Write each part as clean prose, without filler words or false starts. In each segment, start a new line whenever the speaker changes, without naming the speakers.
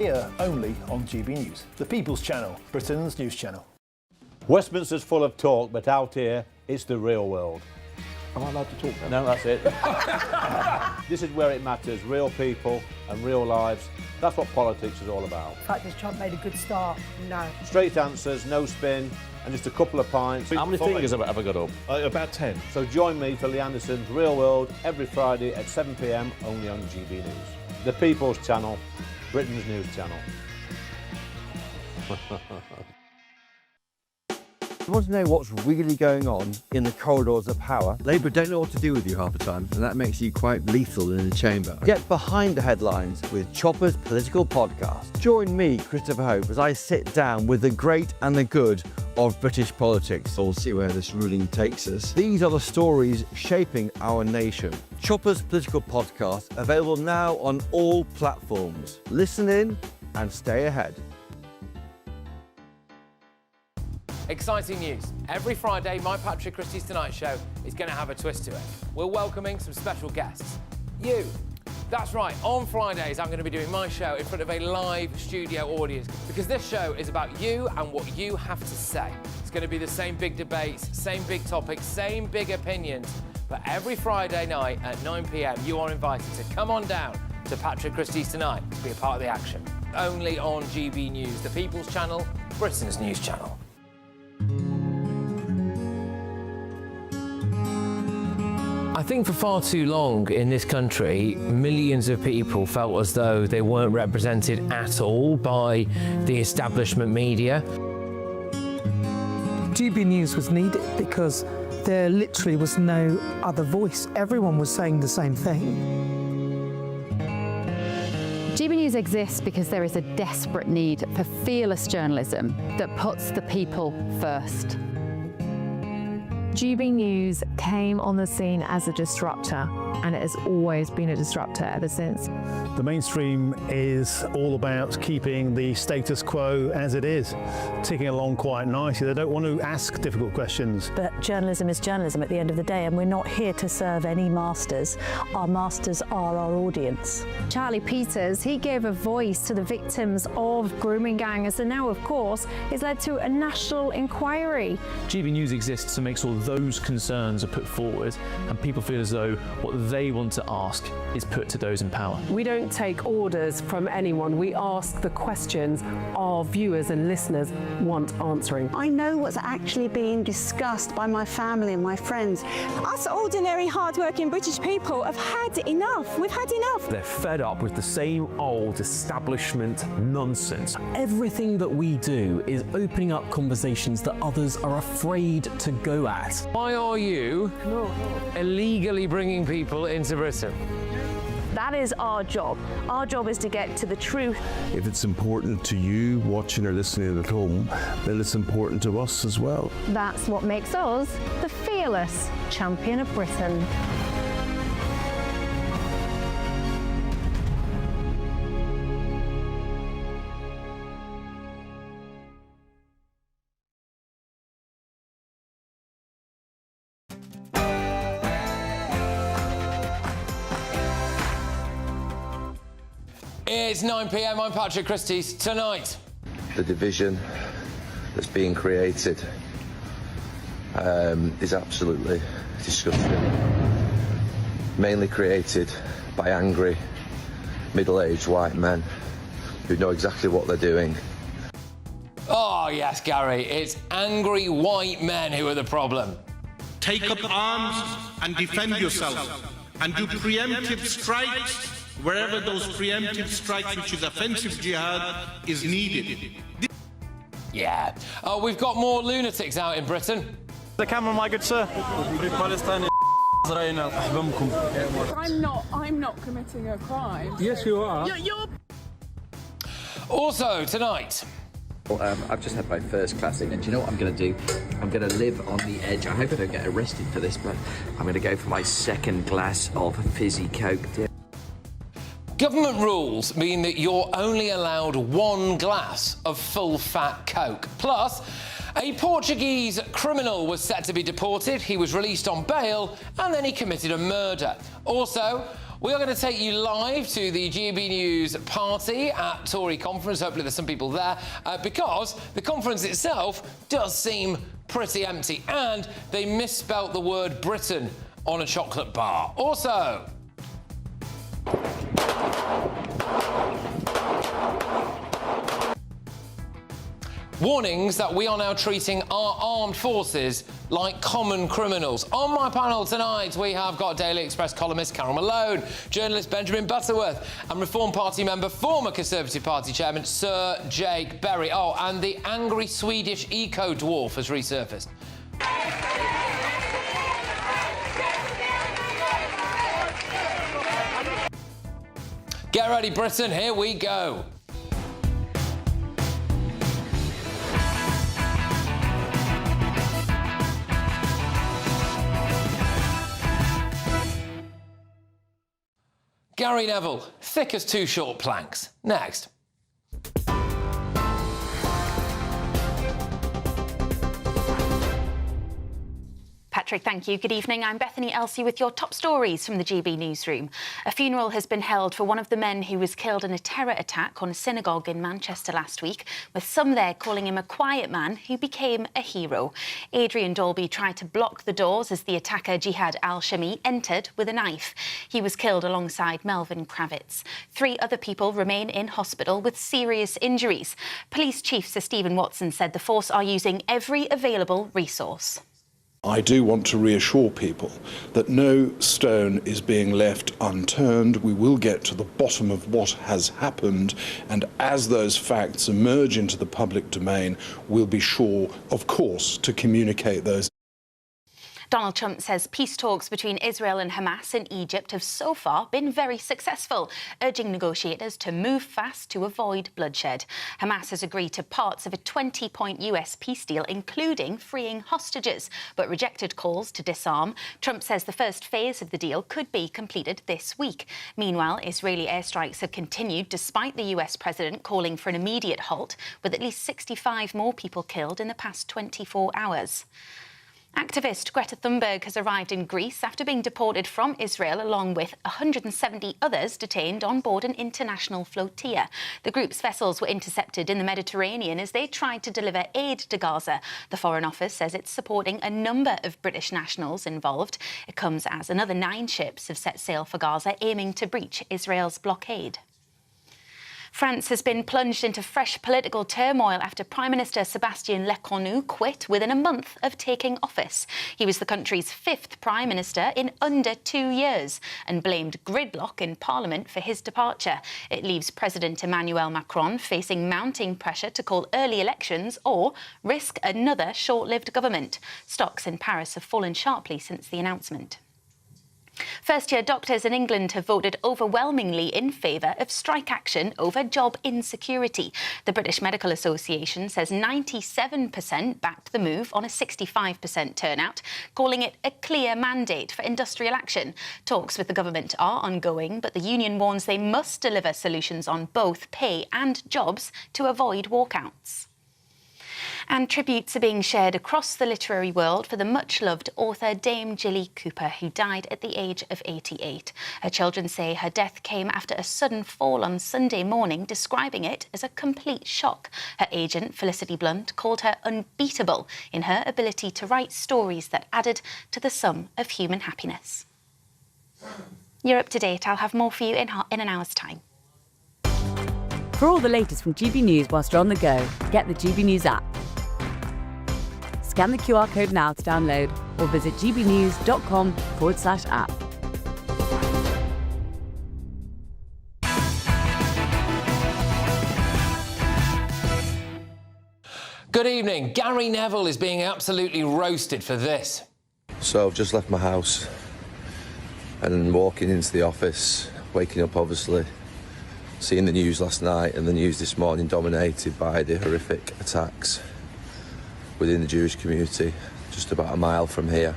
Here only on GB News, the People's Channel, Britain's news channel.
Westminster's full of talk, but out here, it's the real world.
Am I allowed to talk now?
No, that's it. This is where it matters, real people and real lives. That's what politics is all about.
The fact has Trump made a good start? No.
Straight answers, no spin, and just a couple of pints.
How many fingers have I got up?
About 10.
So join me for Lee Anderson's Real World every Friday at 7 p.m, only on GB News. The People's Channel, Britain's news channel.
You want to know what's really going on in the corridors of power? Labour don't know what to do with you half the time, and that makes you quite lethal in the chamber. Get behind the headlines with Chopper's Political Podcast. Join me, Christopher Hope, as I sit down with the great and the good of British politics. We'll see where this ruling takes us. These are the stories shaping our nation. Chopper's Political Podcast, available now on all platforms. Listen in and stay ahead.
Exciting news. Every Friday, my Patrick Christies Tonight Show is going to have a twist to it. We're welcoming some special guests. You. That's right, on Fridays I'm going to be doing my show in front of a live studio audience because this show is about you and what you have to say. It's going to be the same big debates, same big topics, same big opinions, but every Friday night at 9 p.m. you are invited to come on down to Patrick Christies Tonight to be a part of the action. Only on GB News, the People's Channel, Britain's news channel. I think for far too long in this country, millions of people felt as though they weren't represented at all by the establishment media.
GB News was needed because there literally was no other voice. Everyone was saying the same thing.
GB News exists because there is a desperate need for fearless journalism that puts the people first.
GB News came on the scene as a disruptor, and it has always been a disruptor ever since.
The mainstream is all about keeping the status quo as it is, ticking along quite nicely. They don't want to ask difficult questions.
But journalism is journalism at the end of the day, and we're not here to serve any masters. Our masters are our audience.
Charlie Peters, he gave a voice to the victims of grooming gangs, and now, of course, it's led to a national inquiry.
GB News exists to make sure those concerns are put forward and people feel as though what they want to ask is put to those in power.
We don't take orders from anyone. We ask the questions our viewers and listeners want answering.
I know what's actually being discussed by my family and my friends. Us ordinary, hard-working British people have had enough. We've had enough.
They're fed up with the same old establishment nonsense. Everything that we do is opening up conversations that others are afraid to go at.
Why are you illegally bringing people into Britain?
That is our job. Our job is to get to the truth.
If it's important to you watching or listening at home, then it's important to us as well.
That's what makes us the fearless champion of Britain.
It's 9 p.m. I'm Patrick Christies Tonight.
The division that's being created is absolutely disgusting. Mainly created by angry, middle-aged white men who know exactly what they're doing.
Oh, yes, Gary, it's angry white men who are the problem.
Take up arms and defend yourself, and do preemptive strikes wherever those preemptive strikes, which is offensive jihad, is needed.
Yeah. Oh, we've got more lunatics out in Britain.
The camera, my good sir. Palestine.
I'm not committing a crime.
Yes, you are.
You're...
Also, tonight.
I've just had my first class in, and do you know what I'm going to do? I'm going to live on the edge. I hope I don't get arrested for this, but I'm going to go for my second glass of fizzy Coke.
Government rules mean that you're only allowed one glass of full-fat Coke. Plus, a Portuguese criminal was set to be deported. He was released on bail, and then he committed a murder. Also, We are going to take you live to the GB News party at Tory conference. Hopefully there's some people there because the conference itself does seem pretty empty and they misspelt the word Britain on a chocolate bar. Also, warnings that we are now treating our armed forces like common criminals. On my panel tonight, we have got Daily Express columnist Carol Malone, journalist Benjamin Butterworth, and Reform Party member, former Conservative Party chairman Sir Jake Berry. Oh, and the angry Swedish eco-dwarf has resurfaced. Get ready, Britain, here we go. Gary Neville, thick as two short planks. Next.
Patrick, thank you. Good evening. I'm Bethany Elsey with your top stories from the GB Newsroom. A funeral has been held for one of the men who was killed in a terror attack on a synagogue in Manchester last week, with some there calling him a quiet man who became a hero. Adrian Dolby tried to block the doors as the attacker Jihad al-Shami entered with a knife. He was killed alongside Melvin Kravitz. 3 other people remain in hospital with serious injuries. Police Chief Sir Stephen Watson said the force are using every available resource.
I do want to reassure people that no stone is being left unturned. We will get to the bottom of what has happened, and as those facts emerge into the public domain, we'll be sure, of course, to communicate those.
Donald Trump says peace talks between Israel and Hamas in Egypt have so far been very successful, urging negotiators to move fast to avoid bloodshed. Hamas has agreed to parts of a 20-point US peace deal, including freeing hostages, but rejected calls to disarm. Trump says the first phase of the deal could be completed this week. Meanwhile, Israeli airstrikes have continued despite the US president calling for an immediate halt, with at least 65 more people killed in the past 24 hours. Activist Greta Thunberg has arrived in Greece after being deported from Israel along with 170 others detained on board an international flotilla. The group's vessels were intercepted in the Mediterranean as they tried to deliver aid to Gaza. The Foreign Office says it's supporting a number of British nationals involved. It comes as another 9 ships have set sail for Gaza, aiming to breach Israel's blockade. France has been plunged into fresh political turmoil after Prime Minister Sébastien Lecornu quit within a month of taking office. He was the country's 5th Prime Minister in under 2 years and blamed gridlock in Parliament for his departure. It leaves President Emmanuel Macron facing mounting pressure to call early elections or risk another short-lived government. Stocks in Paris have fallen sharply since the announcement. First-year doctors in England have voted overwhelmingly in favour of strike action over job insecurity. The British Medical Association says 97% backed the move on a 65% turnout, calling it a clear mandate for industrial action. Talks with the government are ongoing, but the union warns they must deliver solutions on both pay and jobs to avoid walkouts. And tributes are being shared across the literary world for the much-loved author Dame Jilly Cooper, who died at the age of 88. Her children say her death came after a sudden fall on Sunday morning, describing it as a complete shock. Her agent, Felicity Blunt, called her unbeatable in her ability to write stories that added to the sum of human happiness. You're up to date. I'll have more for you in an hour's time.
For all the latest from GB News whilst you're on the go, get the GB News app. Scan the QR code now to download or visit gbnews.com/app.
Good evening. Gary Neville is being absolutely roasted for this.
So I've just left my house and walking into the office, waking up obviously, seeing the news last night and the news this morning dominated by the horrific attacks within the Jewish community, just about a mile from here.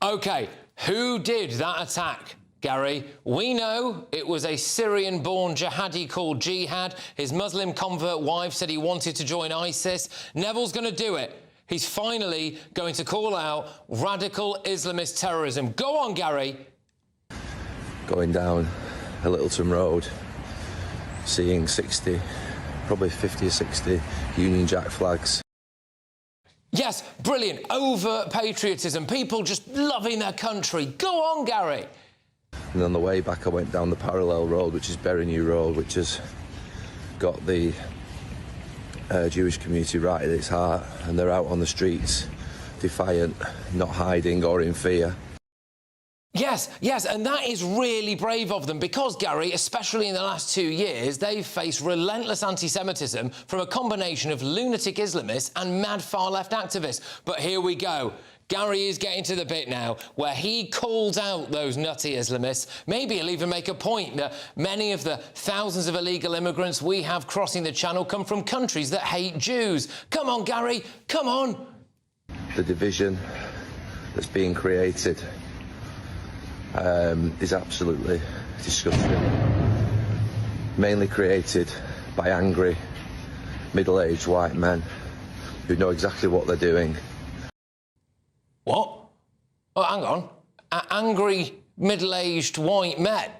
OK, who did that attack, Gary? We know it was a Syrian-born jihadi called Jihad. His Muslim convert wife said he wanted to join ISIS. Neville's going to do it. He's finally going to call out radical Islamist terrorism. Go on, Gary.
going down a Littleton Road, seeing 60, probably 50 or 60 Union Jack flags.
Yes, brilliant. Over patriotism. People just loving their country. Go on, Gary.
And on the way back, I went down the parallel road, which is Bury New Road, which has got the Jewish community right at its heart, and they're out on the streets, defiant, not hiding or in fear.
Yes, yes, and that is really brave of them because, Gary, especially in the last 2 years, they've faced relentless anti-Semitism from a combination of lunatic Islamists and mad far-left activists. But here we go. Gary is getting to the bit now where he calls out those nutty Islamists. Maybe he'll even make a point that many of the thousands of illegal immigrants we have crossing the channel come from countries that hate Jews. Come on, Gary, come on.
The division that's being created is absolutely disgusting. Mainly created by angry, middle-aged white men who know exactly what they're doing.
What? Oh, hang on. Angry, middle-aged white men?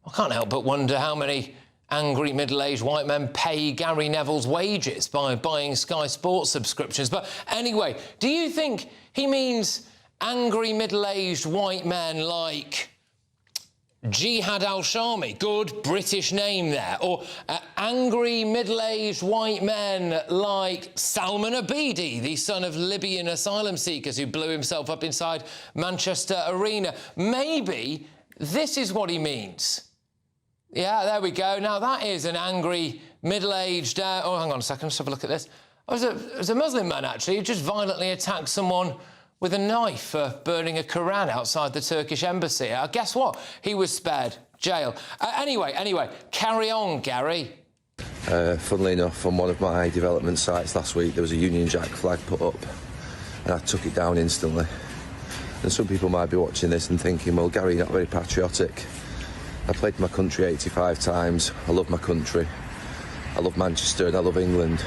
I can't help but wonder how many angry, middle-aged white men pay Gary Neville's wages by buying Sky Sports subscriptions. But anyway, do you think he means angry, middle-aged white men like Jihad al-Shami, good British name there, or angry middle-aged white men like Salman Abedi, the son of Libyan asylum seekers who blew himself up inside Manchester Arena? Maybe this is what he means. Yeah, there we go. Now, that is an angry middle-aged... oh, hang on a second, let's have a look at this. Oh, it was a Muslim man, actually, who just violently attacked someone with a knife for burning a Quran outside the Turkish embassy. Guess what? He was spared jail. Anyway, carry on, Gary.
Funnily enough, on one of my development sites last week, there was a Union Jack flag put up, and I took it down instantly. And some people might be watching this and thinking, well, Gary, you're not very patriotic. I played my country 85 times. I love my country. I love Manchester and I love England.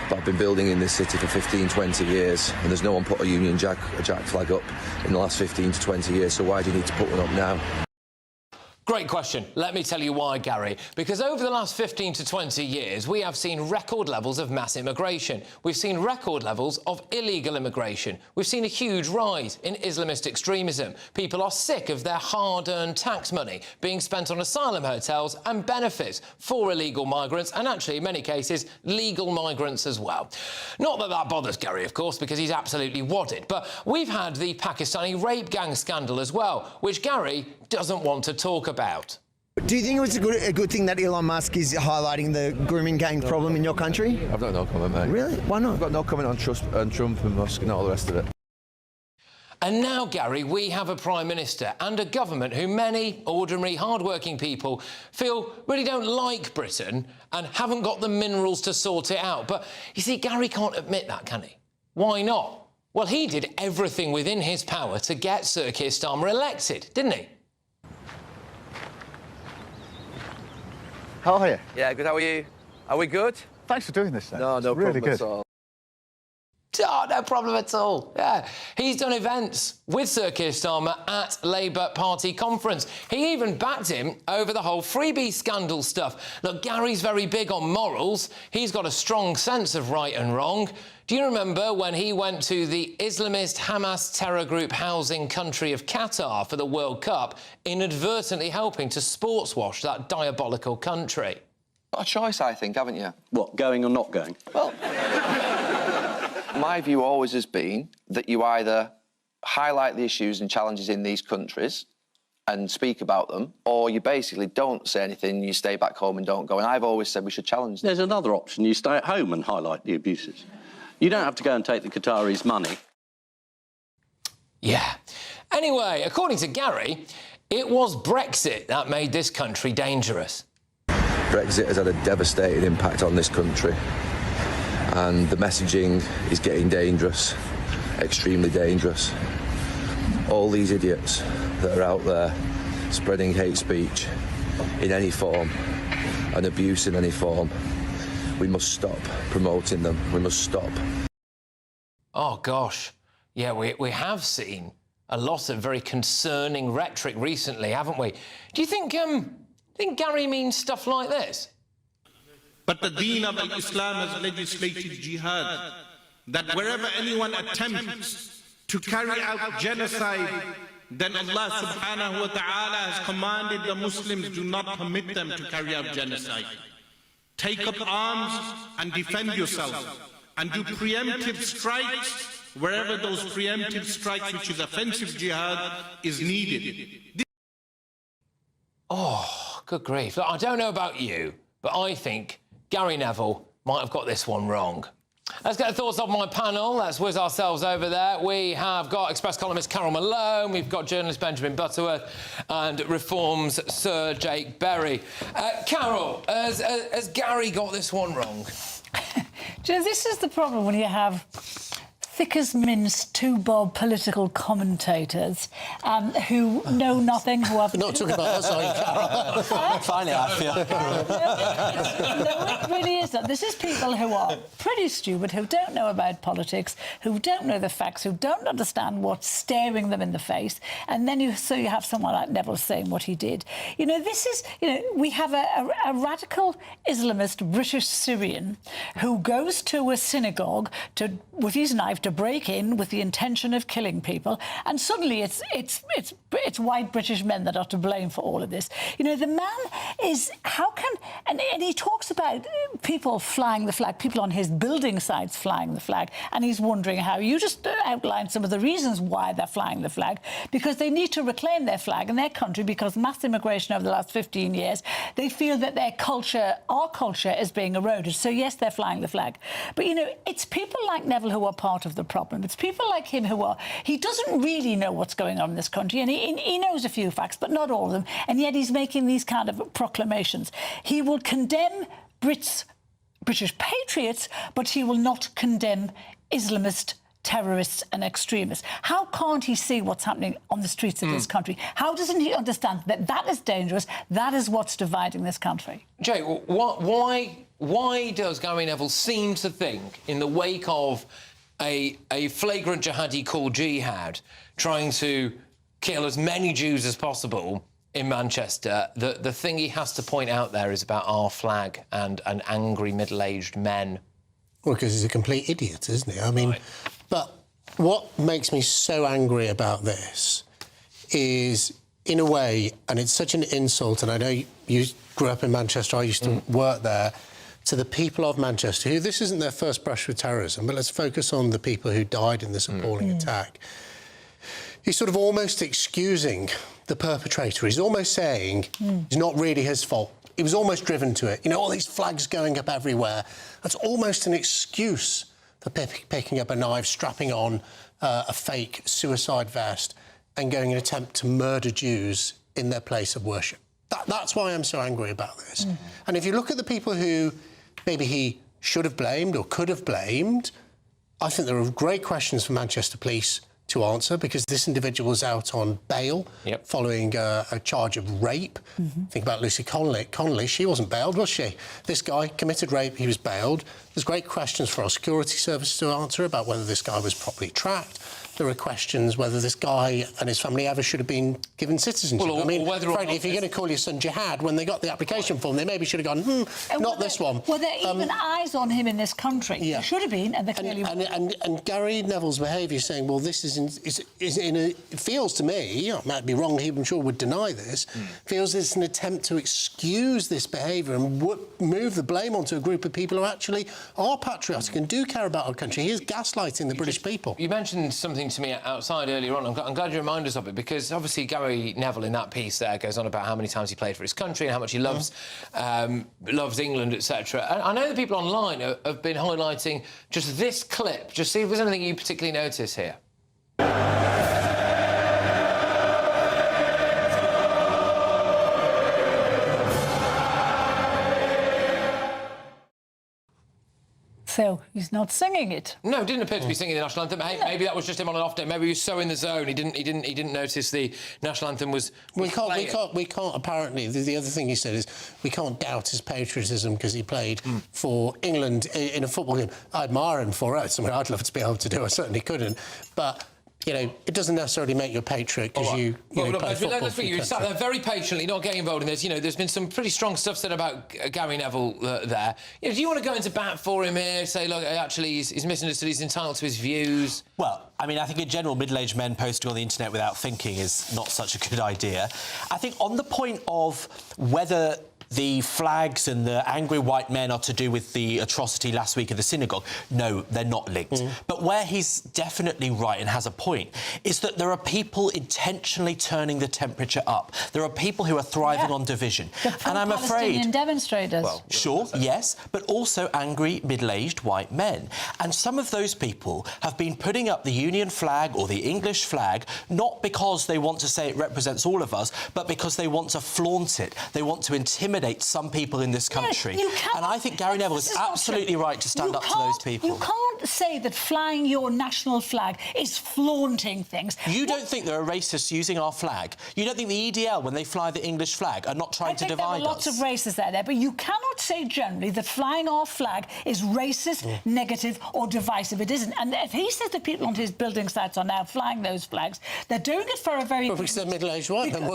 But I've been building in this city for 15, 20 years, and there's no one put a Union Jack flag up in the last 15 to 20 years, so why do you need to put one up now?
Great question. Let me tell you why, Gary. Because over the last 15 to 20 years, we have seen record levels of mass immigration. We've seen record levels of illegal immigration. We've seen a huge rise in Islamist extremism. People are sick of their hard-earned tax money being spent on asylum hotels and benefits for illegal migrants, and actually, in many cases, legal migrants as well. Not that that bothers Gary, of course, because he's absolutely wadded. But we've had the Pakistani rape gang scandal as well, which Gary doesn't want to talk about.
Do you think it was a good thing that Elon Musk is highlighting the grooming gang problem in your country?
I've got no comment, mate.
Really? Why not?
I've got no comment on Trump and Musk and all the rest of it.
And now, Gary, we have a Prime Minister and a government who many ordinary, hard-working people feel really don't like Britain and haven't got the minerals to sort it out. But, you see, Gary can't admit that, can he? Why not? Well, he did everything within his power to get Sir Keir Starmer elected, didn't he?
How are you?
Yeah, good. How are you? Are we good?
Thanks for doing this, then.
No, no
really
problem
good.
at all.
Oh, no problem at all. Yeah, he's done events with Sir Keir Starmer at Labour Party conference. He even backed him over the whole freebie scandal stuff. Look, Gary's very big on morals. He's got a strong sense of right and wrong. Do you remember when he went to the Islamist Hamas terror group housing country of Qatar for the World Cup, inadvertently helping to sports wash that diabolical country?
Got a choice, I think, haven't you?
What, going or not going?
Well, my view always has been that you either highlight the issues and challenges in these countries and speak about them, or you basically don't say anything, you stay back home and don't go. And I've always said we should challenge them.
There's another option. You stay at home and highlight the abuses. You don't have to go and take the Qataris' money.
Yeah. Anyway, according to Gary, it was Brexit that made this country dangerous.
Brexit has had a devastating impact on this country, and the messaging is getting dangerous, extremely dangerous. All these idiots that are out there spreading hate speech in any form and abuse in any form, we must stop promoting them. We must stop.
Oh, gosh. Yeah, we have seen a lot of very concerning rhetoric recently, haven't we? Do you think Gary means stuff like this?
But the Deen of Islam has legislated jihad, that wherever anyone attempts to carry out genocide, then Allah subhanahu wa ta'ala has commanded the Muslims, do not permit them to carry out genocide. Take up arms and defend yourself, and do preemptive strikes wherever those preemptive strikes, which is offensive jihad, is needed.
Oh, good grief. Look, I don't know about you, but I think Gary Neville might have got this one wrong. Let's get the thoughts of my panel. Let's whiz ourselves over there. We have got Express columnist Carol Malone, we've got journalist Benjamin Butterworth, and Reform's Sir Jake Berry. Carol, has Gary got this one wrong?
Joe, this is the problem when you have thick as mince, two-bob political commentators who know nothing, who have...
Not talking about us, are you, Carol?
Finally, I feel. No, it really isn't. This is people who are pretty stupid, who don't know about politics, who don't know the facts, who don't understand what's staring them in the face, and then you have someone like Neville saying what he did. You know, this is... You know, we have a radical Islamist British Syrian who goes to a synagogue with his knife to break in with the intention of killing people, and suddenly it's white British men that are to blame for all of this. You know, the man is... How can... And he talks about people flying the flag, people on his building sites flying the flag, and he's wondering how... You just outlined some of the reasons why they're flying the flag, because they need to reclaim their flag and their country, because mass immigration over the last 15 years, they feel that their culture, our culture, is being eroded. So, yes, they're flying the flag. But, you know, it's people like Neville who are part of the problem. It's people like him who are... He doesn't really know what's going on in this country, and he knows a few facts, but not all of them, and yet he's making these kind of proclamations. He will condemn British patriots, but he will not condemn Islamist terrorists and extremists. How can't he see what's happening on the streets of this country? How doesn't he understand that that is dangerous? That is what's dividing this country.
Jay, why does Gary Neville seem to think, in the wake of a flagrant jihadi called Jihad, trying to kill as many Jews as possible in Manchester, the thing he has to point out there is about our flag and angry middle-aged men?
Well, because he's a complete idiot, isn't he? I mean, right. But what makes me so angry about this is, in a way, and it's such an insult, and I know you grew up in Manchester, I used to work there, to the people of Manchester, who this isn't their first brush with terrorism, but let's focus on the people who died in this appalling attack. He's sort of almost excusing the perpetrator. He's almost saying it's not really his fault. He was almost driven to it. You know, all these flags going up everywhere. That's almost an excuse for picking up a knife, strapping on a fake suicide vest and going in an attempt to murder Jews in their place of worship. That's why I'm so angry about this. And if you look at the people who maybe he should have blamed or could have blamed, I think there are great questions for Manchester Police to answer, because this individual was out on bail following a charge of rape. Think about Lucy Connolly. She wasn't bailed, was she? This guy committed rape, he was bailed. There's great questions for our security service to answer about whether this guy was properly tracked. There are questions whether this guy and his family ever should have been given citizenship. Well, I mean, frankly, if you're going to call your son Jihad, when they got the application form, they maybe should have gone, not this one.
Were there even eyes on him in this country? Yeah. There should have been, and they clearly weren't.
And Gary Neville's behaviour, saying, well, this it feels to me, I might be wrong, I'm sure would deny this, feels it's an attempt to excuse this behaviour and move the blame onto a group of people who actually are patriotic and do care about our country. He is gaslighting the British people.
You mentioned something to me outside earlier on. I'm glad you reminded us of it, because obviously Gary Neville in that piece there goes on about how many times he played for his country and how much he loves England, etc. I know the people online have been highlighting just this clip. Just see if there's anything you particularly notice here.
So he's not singing it.
No, didn't appear to be singing the national anthem. Hey, maybe that was just him on an off day. Maybe he was so in the zone he didn't notice the national anthem was. We
can't. Apparently, the other thing he said is we can't doubt his patriotism because he played for England in a football game. I admire him for it. It's something I'd love to be able to do. I certainly couldn't, but you know, it doesn't necessarily make you a patriot because you play football.
Let's be, you sat there very patiently, not getting involved in this. You know, there's been some pretty strong stuff said about Gary Neville there. You know, do you want to go into bat for him here? Say, look, actually, he's misunderstood. He's entitled to his views.
Well, I mean, I think in general, middle-aged men posting on the internet without thinking is not such a good idea. I think on the point of whether the flags and the angry white men are to do with the atrocity last week at the synagogue, no, they're not linked. But where he's definitely right and has a point is that there are people intentionally turning the temperature up. There are people who are thriving on division. And I'm afraid...
Palestinian demonstrators.
Well, sure, yes, but also angry, middle-aged white men. And some of those people have been putting up the Union flag or the English flag not because they want to say it represents all of us, but because they want to flaunt it. They want to intimidate some people in this country. And I think Gary Neville is absolutely right to stand up to those people.
You can't say that flying your national flag is flaunting things.
You don't think there are racists using our flag? You don't think the EDL, when they fly the English flag, are not trying to divide us?
There are lots of racists there, but you cannot say generally that flying our flag is racist, negative or divisive. It isn't. And if he says that people on his building sites are now flying those flags, they're doing it for a very...
Well, because they're middle-aged white men.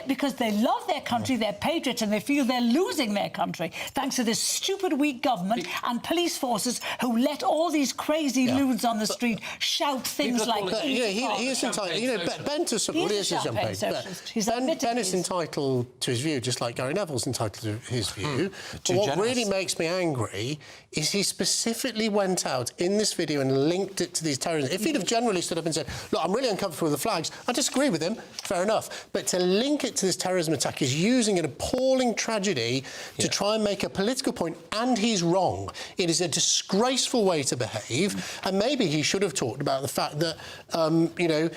Because they love their country, they're patriots, and they feel they're losing their country thanks to this stupid, weak government and police forces who let all these crazy loons on the street shout things like...
he is entitled... You know, Ben to support...
He's a champagne socialist.
Ben is entitled to his view, just like Gary Neville's entitled to his view. But what really makes me angry is he specifically went out in this video and linked it to these terrorists. If he'd have generally stood up and said, look, I'm really uncomfortable with the flags, I disagree with him, fair enough. But to link it to this terrorism attack is using an appalling tragedy to try and make a political point, and he's wrong. It is a disgraceful way to behave, and maybe he should have talked about the fact that, you know,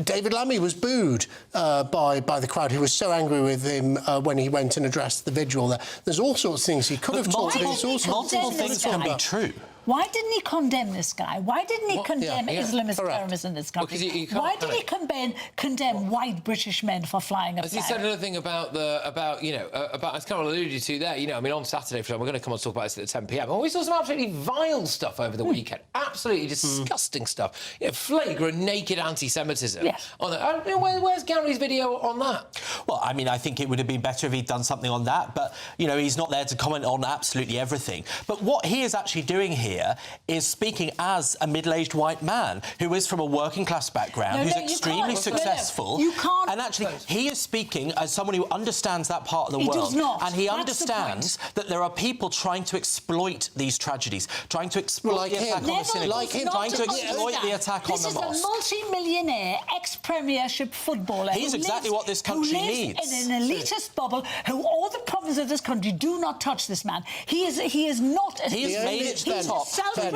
David Lammy was booed by the crowd who was so angry with him when he went and addressed the vigil there. There's all sorts of things he could have talked about.
Multiple things can be true.
Why didn't he condemn this guy? Why didn't he condemn Islamist terrorism in this country? Why did he condemn white British men for flying a flag?
Has he said anything about as Carol alluded to there, you know, I mean, on Saturday, we're going to come and talk about this at 10 p.m. Oh, we saw some absolutely vile stuff over the weekend. Absolutely disgusting stuff. You know, flagrant, naked anti-Semitism.
Yes.
Where's Gary's video on that?
Well, I mean, I think it would have been better if he'd done something on that, but, you know, he's not there to comment on absolutely everything. But what he is actually doing here is speaking as a middle-aged white man who is from a working-class background, who's extremely successful.
You can't...
And actually, he is speaking as someone who understands that part of the world.
He does not.
And he understands that there are people trying to exploit these tragedies, trying to exploit the attack on the synagogue, trying to exploit the attack on the mosque.
This is a multi-millionaire ex-premiership footballer.
He's exactly what this country needs.
In an elitist bubble, who all the problems of this country do not touch this man. He is not...
He has made it to the top.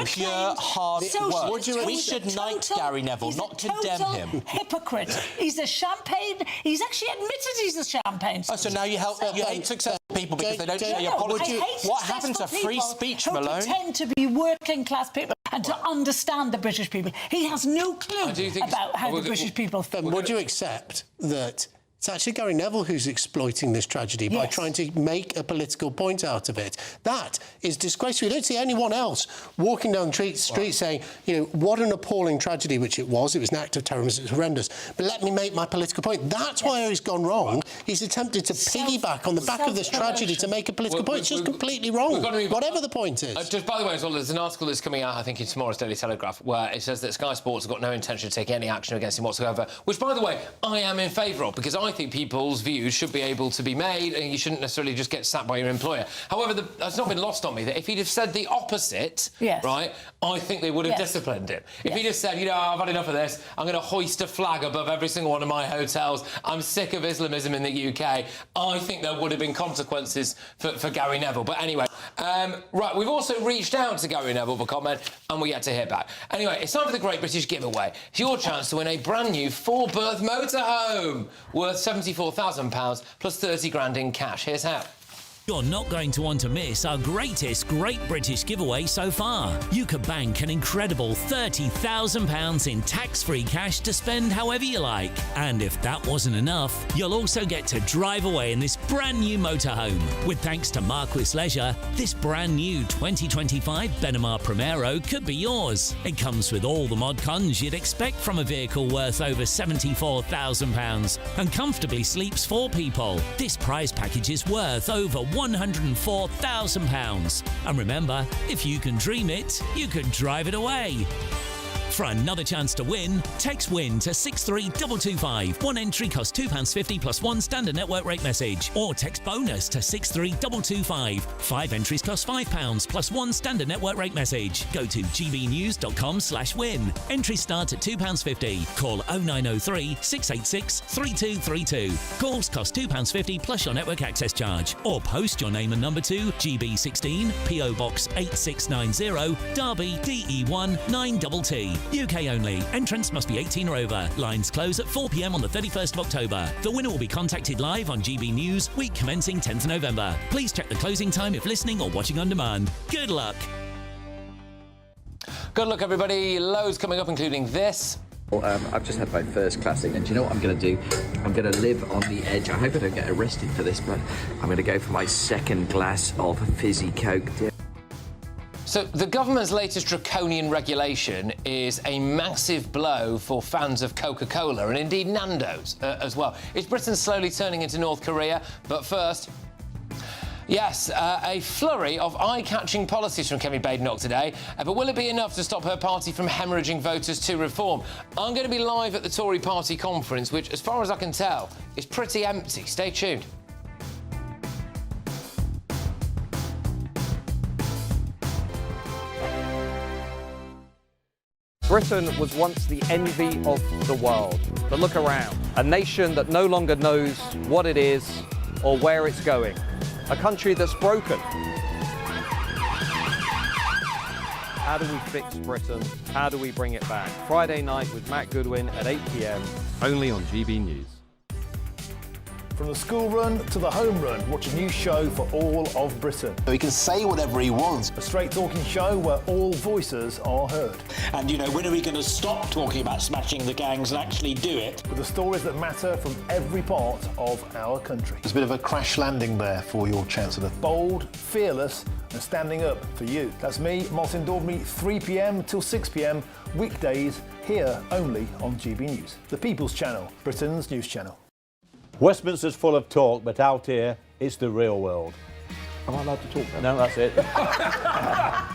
Pure hard work. We should knight Gary Neville, not condemn him.
Hypocrite. He's a champagne... He's actually admitted he's a champagne socialist.
Oh, so now you hate successful people because they don't share your politics. What happened to free speech, Malone?
Who pretend to be working-class people and to understand the British people. He has no clue about how the British people feel.
Would you accept that it's actually Gary Neville who's exploiting this tragedy by trying to make a political point out of it? That is disgraceful. You don't see anyone else walking down the street saying, you know, what an appalling tragedy, which it was. It was an act of terrorism. It was horrendous. But let me make my political point. That's why he's gone wrong. He's attempted to piggyback on the back of this tragedy to make a political point. It's just completely wrong, whatever the point is.
Just by the way, as well, there's an article that's coming out, I think, in tomorrow's Daily Telegraph, where it says that Sky Sports have got no intention of taking any action against him whatsoever, which, by the way, I am in favour of, because I think people's views should be able to be made and you shouldn't necessarily just get sacked by your employer. However, it's not been lost on me that if he'd have said the opposite, right, I think they would have disciplined him. If he'd have said, you know, I've had enough of this, I'm going to hoist a flag above every single one of my hotels, I'm sick of Islamism in the UK, I think there would have been consequences for Gary Neville. But anyway, right, we've also reached out to Gary Neville for comment and we're yet to hear back. Anyway, it's time for the Great British Giveaway. It's your chance to win a brand new 4-berth motorhome worth £74,000 plus 30 grand in cash. Here's how.
You're not going to want to miss our greatest Great British giveaway so far. You could bank an incredible £30,000 in tax-free cash to spend however you like. And if that wasn't enough, you'll also get to drive away in this brand new motorhome. With thanks to Marquis Leisure, this brand new 2025 Benamar Primero could be yours. It comes with all the mod cons you'd expect from a vehicle worth over £74,000 and comfortably sleeps 4 people. This prize package is worth over £104,000. And remember, if you can dream it, you can drive it away. For another chance to win, text WIN to 63225. One entry costs £2.50 plus one standard network rate message. Or text BONUS to 63225. 5 entries cost £5 plus one standard network rate message. Go to gbnews.com/win. Entries start at £2.50. Call 0903 686 3232. Calls cost £2.50 plus your network access charge. Or post your name and number to GB16 PO Box 8690 Derby DE1 9TT. UK only. Entrants must be 18 or over. Lines close at 4 p.m. on the 31st of October. The winner will be contacted live on GB News, week commencing 10th November. Please check the closing time if listening or watching on demand. Good luck.
Good luck, everybody. Loads coming up, including this.
I've just had my first classic, and do you know what I'm going to do? I'm going to live on the edge. I hope I don't get arrested for this, but I'm going to go for my second glass of fizzy Coke.
So the government's latest draconian regulation is a massive blow for fans of Coca-Cola and indeed Nando's as well. Is Britain slowly turning into North Korea? But first, yes, a flurry of eye-catching policies from Kemi Badenoch today. But will it be enough to stop her party from hemorrhaging voters to reform? I'm going to be live at the Tory party conference, which, as far as I can tell, is pretty empty. Stay tuned.
Britain was once the envy of the world. But look around. A nation that no longer knows what it is or where it's going. A country that's broken. How do we fix Britain? How do we bring it back? Friday night with Matt Goodwin at 8 p.m. only on GB News.
From the school run to the home run, watch a new show for all of Britain.
So he can say whatever he wants.
A straight talking show where all voices are heard.
And, you know, when are we going to stop talking about smashing the gangs and actually do it?
With the stories that matter from every part of our country.
There's a bit of a crash landing there for your Chancellor.
Bold, fearless and standing up for you. That's me, Martin Dewberry, 3 p.m. till 6 p.m. weekdays, here only on GB News. The People's Channel, Britain's news channel.
Westminster's full of talk, but out here, it's the real world.
Am I allowed to talk then?
No, that's it.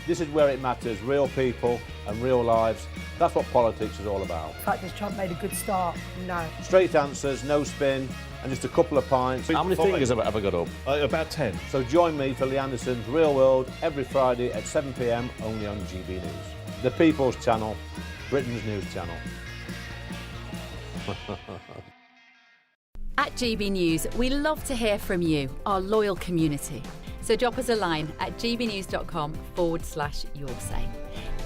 This is where it matters, real people and real lives. That's what politics is all about.
The fact that Trump made a good start, no.
Straight answers, no spin, and just a couple of pints. How many fingers have I got up?
About 10.
So join me for Lee Anderson's Real World every Friday at 7 p.m. only on GB News. The People's Channel, Britain's news channel.
At GB News, we love to hear from you, our loyal community. So drop us a line at gbnews.com/yoursay.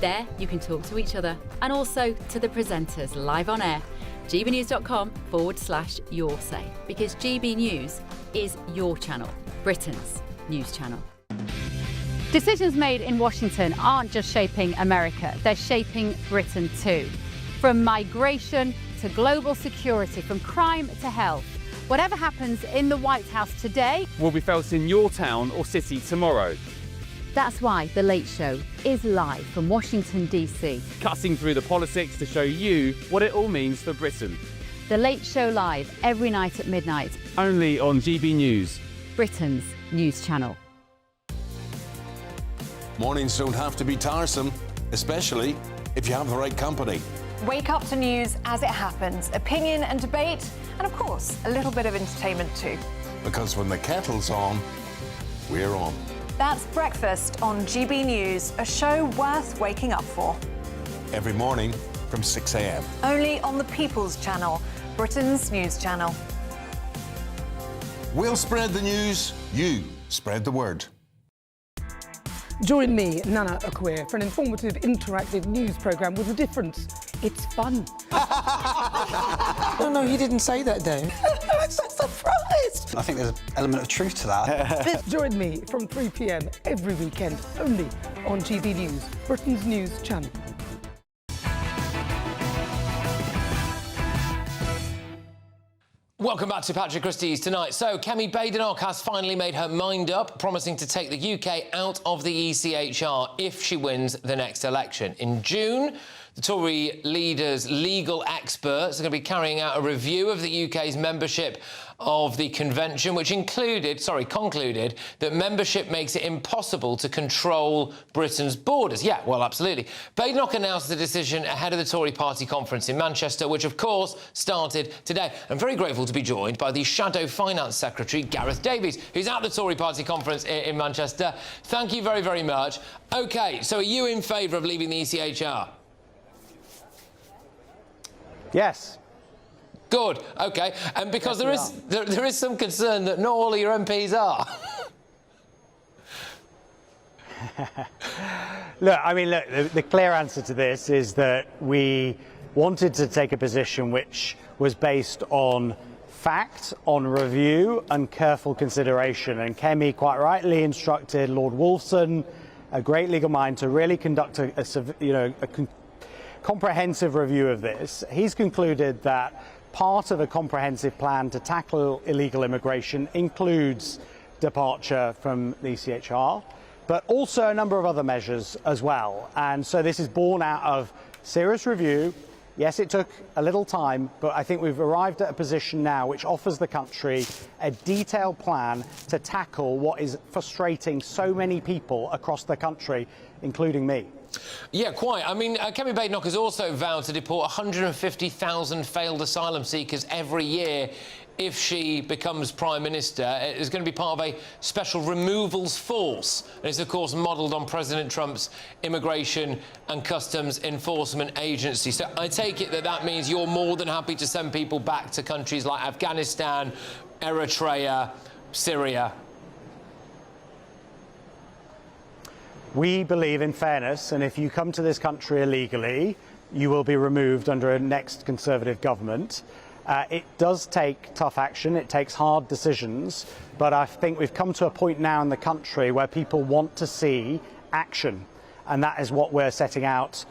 There you can talk to each other and also to the presenters live on air. gbnews.com/yoursay, because GB News is your channel, Britain's news channel. Decisions made in Washington aren't just shaping America, they're shaping Britain too. From migration to global security, from crime to health. Whatever happens in the White House today
will be felt in your town or city tomorrow.
That's why The Late Show is live from Washington, D.C.
Cutting through the politics to show you what it all means for Britain.
The Late Show live every night at midnight.
Only on GB News,
Britain's news channel.
Mornings don't have to be tiresome, especially if you have the right company.
Wake up to news as it happens, opinion and debate, and of course, a little bit of entertainment too.
Because when the kettle's on, we're on.
That's Breakfast on GB News, a show worth waking up for.
Every morning from 6 a.m.
Only on the People's Channel, Britain's news channel.
We'll spread the news, you spread the word.
Join me, Nana Akwe, for an informative, interactive news programme with a difference. It's fun.
No, he didn't say that, Dave.
I'm so surprised.
I think there's an element of truth to that.
Join me from 3 p.m. every weekend, only on GB News, Britain's news channel.
Welcome back to Patrick Christies tonight. So, Kemi Badenoch has finally made her mind up, promising to take the UK out of the ECHR if she wins the next election. In June, the Tory leader's legal experts are going to be carrying out a review of the UK's membership of the convention, which concluded that membership makes it impossible to control Britain's borders. Yeah, well, absolutely. Badenoch announced the decision ahead of the Tory party conference in Manchester, which, of course, started today. I'm very grateful to be joined by the Shadow Finance Secretary, Gareth Davies, who's at the Tory party conference in Manchester. Thank you very, very much. OK, so are you in favour of leaving the ECHR?
Yes.
Good, OK. And because there is some concern that not all of your MPs are.
Look, the clear answer to this is that we wanted to take a position which was based on fact, on review and careful consideration. And Kemi quite rightly instructed Lord Wolfson, a great legal mind, to really conduct a comprehensive review of this. He's concluded that part of a comprehensive plan to tackle illegal immigration includes departure from the ECHR, but also a number of other measures as well. And so this is born out of serious review. Yes, it took a little time, but I think we've arrived at a position now which offers the country a detailed plan to tackle what is frustrating so many people across the country, including me.
Yeah, quite. I mean, Kemi Badenoch has also vowed to deport 150,000 failed asylum seekers every year if she becomes Prime Minister. It's going to be part of a special removals force. And it's, of course, modelled on President Trump's Immigration and Customs Enforcement Agency. So I take it that that means you're more than happy to send people back to countries like Afghanistan, Eritrea, Syria.
We believe in fairness, and if you come to this country illegally, you will be removed under a next Conservative government. It does take tough action, it takes hard decisions, but I think we've come to a point now in the country where people want to see action, and that is what we're setting out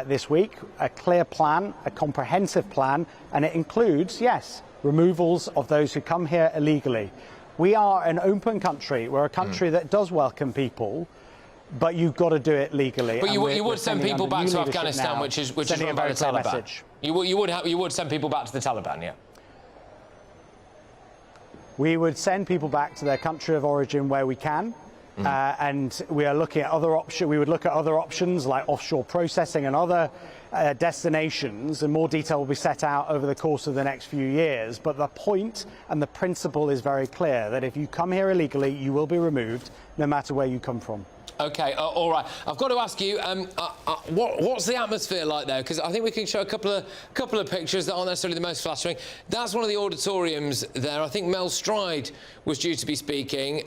this week. A clear plan, a comprehensive plan, and it includes, yes, removals of those who come here illegally. We are an open country, we're a country that does welcome people, but you've got to do it legally.
But you would send people back to Afghanistan, which is run by the Taliban. Message. You would send people back to the Taliban, yeah.
We would send people back to their country of origin where we can, and we are looking at other options. We would look at other options like offshore processing and other destinations, and more detail will be set out over the course of the next few years. But the point and the principle is very clear, that if you come here illegally, you will be removed, no matter where you come from.
OK, all right. I've got to ask you, what's the atmosphere like there? Because I think we can show a couple of pictures that aren't necessarily the most flattering. That's one of the auditoriums there. I think Mel Stride was due to be speaking.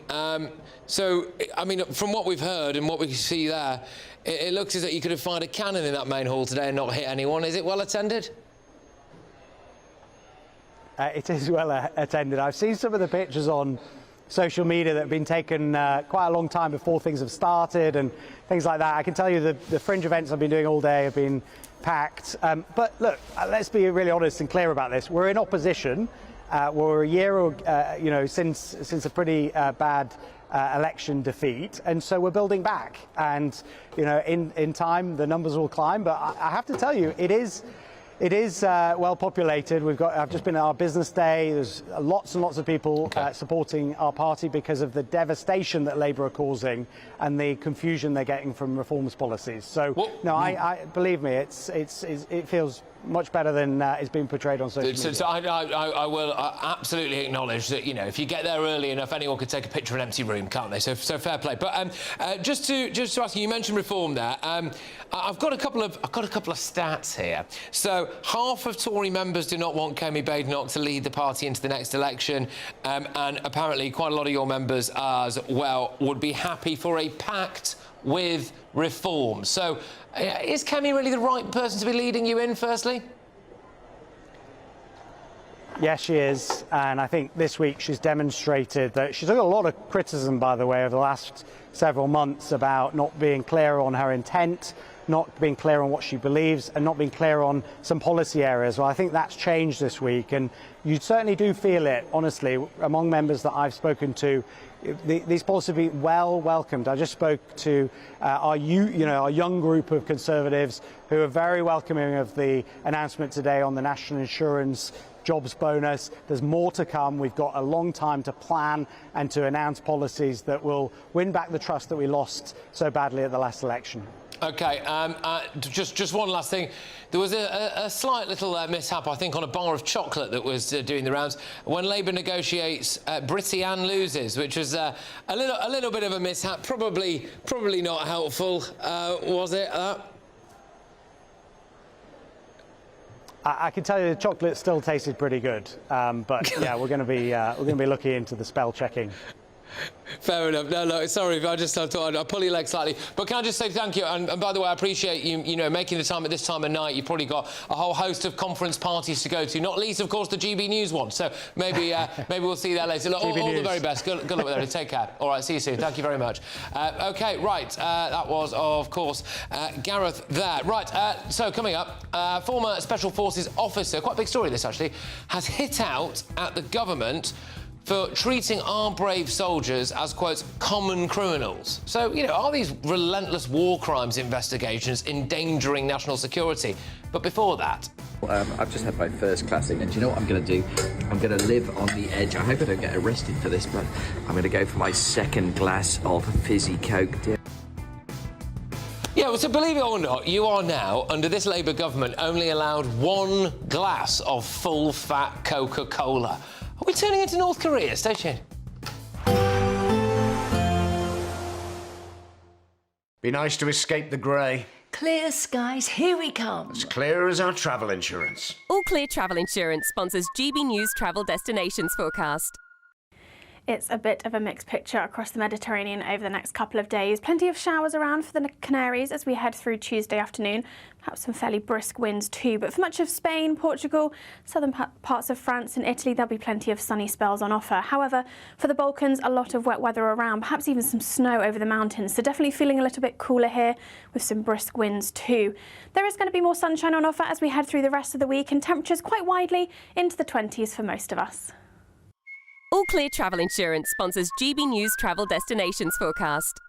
So, I mean, from what we've heard and what we see there, it looks as though you could have fired a cannon in that main hall today and not hit anyone. Is it well attended?
It is well attended. I've seen some of the pictures on social media that have been taken quite a long time before things have started and things like that. I can tell you the fringe events I've been doing all day have been packed. But look, let's be really honest and clear about this. We're in opposition. We're a year since a pretty bad election defeat, and so we're building back. And in time the numbers will climb. But I have to tell you, it is well populated. I've just been at our business day. There's lots and lots of people supporting our party because of the devastation that Labour are causing and the confusion they're getting from reforms policies. So, I believe me, it feels much better than is being portrayed on social media.
So I will absolutely acknowledge that, if you get there early enough, anyone could take a picture of an empty room, can't they? So fair play. But just to ask you mentioned reform there. I've got a couple of stats here. So half of Tory members do not want Kemi Badenoch to lead the party into the next election, and apparently quite a lot of your members as well would be happy for a pact with reform. So is Kemi really the right person to be leading you in, firstly?
Yes, she is. And I think this week she's demonstrated that she's got a lot of criticism, by the way, over the last several months about not being clear on her intent, not being clear on what she believes, and not being clear on some policy areas. Well, I think that's changed this week, and you certainly do feel it, honestly, among members that I've spoken to. These policies have been well welcomed. I just spoke to our young group of Conservatives who are very welcoming of the announcement today on the national insurance jobs bonus. There's more to come. We've got a long time to plan and to announce policies that will win back the trust that we lost so badly at the last election.
OK, just one last thing. There was a slight little mishap, I think, on a bar of chocolate that was doing the rounds. When Labour negotiates, Britty Ann loses, which was a little bit of a mishap. Probably not helpful, was it?
I can tell you the chocolate still tasted pretty good, but yeah, we're going to be looking into the spell checking.
Fair enough. No, look, sorry, I thought I'd pull your leg slightly. But can I just say thank you? And by the way, I appreciate you making the time at this time of night. You've probably got a whole host of conference parties to go to, not least, of course, the GB News one. So maybe we'll see you there later. Look, all the very best. Good luck with everything. Take care. All right, see you soon. Thank you very much. OK, right. That was, of course, Gareth there. Right, so coming up, former Special Forces officer, quite a big story this, actually, has hit out at the government for treating our brave soldiers as, quote, common criminals. So, are these relentless war crimes investigations endangering national security? But before that...
I've just had my first class thing, and do you know what I'm going to do? I'm going to live on the edge. I hope I don't get arrested for this, but I'm going to go for my second glass of fizzy Coke.
Yeah, well, so believe it or not, you are now, under this Labour government, only allowed one glass of full-fat Coca-Cola. Are we turning into North Korea? Stay tuned.
Be nice to escape the grey.
Clear skies, here we come.
As clear as our travel insurance.
All Clear Travel Insurance sponsors GB News Travel Destinations Forecast.
It's a bit of a mixed picture across the Mediterranean over the next couple of days. Plenty of showers around for the Canaries as we head through Tuesday afternoon. Perhaps some fairly brisk winds too. But for much of Spain, Portugal, southern parts of France and Italy, there'll be plenty of sunny spells on offer. However, for the Balkans, a lot of wet weather around, perhaps even some snow over the mountains. So definitely feeling a little bit cooler here with some brisk winds too. There is going to be more sunshine on offer as we head through the rest of the week, and temperatures quite widely into the 20s for most of us.
All Clear Travel Insurance sponsors GB News Travel Destinations Forecast.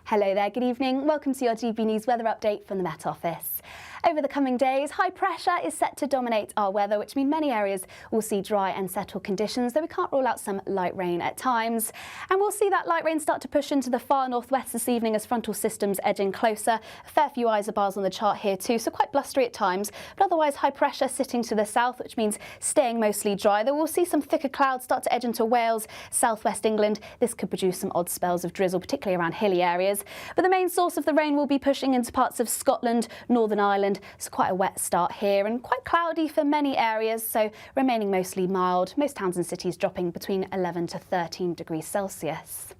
Hello there, good evening. Welcome to your GB News weather update from the Met Office. Over the coming days, high pressure is set to dominate our weather, which means many areas will see dry and settled conditions, though we can't rule out some light rain at times. And we'll see that light rain start to push into the far northwest this evening as frontal systems edging closer. A fair few isobars on the chart here too, so quite blustery at times, but otherwise high pressure sitting to the south, which means staying mostly dry, though we'll see some thicker clouds start to edge into Wales, southwest England. This could produce some odd spells of drizzle, particularly around hilly areas. But the main source of the rain will be pushing into parts of Scotland, Northern Ireland. It's quite a wet start here and quite cloudy for many areas, so remaining mostly mild. Most towns and cities dropping between 11 to 13 degrees Celsius.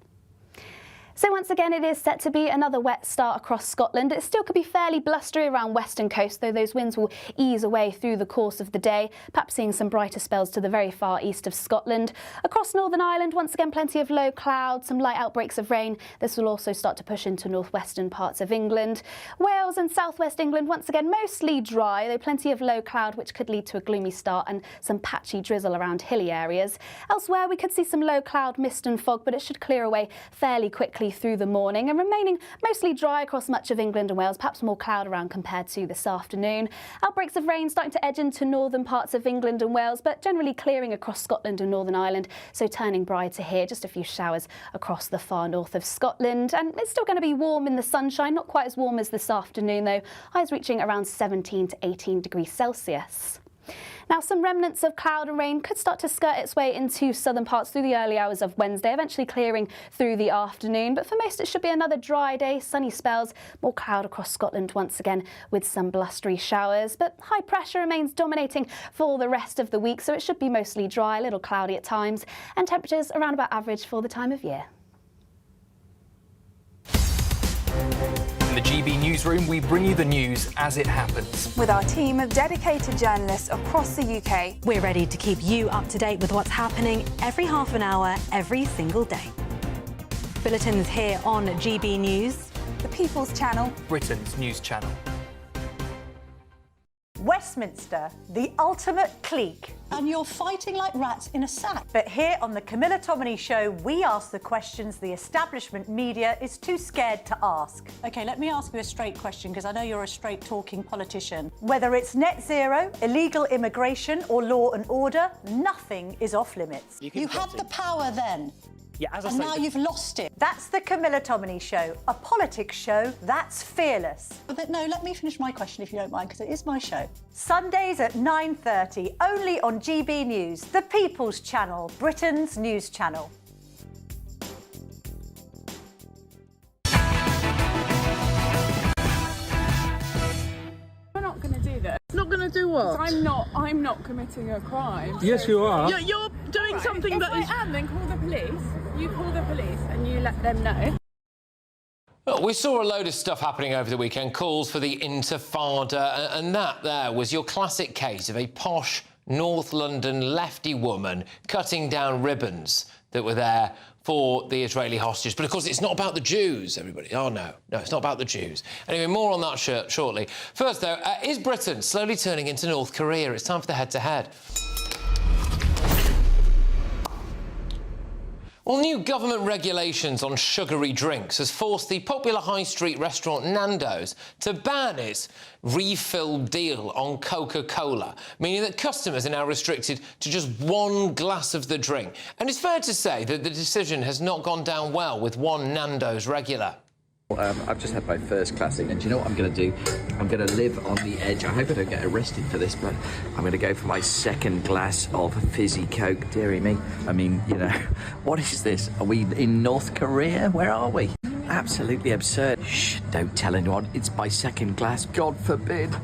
So once again, it is set to be another wet start across Scotland. It still could be fairly blustery around western coast, though those winds will ease away through the course of the day, perhaps seeing some brighter spells to the very far east of Scotland. Across Northern Ireland, once again, plenty of low clouds, some light outbreaks of rain. This will also start to push into northwestern parts of England. Wales and southwest England, once again, mostly dry, though plenty of low cloud, which could lead to a gloomy start and some patchy drizzle around hilly areas. Elsewhere, we could see some low cloud, mist and fog, but it should clear away fairly quickly through the morning and remaining mostly dry across much of England and Wales, perhaps more cloud around compared to this afternoon. Outbreaks of rain starting to edge into northern parts of England and Wales, but generally clearing across Scotland and Northern Ireland, so turning brighter here, just a few showers across the far north of Scotland. And it's still going to be warm in the sunshine, not quite as warm as this afternoon though, highs reaching around 17 to 18 degrees Celsius. Now, some remnants of cloud and rain could start to skirt its way into southern parts through the early hours of Wednesday, eventually clearing through the afternoon. But for most, it should be another dry day, sunny spells, more cloud across Scotland once again with some blustery showers. But high pressure remains dominating for the rest of the week, so it should be mostly dry, a little cloudy at times, and temperatures around about average for the time of year.
From the GB News
Newsroom, we bring you the news as it happens.
With our team of dedicated journalists across the UK,
we're ready to keep you up to date with what's happening every half an hour, every single day. Bulletins here on GB News,
the People's Channel,
Britain's news channel.
Westminster, the ultimate clique.
And you're fighting like rats in a sack.
But here on the Camila Tomminy Show, we ask the questions the establishment media is too scared to ask.
OK, let me ask you a straight question, because I know you're a straight-talking politician.
Whether it's net zero, illegal immigration or law and order, nothing is off limits.
You had the power then.
Yeah, as I
and
say,
now you've lost it.
That's the Camila Tomminy Show, a politics show that's fearless.
But no, let me finish my question if you don't mind, because it is my show.
Sundays at 9:30, only on GB News, the People's Channel, Britain's news channel.
We're not going to do this.
Not going to do what?
I'm not committing a crime.
Yes, you are.
You're doing something that is... If I am, then call the police. You call the police and you let them know.
Well, we saw a load of stuff happening over the weekend, calls for the intifada, and that there was your classic case of a posh North London lefty woman cutting down ribbons that were there for the Israeli hostages. But, of course, it's not about the Jews, everybody. Oh, no, it's not about the Jews. Anyway, more on that shortly. First, though, is Britain slowly turning into North Korea? It's time for the head-to-head. Well, new government regulations on sugary drinks has forced the popular high street restaurant Nando's to ban its refill deal on Coca-Cola, meaning that customers are now restricted to just one glass of the drink. And it's fair to say that the decision has not gone down well with one Nando's regular.
I've just had my first classic, and do you know what I'm going to do? I'm going to live on the edge. I hope I don't get arrested for this, but I'm going to go for my second glass of fizzy Coke. Dearie me. I mean, you know, what is this? Are we in North Korea? Where are we? Absolutely absurd. Shh, don't tell anyone. It's my second glass. God forbid.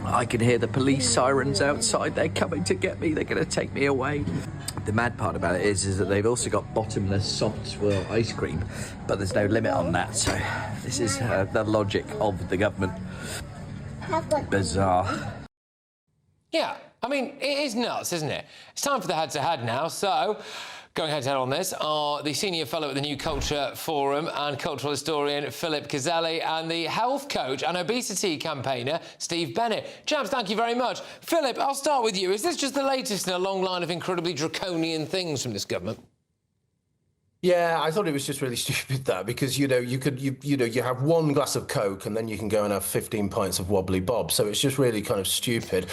I can hear the police sirens outside. They're coming to get me. They're going to take me away. The mad part about it is that they've also got bottomless soft swirl ice cream, but there's no limit on that. So this is the logic of the government. Bizarre.
Yeah, I mean, it is nuts, isn't it? It's time for the head-to-head now, so... Going head-to-head on this are the senior fellow at the New Culture Forum and cultural historian Philip Cazelli and the health coach and obesity campaigner Steve Bennett. Chaps, thank you very much. Philip, I'll start with you. Is this just the latest in a long line of incredibly draconian things from this government?
Yeah, I thought it was just really stupid, that, because, you know, you have one glass of Coke and then you can go and have 15 pints of Wobbly Bob. So it's just really kind of stupid.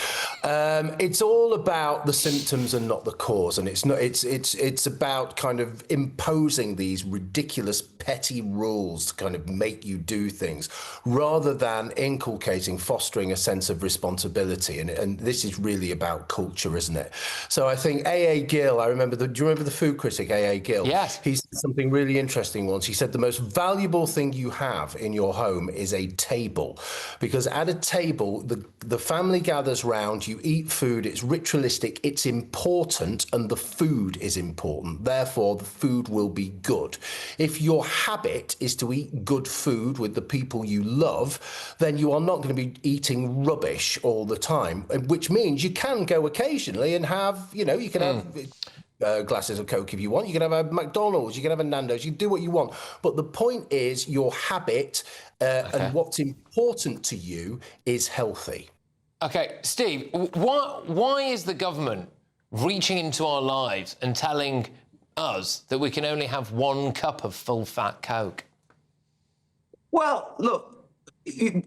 It's all about the symptoms and not the cause. And it's about kind of imposing these ridiculous petty rules to kind of make you do things rather than inculcating, fostering a sense of responsibility. And this is really about culture, isn't it? So I think A.A. Gill, do you remember the food critic, A.A. Gill?
Yes.
He said something really interesting once. He said the most valuable thing you have in your home is a table, because at a table, the family gathers round, you eat food, it's ritualistic, it's important, and the food is important. Therefore, the food will be good. If your habit is to eat good food with the people you love, then you are not going to be eating rubbish all the time, which means you can go occasionally and have, you know, you can have glasses of Coke if you want. You can have a McDonald's, you can have a Nando's, you can do what you want. But the point is your habit and what's important to you is healthy.
OK, Steve, why is the government reaching into our lives and telling us that we can only have one cup of full-fat Coke?
Well, look,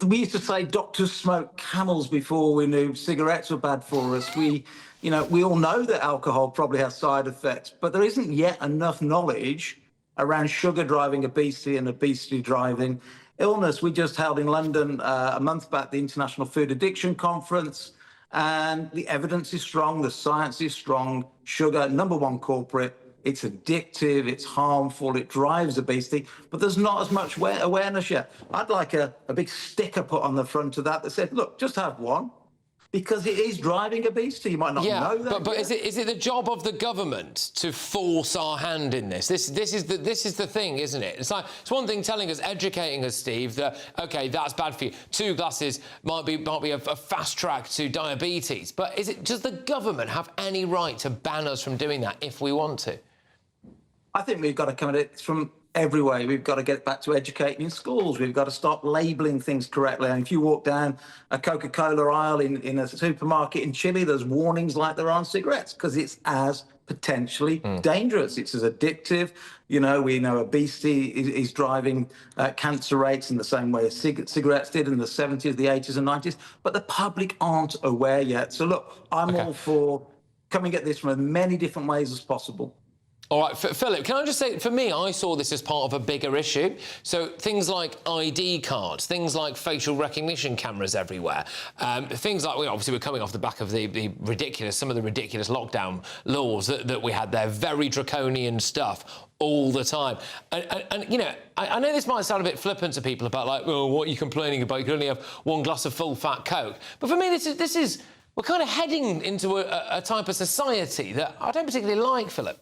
we used to say doctors smoked Camels before we knew cigarettes were bad for us. We all know that alcohol probably has side effects, but there isn't yet enough knowledge around sugar driving obesity and obesity driving illness. We just held in London a month back the International Food Addiction Conference, and the evidence is strong, the science is strong. Sugar, #1 culprit. It's addictive, it's harmful, it drives obesity, but there's not as much awareness yet. I'd like a big sticker put on the front of that said, look, just have one. because it is driving obesity. You might not know that.
But is it the job of the government to force our hand in this? This is the thing, isn't it? It's one thing telling us, educating us, Steve, that OK, that's bad for you. 2 glasses might be a fast track to diabetes. But does the government have any right to ban us from doing that if we want to?
I think we've got to come at it from every way. We've got to get back to educating in schools. We've got to stop labelling things correctly. And if you walk down a Coca-Cola aisle in a supermarket in Chile, there's warnings like there are on cigarettes, because it's as potentially dangerous. It's as addictive. You know, we know obesity is driving cancer rates in the same way as cigarettes did in the 70s, the 80s and 90s. But the public aren't aware yet. So, look, I'm all for coming at this from as many different ways as possible.
All right, Philip, can I just say, for me, I saw this as part of a bigger issue. So things like ID cards, things like facial recognition cameras everywhere, things like, obviously we're coming off the back of some of the ridiculous lockdown laws that we had there, very draconian stuff all the time. And you know, I know this might sound a bit flippant to people about, like, oh, what are you complaining about? You can only have 1 glass of full-fat Coke. But for me, this is we're kind of heading into a type of society that I don't particularly like, Philip.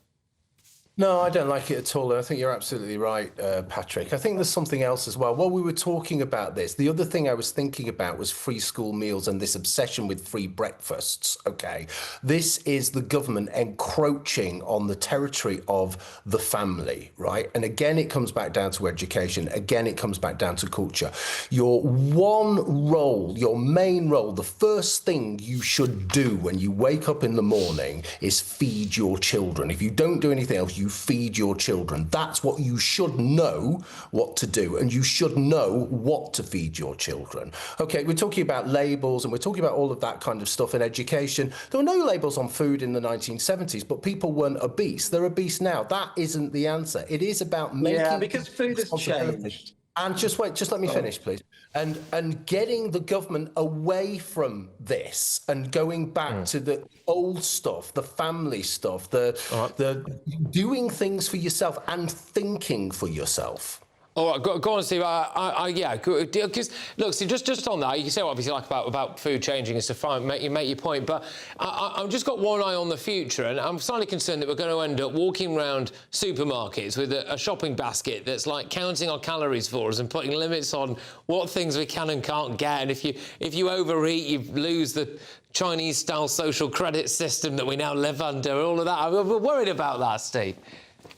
No, I don't like it at all. And I think you're absolutely right, Patrick. I think there's something else as well. While we were talking about this, the other thing I was thinking about was free school meals and this obsession with free breakfasts, OK? This is the government encroaching on the territory of the family, right? And again, it comes back down to education. Again, it comes back down to culture. Your one role, your main role, the first thing you should do when you wake up in the morning is feed your children. If you don't do anything else, you feed your children. That's what you should know what to do, and you should know what to feed your children. OK, we're talking about labels and we're talking about all of that kind of stuff in education. There were no labels on food in the 1970s, but people weren't obese. They're obese now. That isn't the answer. It is about making...
Yeah, because food has changed.
And just wait, just let me finish, please. And getting the government away from this and going back to the old stuff, the family stuff, the doing things for yourself and thinking for yourself.
All right, go on, Steve. Yeah, because look, Steve, just on that, you can say what obviously like about food changing and stuff. You make your point, but I've just got one eye on the future, and I'm slightly concerned that we're going to end up walking around supermarkets with a shopping basket that's like counting our calories for us and putting limits on what things we can and can't get. And if you overeat, you lose the Chinese-style social credit system that we now live under. All of that. I'm worried about that, Steve.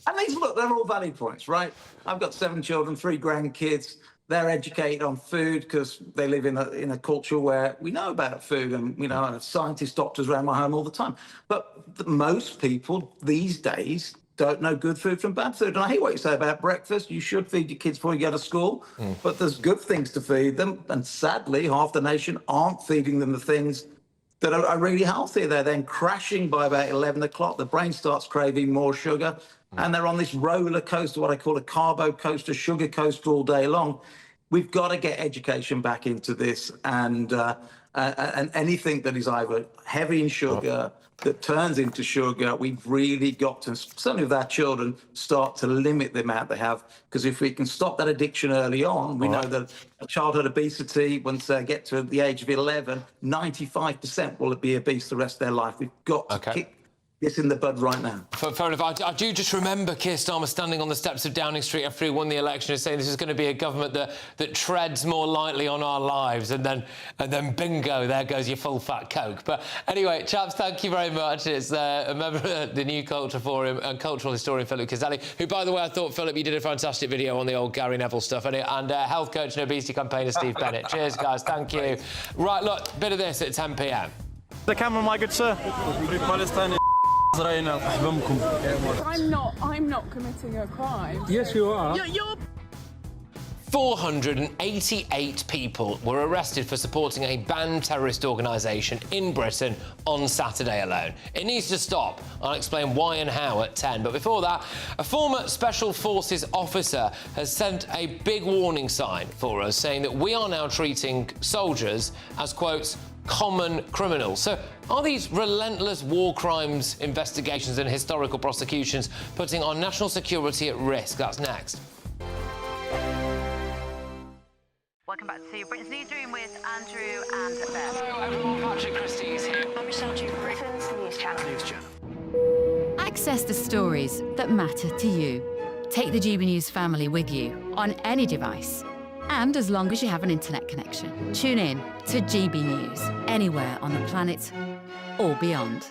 And these, look, they're all valid points, right? I've got 7 children, 3 grandkids. They're educated on food because they live in a culture where we know about food, and we know scientists, doctors around my home all the time. But most people these days don't know good food from bad food. And I hear what you say about breakfast. You should feed your kids before you go to school, but there's good things to feed them. And sadly, half the nation aren't feeding them the things that are really healthy. They're then crashing by about 11 o'clock. The brain starts craving more sugar. And they're on this roller coaster, what I call a carbo coaster, sugar coaster all day long. We've got to get education back into this, and anything that is either heavy in sugar, that turns into sugar, we've really got to, certainly with our children, start to limit the amount they have. Because if we can stop that addiction early on, we know that childhood obesity, once they get to the age of 11, 95% will be obese the rest of their life. We've got to kick this in the bud right now.
Fair enough. I do just remember Keir Starmer standing on the steps of Downing Street after he won the election and saying this is going to be a government that treads more lightly on our lives, and then bingo, there goes your full-fat Coke. But anyway, chaps, thank you very much. It's a member of the New Culture Forum and cultural historian Philip Caselli, who, by the way, I thought, Philip, you did a fantastic video on the old Gary Neville stuff, and health coach and obesity campaigner Steve Bennett. Cheers, guys. Thank you. Right, look, bit of this at 10 p.m.
The camera, my good sir. Palestine.
I'm not committing a crime.
Yes, you are.
You're
488 people were arrested for supporting a banned terrorist organisation in Britain on Saturday alone. It needs to stop. I'll explain why and how at 10. But before that, a former Special Forces officer has sent a big warning sign for us, saying that we are now treating soldiers as, quotes, common criminals. So are these relentless war crimes investigations and historical prosecutions putting our national security at risk? That's next.
Welcome back to Britain's Newsroom with Andrew and Beth.
Hello everyone, Patrick Christies here.
I'm Michelle Dewberry, Britain's News Channel.
Access the stories that matter to you. Take the GB News family with you on any device. And as long as you have an internet connection, tune in to GB News anywhere on the planet or beyond.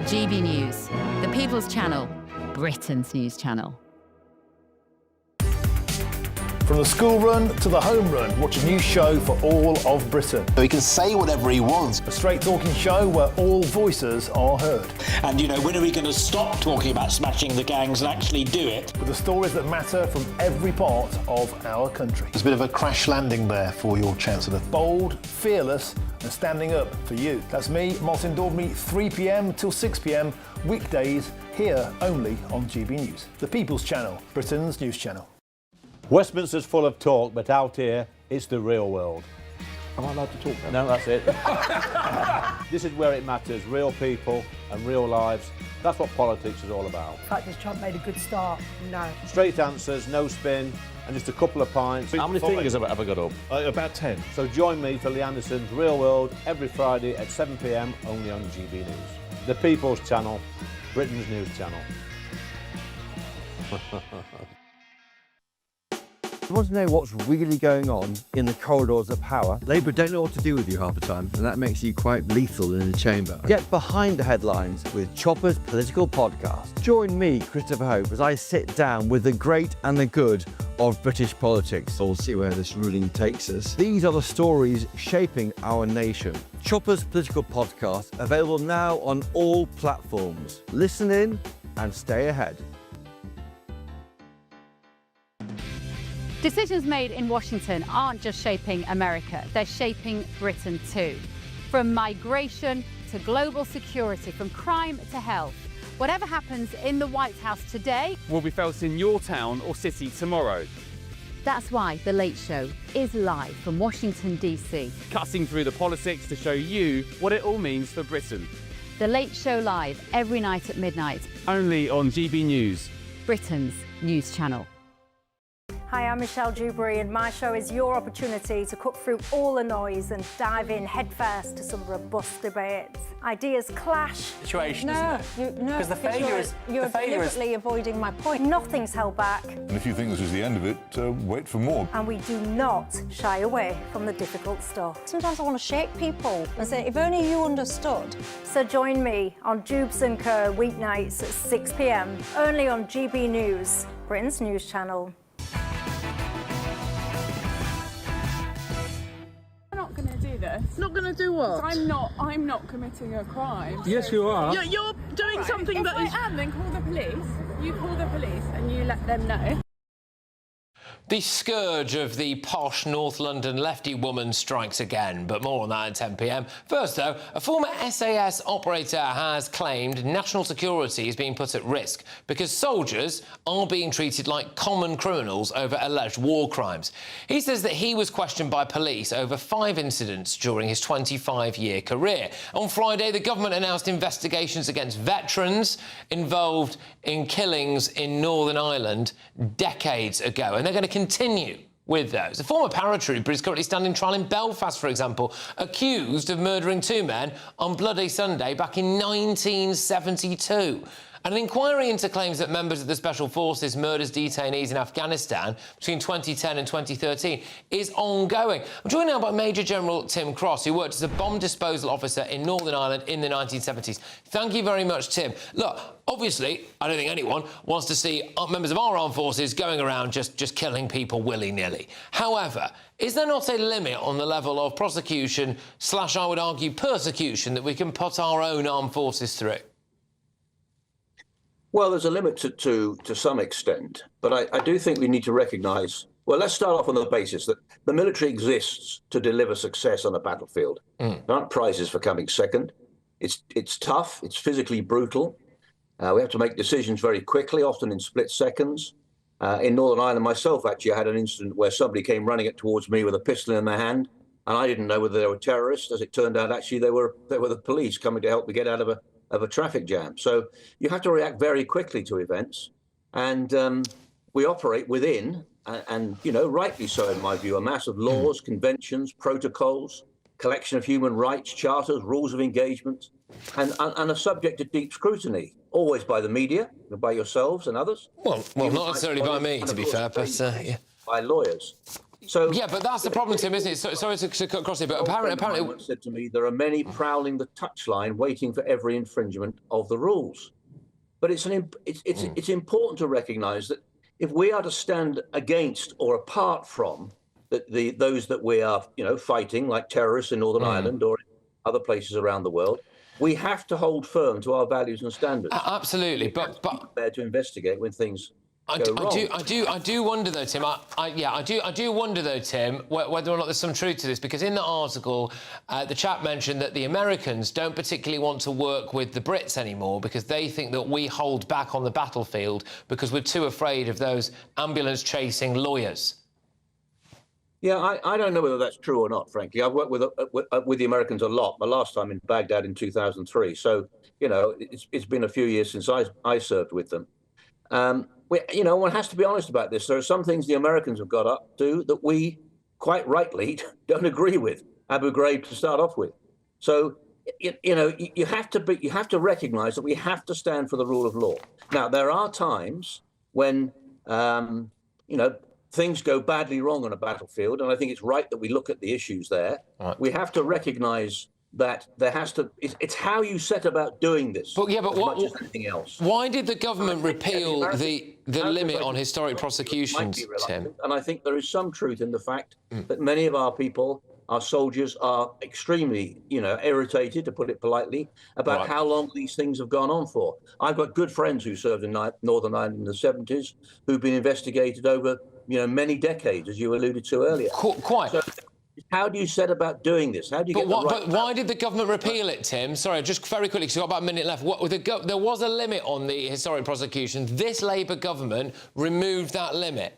GB News, the People's Channel, Britain's news channel.
From the school run to the home run, watch a new show for all of Britain.
So he can say whatever he wants.
A straight talking show where all voices are heard.
And, you know, when are we going to stop talking about smashing the gangs and actually do it?
With the stories that matter from every part of our country.
There's a bit of a crash landing there for your Chancellor.
Bold, fearless and standing up for you. That's me, Martin Dewberry, 3 p.m. till 6 p.m, weekdays, here only on GB News. The People's Channel, Britain's news channel.
Westminster's full of talk, but out here, it's the real world.
Am I allowed to talk
No,
now?
that's it. This is where it matters, real people and real lives. That's what politics is all about.
In fact, has Trump made a good start? No.
Straight answers, no spin, and just a couple of pints.
How many fingers have I got up? About 10.
So join me for Lee Anderson's Real World every Friday at 7 p.m, only on GB News. The People's Channel, Britain's news channel.
You want to know what's really going on in the corridors of power?
Labour don't know what to do with you half the time, and that makes you quite lethal in the chamber.
Get behind the headlines with Chopper's Political Podcast. Join me, Christopher Hope, as I sit down with the great and the good of British politics.
We'll see where this ruling takes us.
These are the stories shaping our nation. Chopper's Political Podcast, available now on all platforms. Listen in and stay ahead.
Decisions made in Washington aren't just shaping America, they're shaping Britain too. From migration to global security, from crime to health. Whatever happens in the White House today
will be felt in your town or city tomorrow.
That's why The Late Show is live from Washington, D.C.
Cutting through the politics to show you what it all means for Britain.
The Late Show live every night at midnight.
Only on GB News,
Britain's news channel.
Hi, I'm Michelle Dewberry, and my show is your opportunity to cut through all the noise and dive in headfirst to some robust debates. Ideas clash.
Situation,
No,
isn't it? Because the failure is
you're deliberately avoiding my point. Nothing's held back,
And if you think this is the end of it, wait for more.
and we do not shy away from the difficult stuff.
Sometimes I want to shake people and say, if only you understood.
So join me on Dubes & Co weeknights at 6 p.m, only on GB News, Britain's news channel.
I'm not going to do this.
Not going to do what?
I'm not committing a crime.
Yes, you are.
You're doing something that is... If I am, then call the police. You call the police and you let them know.
The scourge of the posh North London lefty woman strikes again, but more on that at 10 p.m. First, though, a former SAS operator has claimed national security is being put at risk because soldiers are being treated like common criminals over alleged war crimes. He says that he was questioned by police over 5 incidents during his 25-year career. On Friday, the government announced investigations against veterans involved in killings in Northern Ireland decades ago, and they're going to continue with those. A former paratrooper is currently standing trial in Belfast, for example, accused of murdering 2 men on Bloody Sunday back in 1972. An inquiry into claims that members of the Special Forces murdered detainees in Afghanistan between 2010 and 2013 is ongoing. I'm joined now by Major General Tim Cross, who worked as a bomb disposal officer in Northern Ireland in the 1970s. Thank you very much, Tim. Look, obviously, I don't think anyone wants to see members of our armed forces going around just killing people willy-nilly. However, is there not a limit on the level of prosecution / I would argue persecution that we can put our own armed forces through?
Well, there's a limit to some extent, but I do think we need to recognise, well, let's start off on the basis that the military exists to deliver success on a battlefield. There aren't prizes for coming second. It's tough, it's physically brutal. We have to make decisions very quickly, often in split seconds. In Northern Ireland myself, actually, I had an incident where somebody came running it towards me with a pistol in their hand, and I didn't know whether they were terrorists. As it turned out, actually, they were the police coming to help me get out of a traffic jam. So you have to react very quickly to events. And
we operate within, and you know, rightly so in my view, a mass of laws, conventions, protocols, collection of human rights, charters, rules of engagement, and are subject to deep scrutiny, always by the media, by yourselves and others.
Well, not necessarily by me, to be fair, but yeah.
By lawyers. So
yeah, but that's the problem, Tim, isn't it? Sorry to cut across it, but apparently
said to me, there are many prowling the touchline, waiting for every infringement of the rules. But it's important to recognise that if we are to stand against or apart from those that we are, you know, fighting, like terrorists in Northern Ireland or in other places around the world, we have to hold firm to our values and standards.
Absolutely, but
prepared to investigate when things.
I do wonder though, Tim. I do wonder though, Tim, whether or not there's some truth to this, because in the article, the chap mentioned that the Americans don't particularly want to work with the Brits anymore because they think that we hold back on the battlefield because we're too afraid of those ambulance-chasing lawyers.
Yeah, I don't know whether that's true or not, frankly. I've worked with the Americans a lot. My last time in Baghdad in 2003. So, you know, it's been a few years since I served with them. You know, one has to be honest about this. There are some things the Americans have got up to that we, quite rightly, don't agree with. Abu Ghraib to start off with. So, you know, you have to recognise that we have to stand for the rule of law. Now, there are times when, you know, things go badly wrong on a battlefield, and I think it's right that we look at the issues there. Right. We have to recognise that there has to. It's how you set about doing this.
But yeah, but what?
Much as anything else.
Why did the government repeal the limit on historic prosecutions, Tim?
And I think there is some truth in the fact that many of our people, our soldiers, are extremely, you know, irritated, to put it politely, about how long these things have gone on for. I've got good friends who served in Northern Ireland in the 70s, who've been investigated over, you know, many decades, as you alluded to earlier.
Quite.
So, how do you set about doing this? How do you get the right...
But why did the government repeal it, Tim? Sorry, just very quickly, because we've got about a minute left. There was a limit on the historic prosecution. This Labour government removed that limit.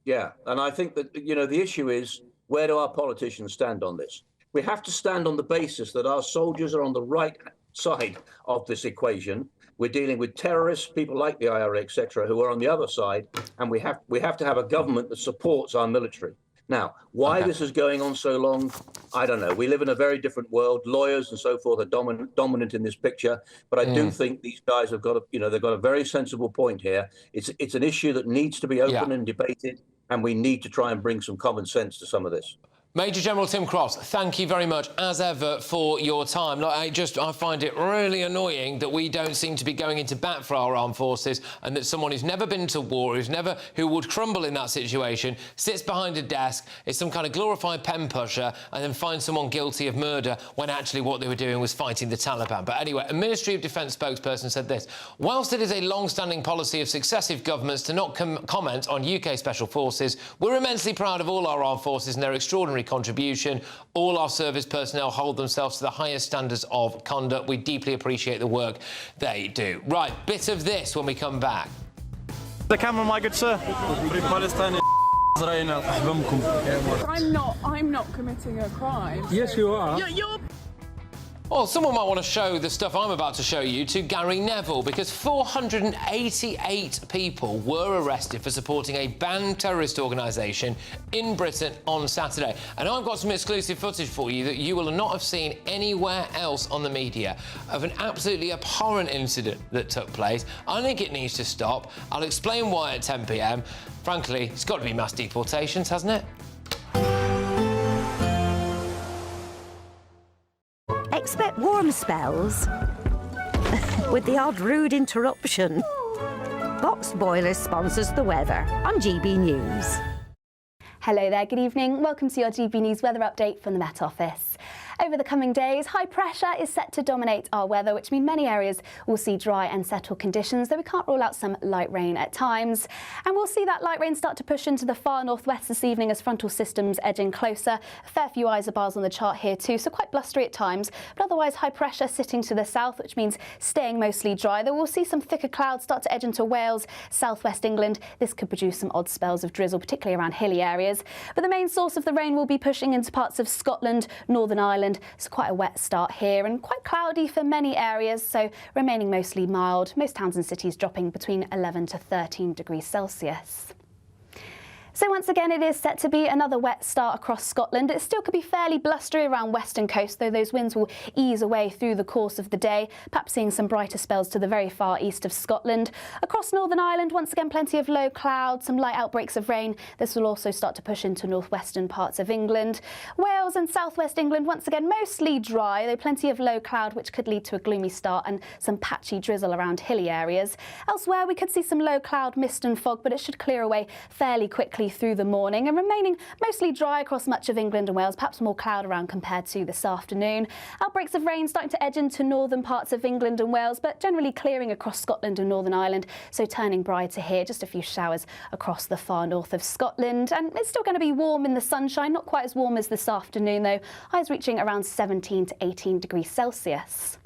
Yeah, and I think that, you know, the issue is, where do our politicians stand on this? We have to stand on the basis that our soldiers are on the right side of this equation. We're dealing with terrorists, people like the IRA, etc., who are on the other side, and we have to have a government that supports our military. Now, why this is going on so long, I don't know. We live in a very different world. Lawyers and so forth are dominant in this picture. But I do think these guys have got they've got a very sensible point here. It's an issue that needs to be open and debated, and we need to try and bring some common sense to some of this.
Major General Tim Cross, thank you very much, as ever, for your time. Look, I find it really annoying that we don't seem to be going into bat for our armed forces, and that someone who's never been to war, who would crumble in that situation, sits behind a desk, is some kind of glorified pen pusher, and then finds someone guilty of murder when actually what they were doing was fighting the Taliban. But anyway, a Ministry of Defence spokesperson said this: whilst it is a long-standing policy of successive governments to not comment on UK Special Forces, we're immensely proud of all our armed forces and their extraordinary contribution. All our service personnel hold themselves to the highest standards of conduct. We deeply appreciate the work they do. Right, bit of this when we come back.
The camera, my good sir. Free Palestine.
I'm not committing a crime.
Yes, you are.
You're...
Well, someone might want to show the stuff I'm about to show you to Gary Neville, because 488 people were arrested for supporting a banned terrorist organisation in Britain on Saturday. And I've got some exclusive footage for you that you will not have seen anywhere else on the media of an absolutely abhorrent incident that took place. I think it needs to stop. I'll explain why at 10 p.m. Frankly, it's got to be mass deportations, hasn't it?
Expect warm spells with the odd rude interruption. Box Boiler sponsors the weather on GB News.
Hello there, good evening. Welcome to your GB News weather update from the Met Office. Over the coming days, high pressure is set to dominate our weather, which means many areas will see dry and settled conditions, though we can't rule out some light rain at times. And we'll see that light rain start to push into the far northwest this evening as frontal systems edge in closer. A fair few isobars on the chart here too, so quite blustery at times, but otherwise high pressure sitting to the south, which means staying mostly dry, though we'll see some thicker clouds start to edge into Wales, southwest England. This could produce some odd spells of drizzle, particularly around hilly areas. But the main source of the rain will be pushing into parts of Scotland, Northern Ireland Ireland. It's quite a wet start here and quite cloudy for many areas, so remaining mostly mild. Most towns and cities dropping between 11 to 13 degrees Celsius. So once again, it is set to be another wet start across Scotland. It still could be fairly blustery around western coast, though those winds will ease away through the course of the day, perhaps seeing some brighter spells to the very far east of Scotland. Across Northern Ireland, once again, plenty of low clouds, some light outbreaks of rain. This will also start to push into northwestern parts of England. Wales and southwest England, once again, mostly dry, though plenty of low cloud, which could lead to a gloomy start and some patchy drizzle around hilly areas. Elsewhere, we could see some low cloud, mist and fog, but it should clear away fairly quickly through the morning and remaining mostly dry across much of England and Wales, perhaps more cloud around compared to this afternoon. Outbreaks of rain starting to edge into northern parts of England and Wales, but generally clearing across Scotland and Northern Ireland, so turning brighter here, just a few showers across the far north of Scotland. And it's still going to be warm in the sunshine, not quite as warm as this afternoon though, highs reaching around 17 to 18 degrees Celsius.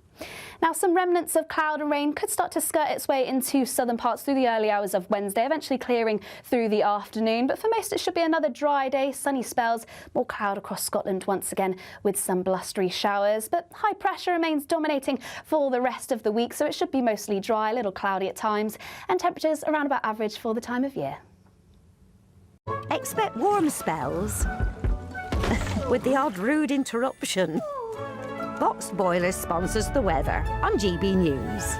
Now, some remnants of cloud and rain could start to skirt its way into southern parts through the early hours of Wednesday, eventually clearing through the afternoon. But for most, it should be another dry day, sunny spells, more cloud across Scotland once again with some blustery showers. But high pressure remains dominating for the rest of the week, so it should be mostly dry, a little cloudy at times, and temperatures around about average for the time of year.
Expect warm spells with the odd rude interruption. Box Boilers sponsors the weather on GB News.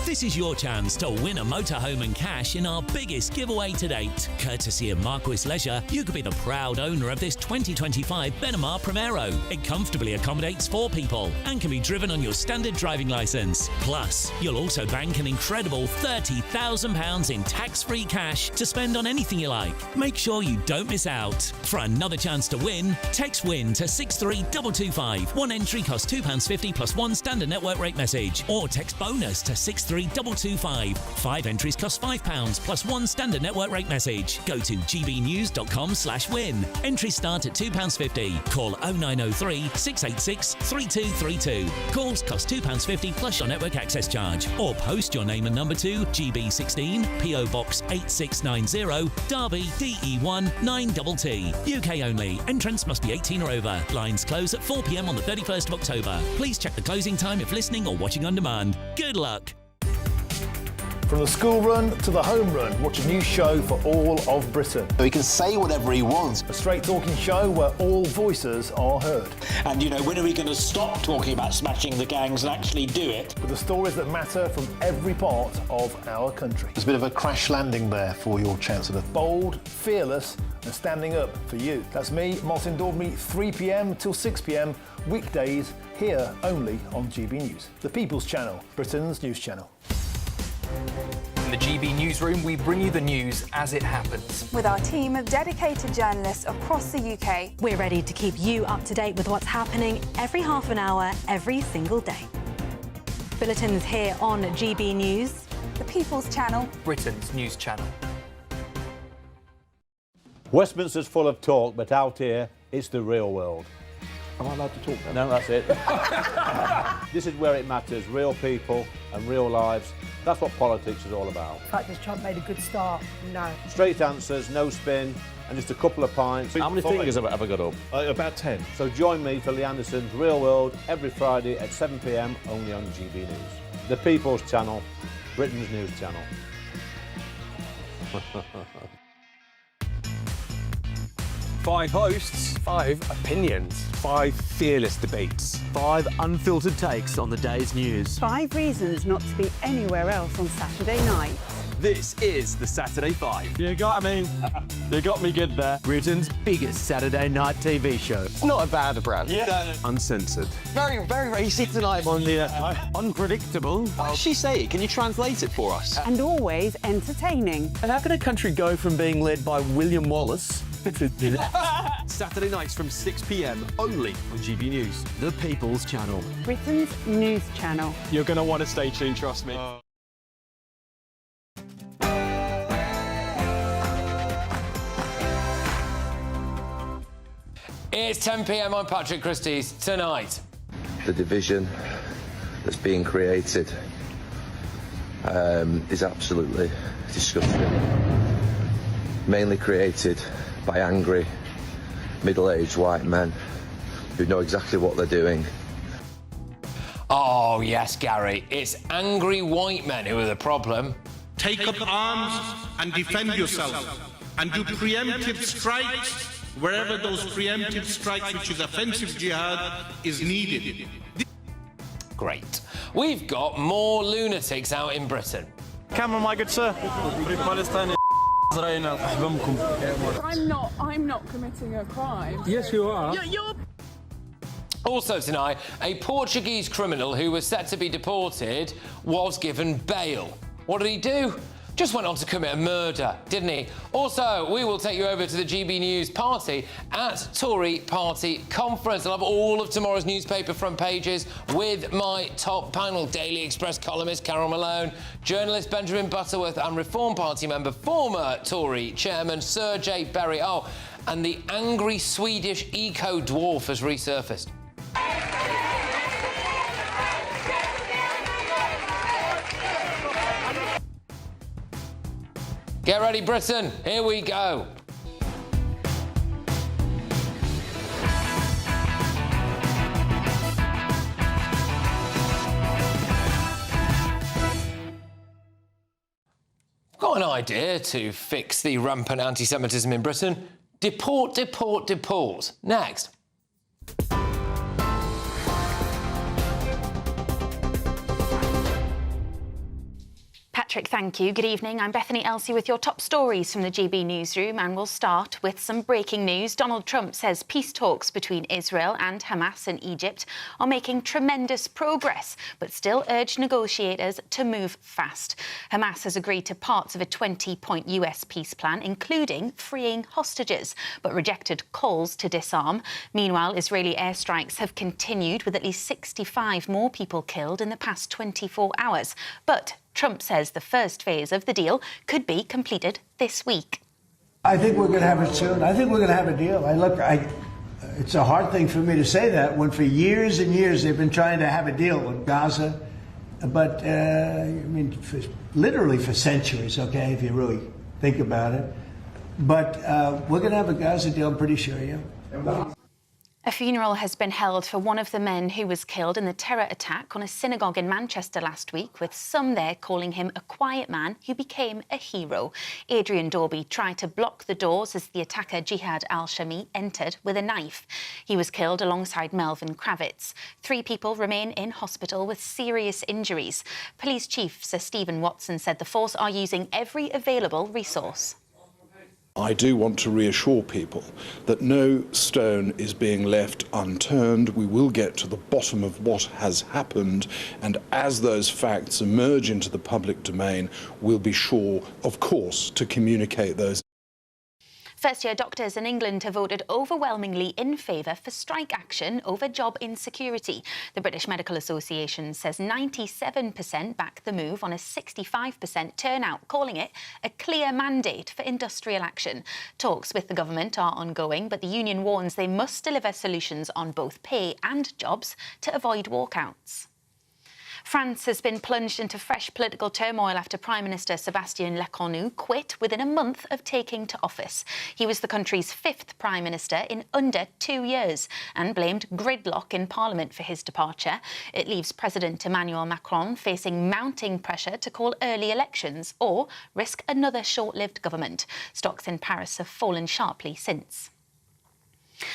This is your chance to win a motorhome and cash in our biggest giveaway to date. Courtesy of Marquis Leisure, you could be the proud owner of this 2025 Benamar Primero. It comfortably accommodates 4 people and can be driven on your standard driving licence. Plus, you'll also bank an incredible £30,000 in tax-free cash to spend on anything you like. Make sure you don't miss out. For another chance to win, text WIN to 63225. One entry costs £2.50 plus one standard network rate message, or text BONUS to 63225. 5 entries cost £5 plus one standard network rate message. Go to gbnews.com/win. Entries start at £2.50. Call 0903 686 3232. Calls cost £2.50 plus your network access charge. Or post your name and number to GB16 PO Box 8690 Derby DE1 9TT. UK only. Entrance must be 18 or over. Lines close at 4 p.m. on the 31st of October. Please check the closing time if listening or watching on demand. Good luck.
From the school run to the home run, watch a new show for all of Britain.
So he can say whatever he wants.
A straight talking show where all voices are heard.
And, you know, when are we going to stop talking about smashing the gangs and actually do it?
With the stories that matter from every part of our country.
There's a bit of a crash landing there for your Chancellor.
Bold, fearless and standing up for you. That's me, Martin Dewberry, 3 p.m. till 6 p.m. weekdays, here only on GB News. The People's Channel, Britain's news channel.
In the GB Newsroom, we bring you the news as it happens.
With our team of dedicated journalists across the UK.
We're ready to keep you up to date with what's happening every half an hour, every single day. Bulletins here on GB News.
The People's Channel.
Britain's news channel.
Westminster's full of talk, but out here, it's the real world.
Am I allowed to talk then?
No, that's it. This is where it matters. Real people and real lives. That's what politics is all about.
The fact that Trump made a good start, no.
Straight answers, no spin, and just a couple of pints.
How many fingers have I got up? About 10.
So join me for Lee Anderson's Real World every Friday at 7 p.m. only on GB News. The People's Channel, Britain's news channel.
5 hosts, 5 opinions, 5 fearless debates,
5 unfiltered takes on the day's news.
5 reasons not to be anywhere else on Saturday night.
This is the Saturday 5.
You got me good there. Britain's biggest Saturday night TV show.
It's not a bad brand.
Yeah. Uncensored.
Very, very racy tonight.
On the unpredictable.
What did she say? Can you translate it for us?
And always entertaining.
And how can a country go from being led by William Wallace
Saturday nights from 6 p.m. only on GB News.
The People's Channel.
Britain's news channel.
You're going to want to stay tuned, trust me.
It's 10 p.m. I'm Patrick Christies. Tonight,
the division that's being created is absolutely disgusting. Mainly created by angry, middle-aged white men who know exactly what they're doing.
Oh, yes, Gary. It's angry white men who are the problem.
Take up arms and defend yourself, and do preemptive strikes wherever those preemptive strikes, which is offensive jihad, is needed.
Great. We've got more lunatics out in Britain.
Camera, my good sir. Palestine.
I'm not committing a crime.
Yes, you are.
You're...
Also tonight, a Portuguese criminal who was set to be deported was given bail. What did he do? Just went on to commit a murder, didn't he? Also, we will take you over to the GB News party at Tory Party Conference. I'll have all of tomorrow's newspaper front pages with my top panel. Daily Express columnist Carol Malone, journalist Benjamin Butterworth and Reform Party member, former Tory chairman Sir J. Berry. Oh, and the angry Swedish eco-dwarf has resurfaced. Get ready, Britain. Here we go. Got an idea to fix the rampant anti-Semitism in Britain. Deport, deport, deport. Next.
Patrick, thank you. Good evening. I'm Bethany Elsey with your top stories from the GB Newsroom, and we'll start with some breaking news. Donald Trump says peace talks between Israel and Hamas in Egypt are making tremendous progress, but still urged negotiators to move fast. Hamas has agreed to parts of a 20-point US peace plan, including freeing hostages, but rejected calls to disarm. Meanwhile, Israeli airstrikes have continued, with at least 65 more people killed in the past 24 hours. But Trump says the first phase of the deal could be completed this week.
I think we're going to have it soon. I think we're going to have a deal. It's a hard thing for me to say that when for years and years they've been trying to have a deal with Gaza. But, literally for centuries, okay, if you really think about it. But we're going to have a Gaza deal, I'm pretty sure, yeah.
A funeral has been held for one of the men who was killed in the terror attack on a synagogue in Manchester last week, with some there calling him a quiet man who became a hero. Adrian Dorby tried to block the doors as the attacker Jihad al-Shami entered with a knife. He was killed alongside Melvin Kravitz. 3 people remain in hospital with serious injuries. Police Chief Sir Stephen Watson said the force are using every available resource.
I do want to reassure people that no stone is being left unturned. We will get to the bottom of what has happened, and as those facts emerge into the public domain, we'll be sure, of course, to communicate those.
First-year doctors in England have voted overwhelmingly in favour for strike action over job insecurity. The British Medical Association says 97% back the move on a 65% turnout, calling it a clear mandate for industrial action. Talks with the government are ongoing, but the union warns they must deliver solutions on both pay and jobs to avoid walkouts. France has been plunged into fresh political turmoil after Prime Minister Sébastien Lecornu quit within a month of taking to office. He was the country's 5th Prime Minister in under 2 years and blamed gridlock in Parliament for his departure. It leaves President Emmanuel Macron facing mounting pressure to call early elections or risk another short-lived government. Stocks in Paris have fallen sharply since.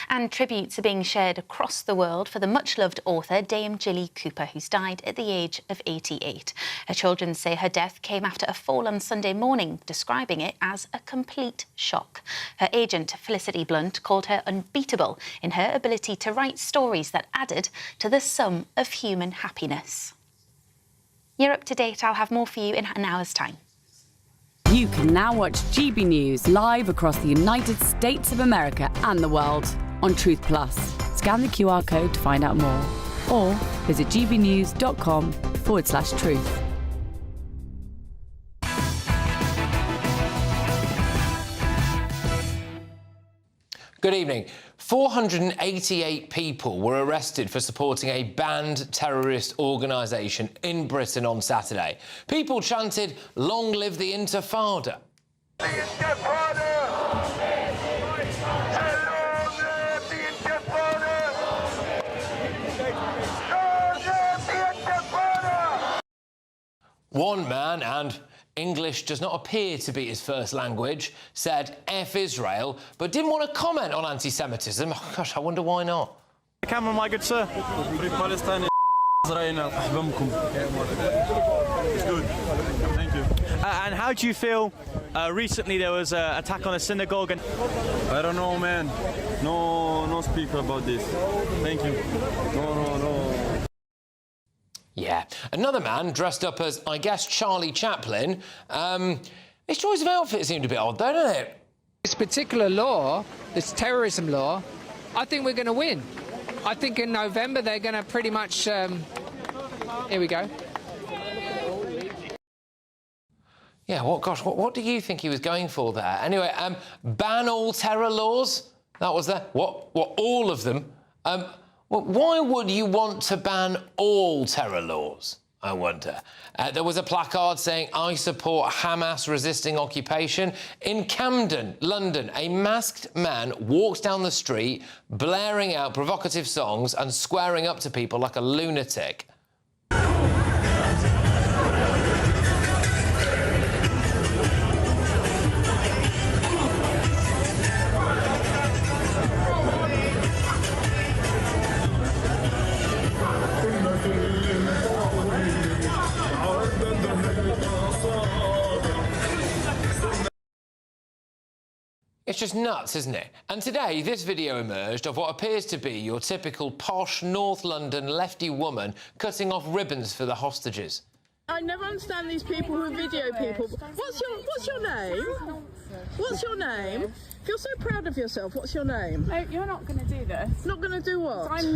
And tributes are being shared across the world for the much-loved author Dame Jilly Cooper, who's died at the age of 88. Her children say her death came after a fall on Sunday morning, describing it as a complete shock. Her agent, Felicity Blunt, called her unbeatable in her ability to write stories that added to the sum of human happiness. You're up to date. I'll have more for you in an hour's time.
You can now watch GB News live across the United States of America and the world on Truth Plus. Scan the QR code to find out more, or visit gbnews.com/truth.
Good evening. 488 people were arrested for supporting a banned terrorist organisation in Britain on Saturday. People chanted, "Long live the Intifada." One man, and English does not appear to be his first language, said F Israel, but didn't want to comment on anti-Semitism. Oh, gosh, I wonder why not.
Camera, my good sir. Free Palestine. Israel. It's good. Thank you. And how do you feel? Recently there was an attack on a synagogue. And I don't know, man. No speak about this. Thank you. No.
Yeah. Another man dressed up as, I guess, Charlie Chaplin. His choice of outfit seemed a bit odd, though, doesn't it?
This particular law, this terrorism law, I think we're going to win. I think in November they're going to pretty much... here we go.
Yeah, what do you think he was going for there? Anyway, ban all terror laws? That was there. What, all of them? Well, why would you want to ban all terror laws, I wonder? There was a placard saying, I support Hamas resisting occupation. In Camden, London, a masked man walks down the street, blaring out provocative songs and squaring up to people like a lunatic. It's just nuts, isn't it? And today, this video emerged of what appears to be your typical posh North London lefty woman cutting off ribbons for the hostages.
I never understand these people who video people. What's your name? What's your name? Feel so proud of yourself. What's your name?
No, you're not going to do this.
Not going to do what?
I'm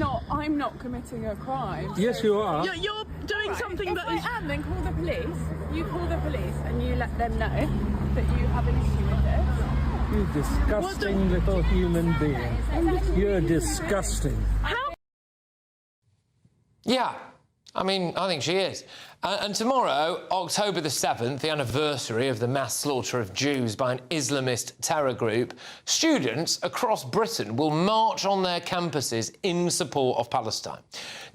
not committing a crime.
Yes, you are. You're doing something that is...
If I am, then call the police. You call the police and you let them know that you have an issue with this.
You disgusting little human being. You're disgusting.
How?
Yeah, I mean, I think she is. And tomorrow, October the 7th, the anniversary of the mass slaughter of Jews by an Islamist terror group, students across Britain will march on their campuses in support of Palestine.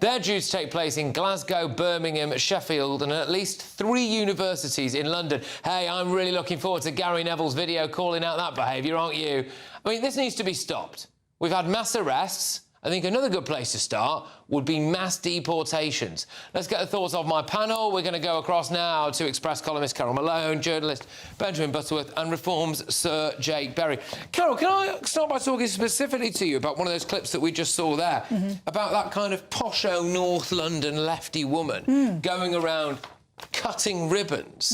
They're due to take place in Glasgow, Birmingham, Sheffield and at least 3 universities in London. Hey, I'm really looking forward to Gary Neville's video calling out that behaviour, aren't you? I mean, this needs to be stopped. We've had mass arrests. I think another good place to start would be mass deportations. Let's get the thoughts of my panel. We're going to go across now to Express columnist Carol Malone, journalist Benjamin Butterworth and Reform's Sir Jake Berry. Carol, can I start by talking specifically to you about one of those clips that we just saw there, about that kind of posho North London lefty woman going around cutting ribbons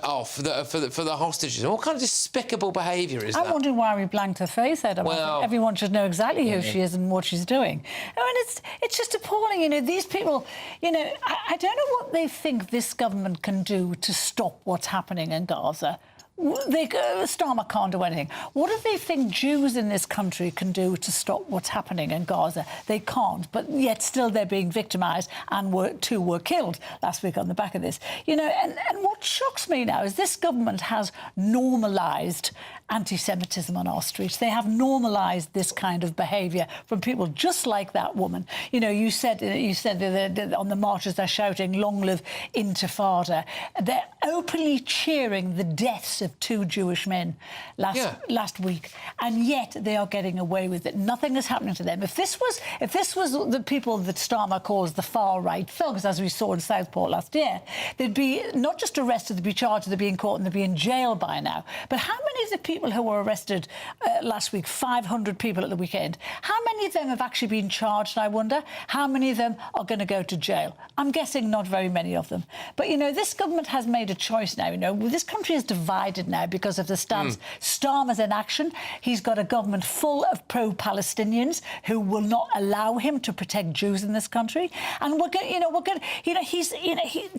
off for the hostages? What kind of despicable behaviour is that?
I'm wondering why we blanked her face out. I think everyone should know exactly who she is and what she's doing. I mean, it's just appalling. You know, these people, you know, I don't know what they think this government can do to stop what's happening in Gaza. Starmer can't do anything. What do they think Jews in this country can do to stop what's happening in Gaza? They can't, but yet still they're being victimised and 2 were killed last week on the back of this. You know, and what shocks me now is this government has normalised anti-Semitism on our streets. They have normalised this kind of behaviour from people just like that woman. You know, you said that on the marches they're shouting, long live Intifada. They're openly cheering the deaths of 2 Jewish men last week, and yet they are getting away with it. Nothing is happening to them. If this was the people that Starmer calls the far-right thugs, as we saw in Southport last year, they'd be not just arrested, they'd be charged, they'd be in court and they'd be in jail by now. But how many of the people who were arrested last week, 500 people at the weekend, how many of them have actually been charged, I wonder? How many of them are going to go to jail? I'm guessing not very many of them. But, you know, this government has made a choice now. You know, this country is divided now because of the stance Starmer's in action. He's got a government full of pro-Palestinians who will not allow him to protect Jews in this country. And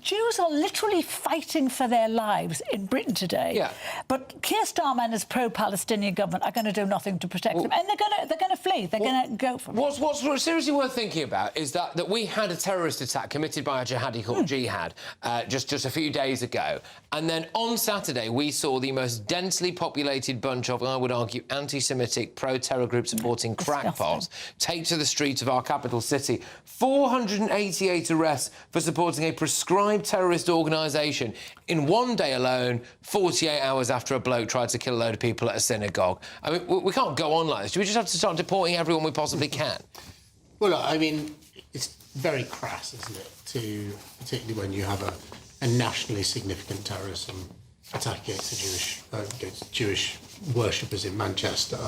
Jews are literally fighting for their lives in Britain today. Yeah. But Keir Starmer and his pro-Palestinian government are going to do nothing to protect them, and they're going to flee. They're going to go from it.
What's seriously worth thinking about is that we had a terrorist attack committed by a jihadi called Jihad just a few days ago, and then on Saturday we saw the most densely populated bunch of, I would argue, anti-Semitic pro-terror groups supporting crackpots take to the streets of our capital city. 488 arrests for supporting a prescribed terrorist organisation in one day alone, 48 hours after a bloke tried to kill a load of people at a synagogue. I mean, we can't go on like this. Do we just have to start deporting everyone we possibly can?
Well, I mean, it's very crass, isn't it, particularly when you have a nationally significant terrorism attack against Jewish worshippers in Manchester,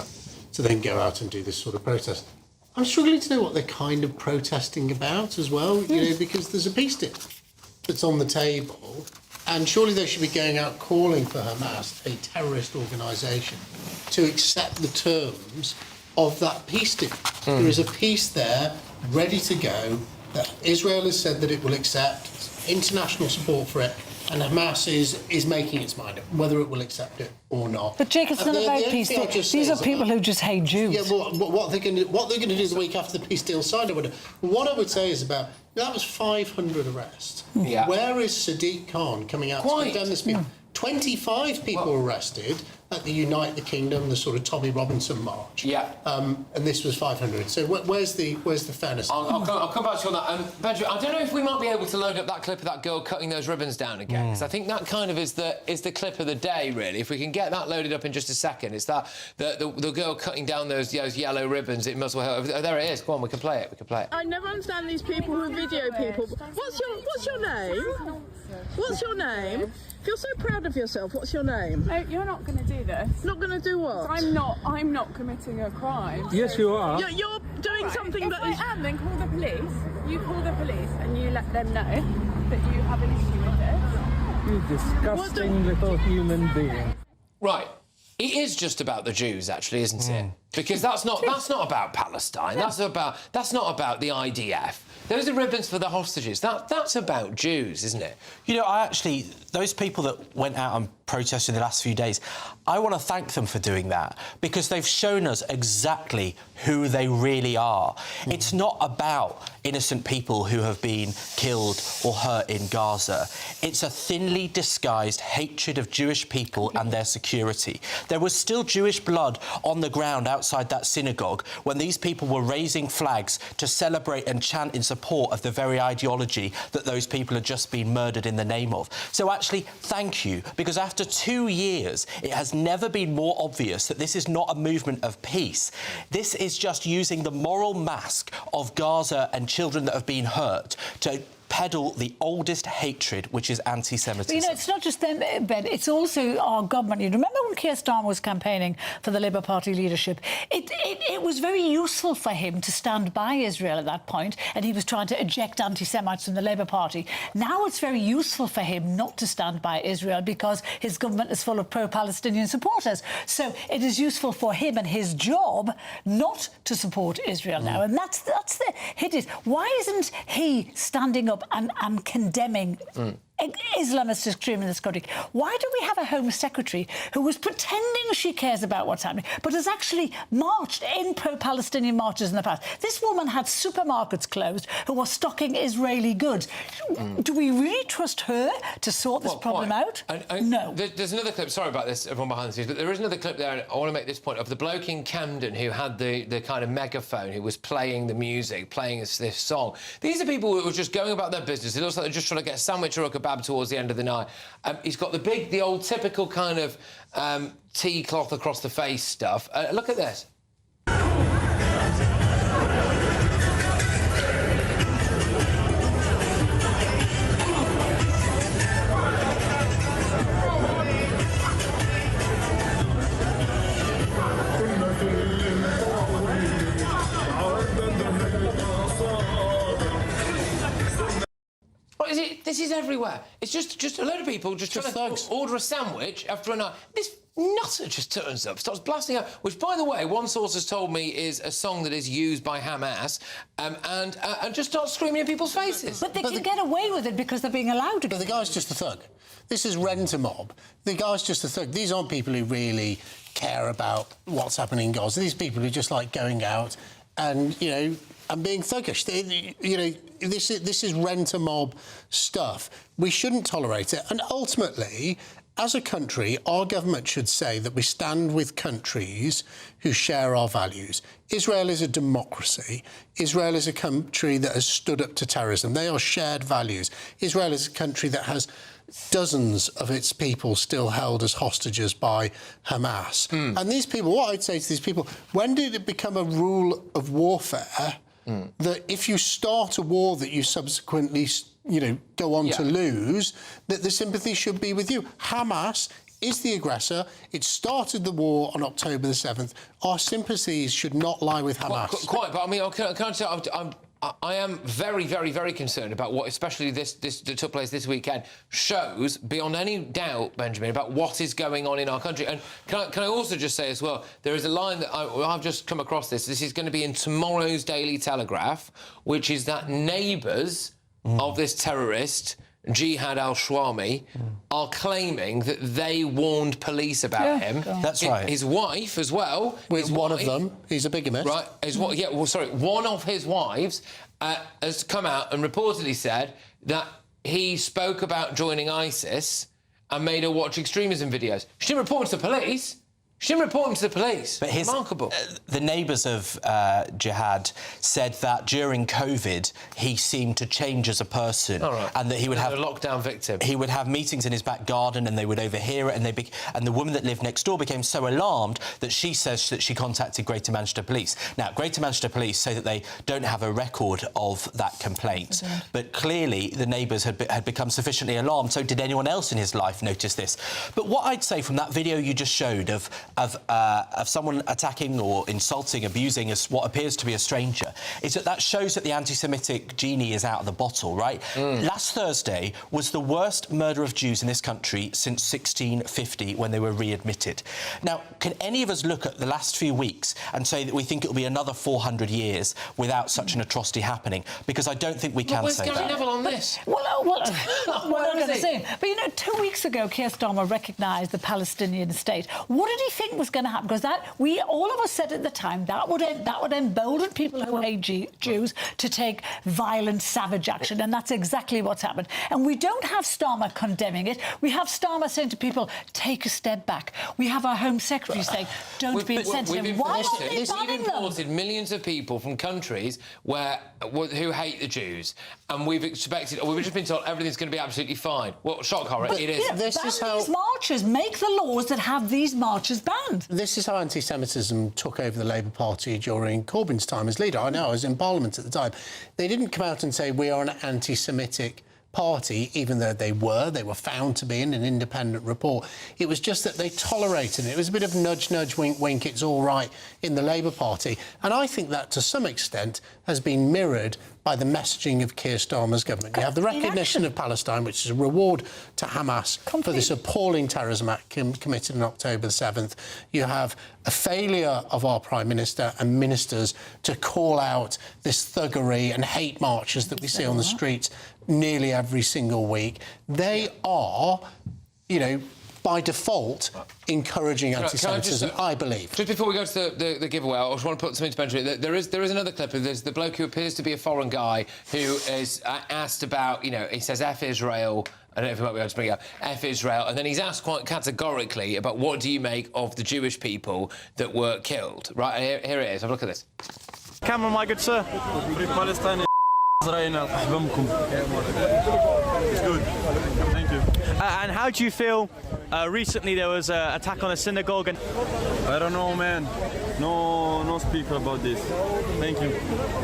to then go out and do this sort of protest. I'm struggling to know what they're kind of protesting about as well, you know, because there's a peace deal that's on the table, and surely they should be going out calling for Hamas, a terrorist organisation, to accept the terms of that peace deal. There is a peace there, ready to go, that Israel has said that it will accept, international support for it, and Hamas is making its mind up whether it will accept it or not.
But Jake, it's not about peace. These are people who just hate Jews.
Yeah, well, what they're going to do the week after the peace deal signed, I wonder. What I would say is about that was 500 arrests.
Yeah.
Where is Sadiq Khan coming out to condemn this? 25 people arrested at the Unite the Kingdom, the sort of Tommy Robinson march.
Yeah.
And this was 500. So where's the fairness?
I'll come back to you on that. Benjamin, I don't know if we might be able to load up that clip of that girl cutting those ribbons down again, because I think that kind of is the clip of the day, really. If we can get that loaded up in just a second, it's that the girl cutting down those yellow ribbons. It must well help. Oh, there it is. Go on, we can play it. We can play it.
I never understand these people who video people. What's your name? What's your name? If you're so proud of yourself, what's your name?
Oh, you're not going to do this.
Not going to do what?
I'm not committing a crime.
Yes, you are.
You're doing something that is...
If I am, then call the police. You call the police and you let them know that you have an issue with this.
You disgusting little human being.
Right. It is just about the Jews, actually, isn't it? Because that's not about Palestine. That's not about the IDF. Those are ribbons for the hostages. That's about Jews, isn't it?
You know, those people that went out and protested in the last few days, I want to thank them for doing that, because they've shown us exactly who they really are. It's not about innocent people who have been killed or hurt in Gaza. It's a thinly disguised hatred of Jewish people and their security. There was still Jewish blood on the ground outside that synagogue when these people were raising flags to celebrate and chant in support of the very ideology that those people had just been murdered in the name of. So actually, thank you, because after 2 years, it has never been more obvious that this is not a movement of peace. This is just using the moral mask of Gaza and children that have been hurt to peddle the oldest hatred, which is anti-Semitism.
But, you know, it's not just them, Ben, it's also our government. You remember when Keir Starmer was campaigning for the Labour Party leadership? It was very useful for him to stand by Israel at that point, and he was trying to eject anti-Semites from the Labour Party. Now it's very useful for him not to stand by Israel because his government is full of pro-Palestinian supporters. So it is useful for him and his job not to support Israel now. And that's the hit is. Why isn't he standing up and condemning Islamist extremism in this country? Why do we have a Home Secretary who was pretending she cares about what's happening, but has actually marched in pro-Palestinian marches in the past? This woman had supermarkets closed who was stocking Israeli goods. Do we really trust her to sort this problem out? No.
There's another clip, sorry about this, everyone behind the scenes, but there is another clip there, and I want to make this point, of the bloke in Camden who had the kind of megaphone, who was playing the music, playing this song. These are people who were just going about their business. It looks like they're just trying to get a sandwich or a kebab towards the end of the night. He's got the old typical kind of tea cloth across the face stuff. Look at this. This is everywhere. It's just a load of people just trying to order a sandwich after a night. nutter just turns up, starts blasting out, which, by the way, one source has told me is a song that is used by Hamas, and just starts screaming in people's faces.
But they can get away with it because they're being allowed to.
But the guy's just a thug. This is rent-a-mob. The guy's just a thug. These aren't people who really care about what's happening in Gaza. These people who just like going out and, you know, and being thuggish. You know, this is rent-a-mob stuff. We shouldn't tolerate it. And ultimately, as a country, our government should say that we stand with countries who share our values. Israel is a democracy. Israel is a country that has stood up to terrorism. They are shared values. Israel is a country that has dozens of its people still held as hostages by Hamas. And these people, what I'd say to these people, when did it become a rule of warfare that if you start a war that you subsequently, you know, go on to lose, that the sympathy should be with you? Hamas is the aggressor. It started the war on October the 7th. Our sympathies should not lie with Hamas.
Quite, but I mean, can I say, I am very, very, very concerned about what, especially this that took place this weekend, shows beyond any doubt, Benjamin, about what is going on in our country. And can I also just say as well, there is a line that I've just come across this. This is going to be in tomorrow's Daily Telegraph, which is that neighbours of this terrorist, Jihad al-Shawami, are claiming that they warned police about him.
That's right.
His wife as well.
One of them. He's a bigamist.
Right. One of his wives has come out and reportedly said that he spoke about joining ISIS and made her watch extremism videos. She didn't report to the police. She didn't report him to the police.
But
remarkable.
The neighbours of Jihad said that during COVID he seemed to change as a person, and that he would have
a lockdown victim.
He would have meetings in his back garden, and they would overhear it. And the woman that lived next door became so alarmed that she says that she contacted Greater Manchester Police. Now, Greater Manchester Police say that they don't have a record of that complaint, but clearly the neighbours had become sufficiently alarmed. So did anyone else in his life notice this? But what I'd say from that video you just showed of someone attacking or insulting, abusing what appears to be a stranger, is that shows that the anti-Semitic genie is out of the bottle, right? Last Thursday was the worst murder of Jews in this country since 1650, when they were readmitted. Now, can any of us look at the last few weeks and say that we think it'll be another 400 years without such an atrocity happening? Because I don't think we can say that.
Where's Neville on this?
I'm going to say. But, you know, 2 weeks ago, Keir Starmer recognised the Palestinian state. What did he think was going to happen? Because all of us said at the time that would embolden people who hate Jews to take violent, savage action, and that's exactly what's happened. And we don't have Starmer condemning it. We have Starmer saying to people, take a step back. We have our Home Secretary saying, don't be insensitive. Why aren't they banning them?
We've imported millions of people from countries who hate the Jews, and we've just been told everything's going to be absolutely fine. Well, shock horror, it is.
These marches, make the laws that have these marches banned.
This is how anti-Semitism took over the Labour Party during Corbyn's time as leader. I know, I was in Parliament at the time. They didn't come out and say, we are an anti-Semitic party, even though they were found to be in an independent report. It was just that they tolerated it. It was a bit of nudge, nudge, wink, wink, it's all right in the Labour Party. And I think that, to some extent, has been mirrored by the messaging of Keir Starmer's government. You have the recognition of Palestine, which is a reward to Hamas for this appalling terrorism act committed on October the 7th. You have a failure of our Prime Minister and ministers to call out this thuggery and hate marches that we see on the streets nearly every single week. They are, you know, by default, encouraging anti-Semitism, I believe.
Just before we go to the giveaway, I just want to put something to Benjamin. There is another clip. There's the bloke who appears to be a foreign guy who is asked about, you know, he says F Israel. I don't know if we might be able to bring it up. F Israel. And then he's asked quite categorically about what do you make of the Jewish people that were killed. Right, here it is. Have a look at this.
Camera, my good sir. Palestine.
It's good. Thank you.
And how do you feel? Recently there was an attack on a synagogue. And
I don't know, man. No speak about this. Thank you.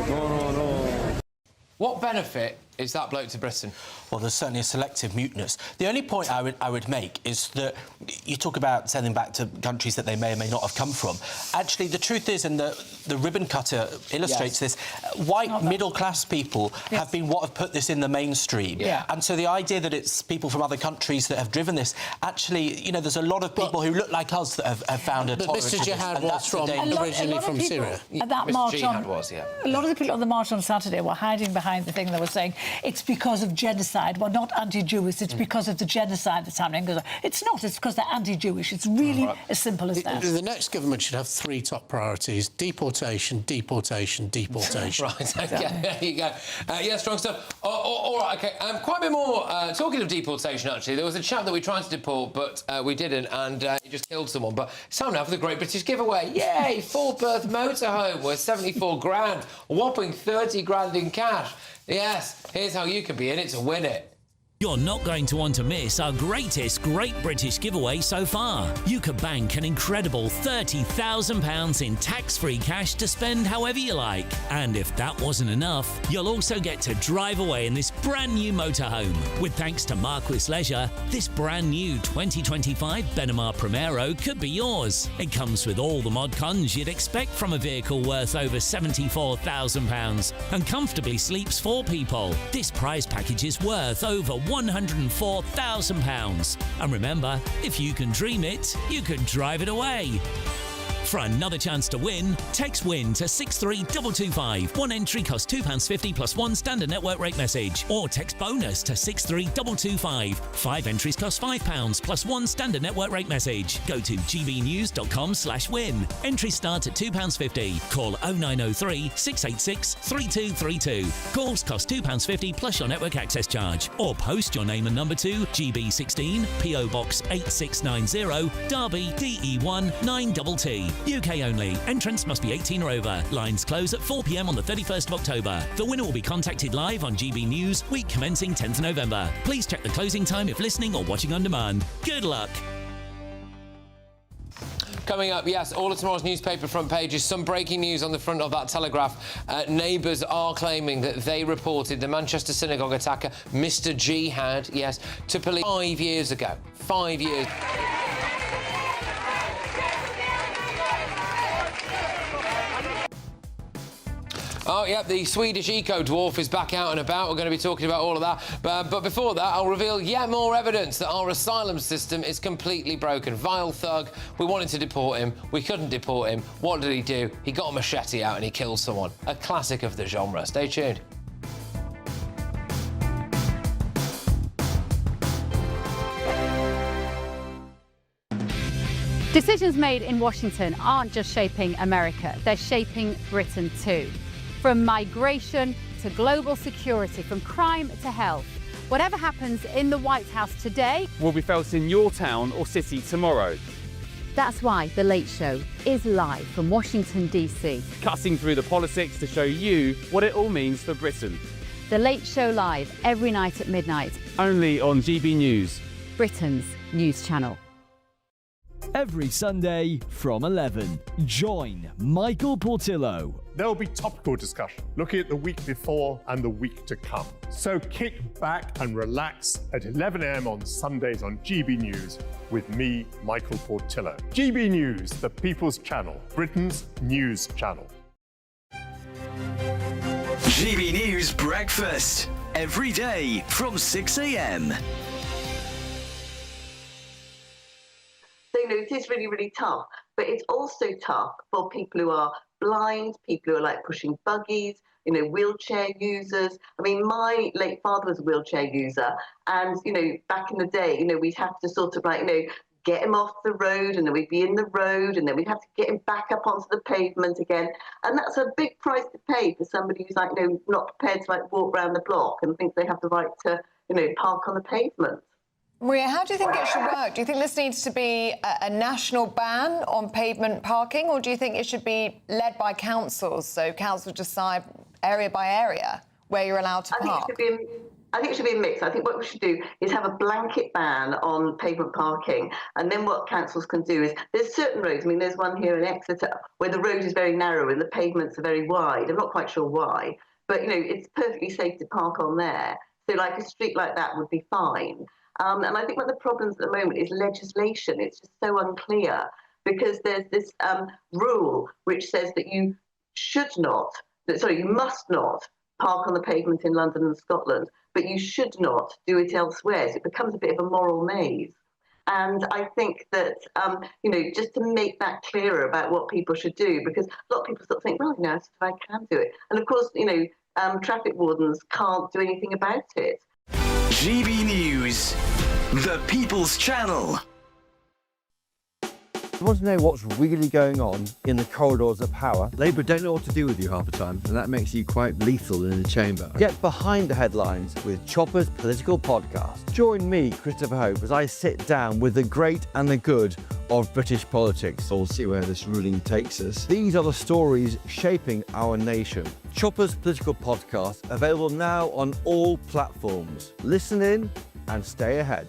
No.
What benefit is that bloke to Britain?
Well, there's certainly a selective muteness. The only point I would make is that you talk about sending back to countries that they may or may not have come from. Actually, the truth is, and the ribbon cutter illustrates this, white middle-class people have been what have put this in the mainstream.
Yeah.
And so the idea that it's people from other countries that have driven this, actually, you know, there's a lot of people who look like us that have found a tolerance.
But Mr. Jihad was originally from Syria.
At that march on, a lot of the people on the march on Saturday were hiding behind the thing that was saying it's because of genocide. Well, not anti-Jewish, it's because of the genocide that's happening. It's not, it's because they're anti-Jewish. It's really as simple as that.
The next government should have 3 top priorities: deportation, deportation, deportation.
Right, OK, there you go. Yeah, strong stuff. All right, OK, quite a bit more. Talking of deportation, actually, there was a chap that we tried to deport, but we didn't, and he just killed someone. But it's time now for the Great British Giveaway. Yay, 4-berth motorhome worth 74 grand, a whopping 30 grand in cash. Yes, here's how you can be in it to win it.
You're not going to want to miss our greatest Great British Giveaway so far. You could bank an incredible £30,000 in tax-free cash to spend however you like. And if that wasn't enough, you'll also get to drive away in this brand new motorhome. With thanks to Marquis Leisure, this brand new 2025 Benamar Primero could be yours. It comes with all the mod cons you'd expect from a vehicle worth over £74,000 and comfortably sleeps 4 people. This prize package is worth over £104,000. And remember, if you can dream it, you can drive it away. For another chance to win, text WIN to 63225. One entry costs £2.50 plus 1 standard network rate message. Or text BONUS to 63225. 5 entries cost £5 plus 1 standard network rate message. Go to gbnews.com/win. Entries start at £2.50. Call 0903 686 3232. Calls cost £2.50 plus your network access charge. Or post your name and number to GB16 PO Box 8690 Derby DE1 9TT. UK only. Entrants must be 18 or over. Lines close at 4 p.m. on the 31st of October. The winner will be contacted live on GB News, week commencing 10th of November. Please check the closing time if listening or watching on demand. Good luck.
Coming up, yes, all of tomorrow's newspaper front pages, some breaking news on the front of that Telegraph. Neighbours are claiming that they reported the Manchester synagogue attacker, Mr. Jihad, yes, to police 5 years ago. 5 years. Oh, yeah, the Swedish eco-dwarf is back out and about. We're going to be talking about all of that. But before that, I'll reveal yet more evidence that our asylum system is completely broken. Vile thug. We wanted to deport him. We couldn't deport him. What did he do? He got a machete out and he killed someone. A classic of the genre. Stay tuned.
Decisions made in Washington aren't just shaping America, they're shaping Britain too. From migration to global security, from crime to health. Whatever happens in the White House today
will be felt in your town or city tomorrow.
That's why The Late Show is live from Washington, D.C.
Cutting through the politics to show you what it all means for Britain.
The Late Show live every night at midnight.
Only on GB News,
Britain's news channel.
Every Sunday from 11, join Michael Portillo.
There will be topical discussion, looking at the week before and the week to come. So kick back and relax at 11 a.m. on Sundays on GB News with me, Michael Portillo. GB News, the People's Channel, Britain's news channel.
GB News Breakfast, every day from 6 a.m.
So, it is really, really tough, but it's also tough for people who are blind, people who are like pushing buggies, wheelchair users. I mean, my late father was a wheelchair user, and, back in the day, we'd have to sort of get him off the road, and then we'd be in the road, and then we'd have to get him back up onto the pavement again. And that's a big price to pay for somebody who's not prepared to walk around the block and think they have the right to, park on the pavement.
Maria, how do you think it should work? Do you think this needs to be a national ban on pavement parking, or do you think it should be led by councils, so councils decide area by area where you're allowed to park?
I think it should be a mix. I think what we should do is have a blanket ban on pavement parking, and then what councils can do is, there's certain roads, there's one here in Exeter where the road is very narrow and the pavements are very wide. I'm not quite sure why. but, it's perfectly safe to park on there. So, like, a street like that would be fine. And I think one of the problems at the moment is legislation. It's just so unclear because there's this rule which says that you must not park on the pavement in London and Scotland, but you should not do it elsewhere. So it becomes a bit of a moral maze. And I think that, just to make that clearer about what people should do, because a lot of people sort of think, well, I can do it. And of course, traffic wardens can't do anything about it.
GB News, the People's Channel.
You want to know what's really going on in the corridors of power? Labour don't know what to do with you half the time, and that makes you quite lethal in the chamber. Get behind the headlines with Chopper's political podcast. Join me, Christopher Hope, as I sit down with the great and the good of British politics. We'll see where this ruling takes us. These are the stories shaping our nation. Chopper's political podcast, available now on all platforms. Listen in and stay ahead.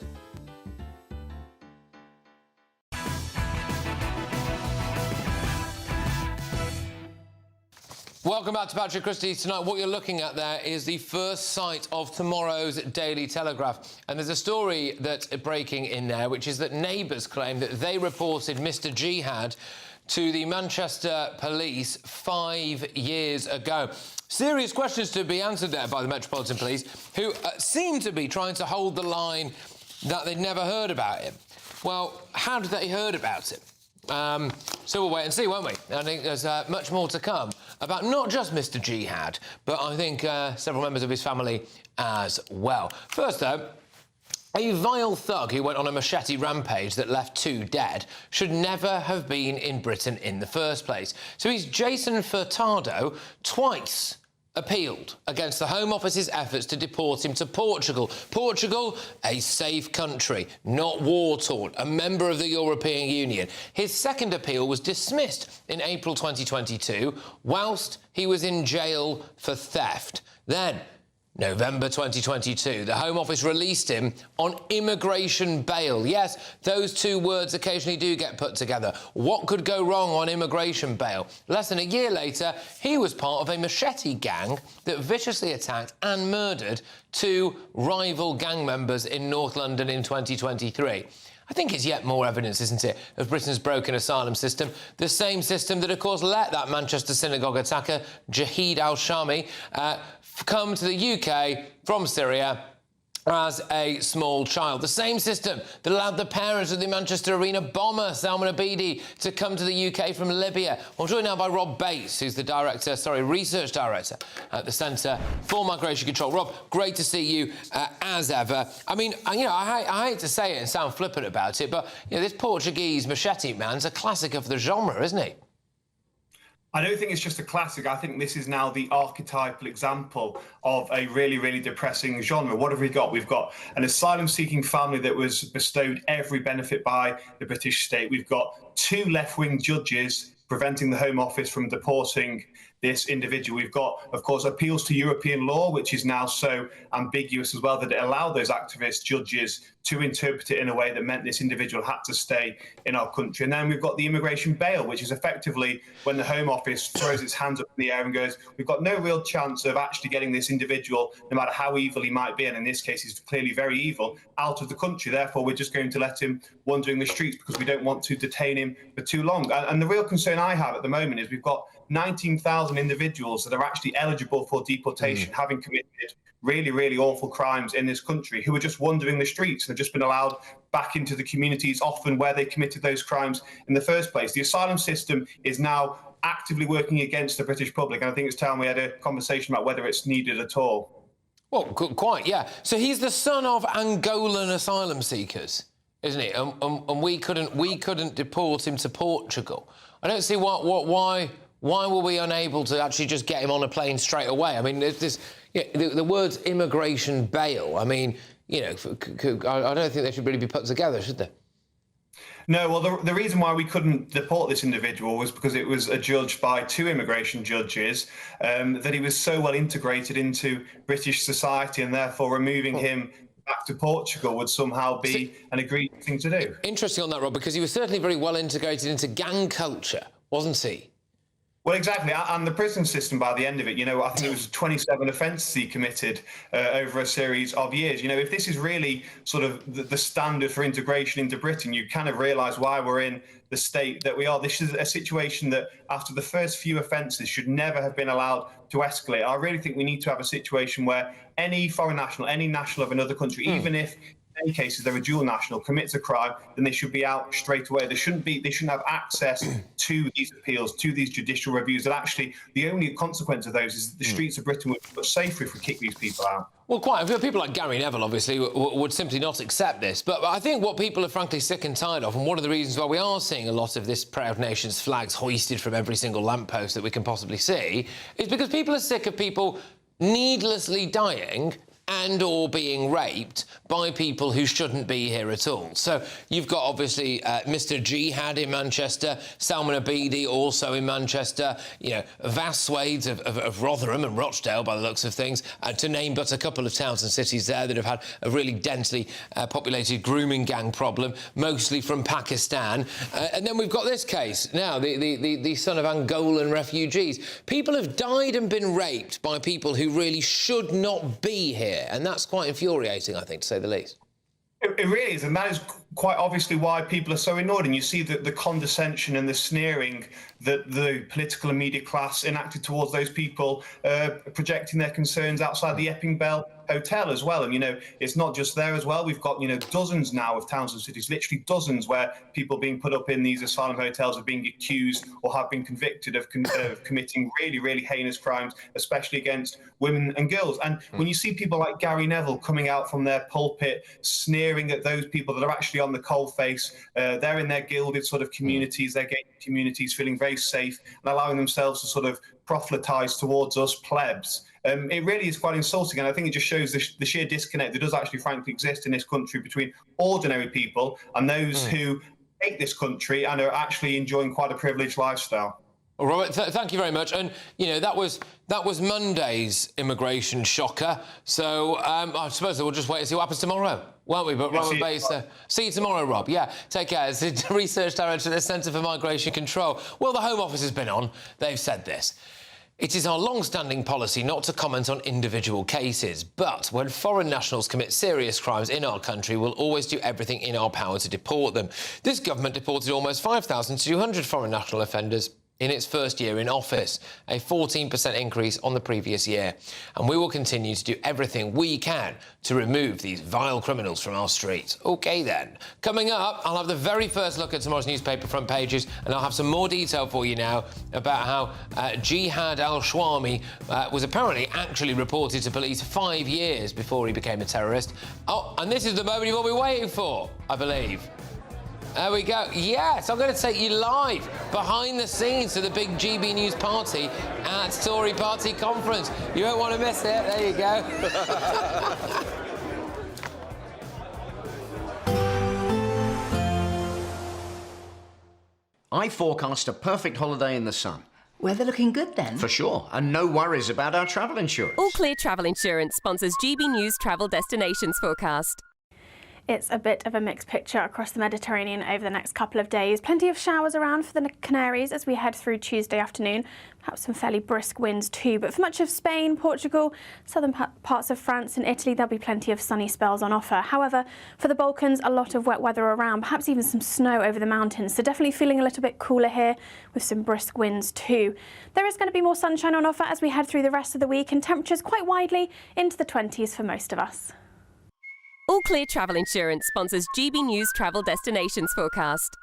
Welcome back to Patrick Christies. Tonight, what you're looking at there is the first sight of tomorrow's Daily Telegraph. And there's a story that's breaking in there, which is that neighbours claim that they reported Mr Jihad to the Manchester police 5 years ago. Serious questions to be answered there by the Metropolitan Police, who seem to be trying to hold the line that they'd never heard about him. Well, how did they heard about it? So we'll wait and see, won't we? I think there's much more to come about not just Mr Jihad, but I think several members of his family as well. First, though, a vile thug who went on a machete rampage that left 2 dead should never have been in Britain in the first place. So he's Jason Furtado, twice appealed against the Home Office's efforts to deport him to Portugal. Portugal, a safe country, not war-torn, a member of the European Union. His second appeal was dismissed in April 2022, whilst he was in jail for theft. Then, November 2022, the Home Office released him on immigration bail. Yes, those 2 words occasionally do get put together. What could go wrong on immigration bail? Less than a year later, he was part of a machete gang that viciously attacked and murdered 2 rival gang members in North London in 2023. I think it's yet more evidence, isn't it, of Britain's broken asylum system, the same system that, of course, let that Manchester synagogue attacker, Jahid al-Shami, come to the UK from Syria as a small child. The same system that allowed the parents of the Manchester Arena bomber, Salman Abedi, to come to the UK from Libya. I'm joined now by Rob Bates, who's the research director at the Centre for Migration Control. Rob, great to see you as ever. I mean, I hate to say it and sound flippant about it, but, this Portuguese machete man's a classic of the genre, isn't he?
I don't think it's just a classic. I think this is now the archetypal example of a really, really depressing genre. What have we got? We've got an asylum-seeking family that was bestowed every benefit by the British state. We've got 2 left-wing judges preventing the Home Office from deporting this individual. We've got, of course, appeals to European law, which is now so ambiguous as well that it allowed those activist judges to interpret it in a way that meant this individual had to stay in our country. And then we've got the immigration bail, which is effectively when the Home Office throws its hands up in the air and goes, we've got no real chance of actually getting this individual, no matter how evil he might be, and in this case he's clearly very evil, out of the country. Therefore, we're just going to let him wander in the streets because we don't want to detain him for too long. And the real concern I have at the moment is we've got 19,000 individuals that are actually eligible for deportation, having committed really, really awful crimes in this country, who are just wandering the streets and have just been allowed back into the communities, often where they committed those crimes in the first place. The asylum system is now actively working against the British public, and I think it's time we had a conversation about whether it's needed at all.
Well, quite, yeah. So he's the son of Angolan asylum seekers, isn't he? And we couldn't deport him to Portugal. I don't see why were we unable to actually just get him on a plane straight away? I mean, there's this, the words immigration bail. I mean, I don't think they should really be put together, should they?
No, well, the reason why we couldn't deport this individual was because it was adjudged by 2 immigration judges that he was so well integrated into British society, and therefore removing him back to Portugal would somehow be an agreed thing to do.
Interesting on that, Rob, because he was certainly very well integrated into gang culture, wasn't he?
Well, exactly. And the prison system, by the end of it, I think it was 27 offences he committed over a series of years. If this is really sort of the standard for integration into Britain, you kind of realise why we're in the state that we are. This is a situation that, after the first few offences, should never have been allowed to escalate. I really think we need to have a situation where any foreign national, any national of another country, even if in many cases they're a dual national, commits a crime, then they should be out straight away. They shouldn't have access to these appeals, to these judicial reviews. And actually, the only consequence of those is the streets of Britain would be much safer if we kick these people out.
Well, quite a few people like Gary Neville, obviously, would simply not accept this. But I think what people are frankly sick and tired of, and one of the reasons why we are seeing a lot of this proud nation's flags hoisted from every single lamppost that we can possibly see, is because people are sick of people needlessly dying and or being raped by people who shouldn't be here at all. So you've got, obviously, Mr Jihad in Manchester, Salman Abedi also in Manchester, vast swathes of Rotherham and Rochdale, by the looks of things, to name but a couple of towns and cities there that have had a really densely populated grooming gang problem, mostly from Pakistan. And then we've got this case now, the son of Angolan refugees. People have died and been raped by people who really should not be here. And that's quite infuriating, I think, to say the least.
It really is, and that is quite obviously why people are so annoyed. And you see the condescension and the sneering that the political and media class enacted towards those people, projecting their concerns outside the Epping Bell Hotel as well. And, it's not just there as well. We've got, dozens now of towns and cities, literally dozens, where people being put up in these asylum hotels are being accused or have been convicted of committing really, really heinous crimes, especially against women and girls. And when you see people like Gary Neville coming out from their pulpit, sneering at those people that are actually on the coalface, they're in their gilded sort of communities, their gated communities, feeling very safe and allowing themselves to sort of proselytise towards us plebs. It really is quite insulting, and I think it just shows the sheer disconnect that does actually frankly exist in this country between ordinary people and those who hate this country and are actually enjoying quite a privileged lifestyle.
Well, Robert, thank you very much. And, that was Monday's immigration shocker. So I suppose we'll just wait and see what happens tomorrow, won't we? But Robert Bates, see you tomorrow, Rob. Yeah, take care. As the Research Director at the Centre for Migration Control. Well, the Home Office has been on. They've said this. It is our long-standing policy not to comment on individual cases, but when foreign nationals commit serious crimes in our country, we'll always do everything in our power to deport them. This government deported almost 5,200 foreign national offenders in its first year in office, a 14% increase on the previous year. And we will continue to do everything we can to remove these vile criminals from our streets. OK, then. Coming up, I'll have the very first look at tomorrow's newspaper front pages, and I'll have some more detail for you now about how Jihad al-Shawami was apparently actually reported to police 5 years before he became a terrorist. Oh, and this is the moment you've all been waiting for, I believe. There we go. Yes, I'm going to take you live behind the scenes to the big GB News party at Tory Party Conference. You won't want to miss it. There you go.
I forecast a perfect holiday in the sun.
Weather looking good then?
For sure, and no worries about our travel insurance.
All Clear Travel Insurance sponsors GB News Travel Destinations Forecast.
It's a bit of a mixed picture across the Mediterranean over the next couple of days. Plenty of showers around for the Canaries as we head through Tuesday afternoon. Perhaps some fairly brisk winds too. But for much of Spain, Portugal, southern parts of France and Italy, there'll be plenty of sunny spells on offer. However, for the Balkans, a lot of wet weather around, perhaps even some snow over the mountains. So definitely feeling a little bit cooler here with some brisk winds too. There is going to be more sunshine on offer as we head through the rest of the week, and temperatures quite widely into the 20s for most of us.
All Clear Travel Insurance sponsors GB News Travel Destinations Forecast.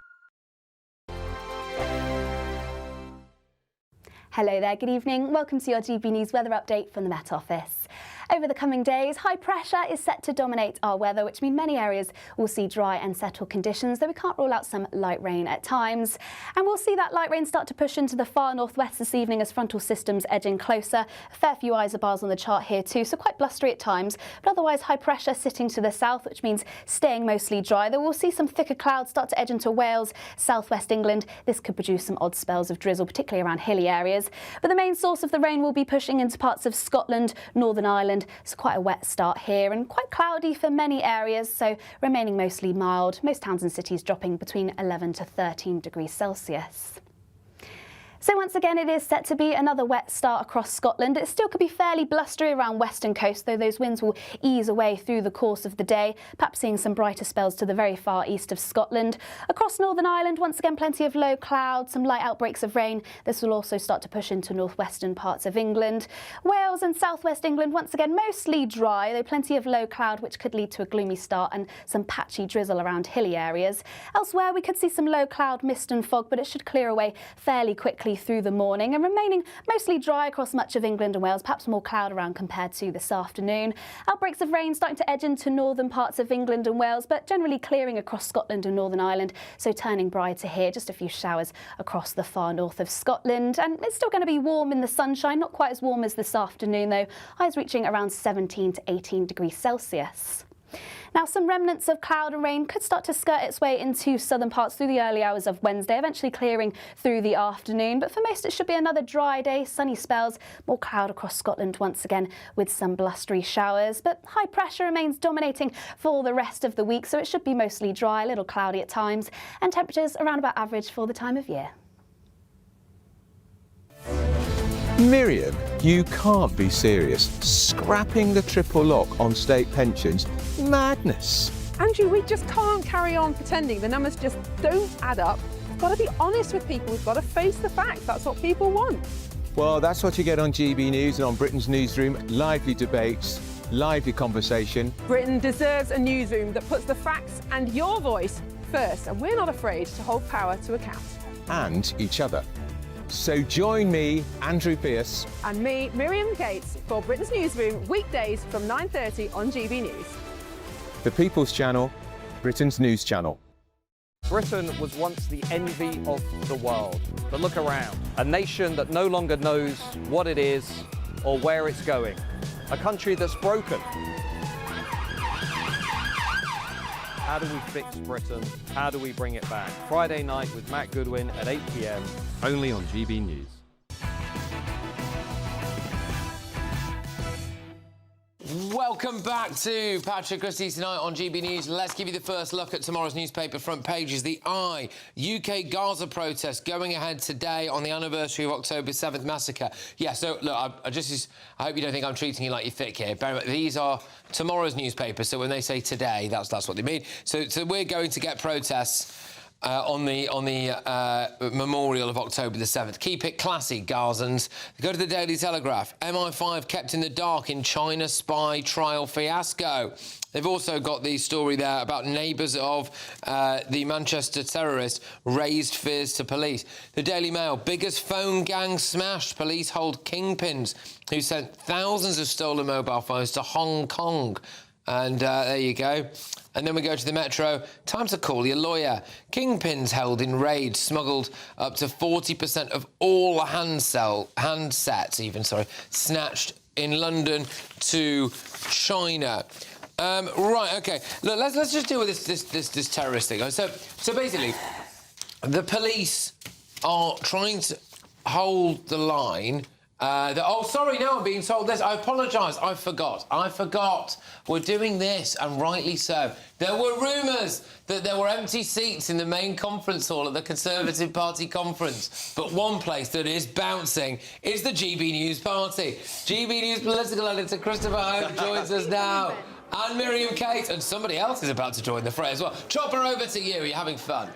Hello there, good evening. Welcome to your GB News weather update from the Met Office. Over the coming days, high pressure is set to dominate our weather, which means many areas will see dry and settled conditions, though we can't rule out some light rain at times. And we'll see that light rain start to push into the far northwest this evening as frontal systems edging closer. A fair few isobars on the chart here too, so quite blustery at times, but otherwise high pressure sitting to the south, which means staying mostly dry, though we'll see some thicker clouds start to edge into Wales, southwest England. This could produce some odd spells of drizzle, particularly around hilly areas. But the main source of the rain will be pushing into parts of Scotland, Northern Ireland. It's quite a wet start here and quite cloudy for many areas, so remaining mostly mild. Most towns and cities dropping between 11 to 13 degrees Celsius. So once again, it is set to be another wet start across Scotland. It still could be fairly blustery around western coast, though those winds will ease away through the course of the day, perhaps seeing some brighter spells to the very far east of Scotland. Across Northern Ireland, once again, plenty of low clouds, some light outbreaks of rain. This will also start to push into northwestern parts of England. Wales and southwest England, once again, mostly dry, though plenty of low cloud, which could lead to a gloomy start and some patchy drizzle around hilly areas. Elsewhere, we could see some low cloud, mist and fog, but it should clear away fairly quickly through the morning and remaining mostly dry across much of England and Wales, perhaps more cloud around compared to this afternoon. Outbreaks of rain starting to edge into northern parts of England and Wales, but generally clearing across Scotland and Northern Ireland, so turning brighter here, just a few showers across the far north of Scotland. And it's still going to be warm in the sunshine, not quite as warm as this afternoon though, highs reaching around 17 to 18 degrees Celsius. Now, some remnants of cloud and rain could start to skirt its way into southern parts through the early hours of Wednesday, eventually clearing through the afternoon. But for most, it should be another dry day, sunny spells, more cloud across Scotland once again with some blustery showers. But high pressure remains dominating for the rest of the week, so it should be mostly dry, a little cloudy at times, and temperatures around about average for the time of year.
Miriam, you can't be serious. Scrapping the triple lock on state pensions? Madness.
Andrew, we just can't carry on pretending. The numbers just don't add up. We've got to be honest with people. We've got to face the facts. That's what people want.
Well, that's what you get on GB News and on Britain's Newsroom. Lively debates, lively conversation.
Britain deserves a newsroom that puts the facts and your voice first, and we're not afraid to hold power to account.
And each other. So join me, Andrew Pearce.
And me, Miriam Cates, for Britain's Newsroom, weekdays from 9:30 on GB News.
The People's Channel, Britain's news channel.
Britain was once the envy of the world. But look around. A nation that no longer knows what it is or where it's going. A country that's broken. How do we fix Britain? How do we bring it back? Friday night with Matt Goodwin at 8 p.m. only on GB News.
Welcome back to Patrick Christies tonight on GB News. Let's give you the first look at tomorrow's newspaper front pages. The Eye, UK Gaza protest going ahead today on the anniversary of October 7th massacre. Yeah, so look, I hope you don't think I'm treating you like you're thick here. These are tomorrow's newspapers, so when they say today, that's what they mean. So we're going to get protests on the memorial of October the 7th. Keep it classy, Gazans. Go to the Daily Telegraph. MI5 kept in the dark in China spy trial fiasco. They've also got the story there about neighbours of the Manchester terrorist raised fears to police. The Daily Mail, biggest phone gang smashed. Police hold kingpins who sent thousands of stolen mobile phones to Hong Kong. And there you go. And then we go to the Metro. Time to call your lawyer. Kingpins held in raid smuggled up to 40% of all handsets, snatched in London to China. Right, OK. Look, let's just deal with this terrorist thing. So basically, the police are trying to hold the line. Oh, sorry, no, I'm being told this. I apologise. I forgot. We're doing this, and rightly so. There were rumours that there were empty seats in the main conference hall at the Conservative Party conference. But one place that is bouncing is the GB News party. GB News political editor Christopher Hope joins us now. And Miriam Cates. And somebody else is about to join the fray as well. Chopper, over to you. Are you having fun?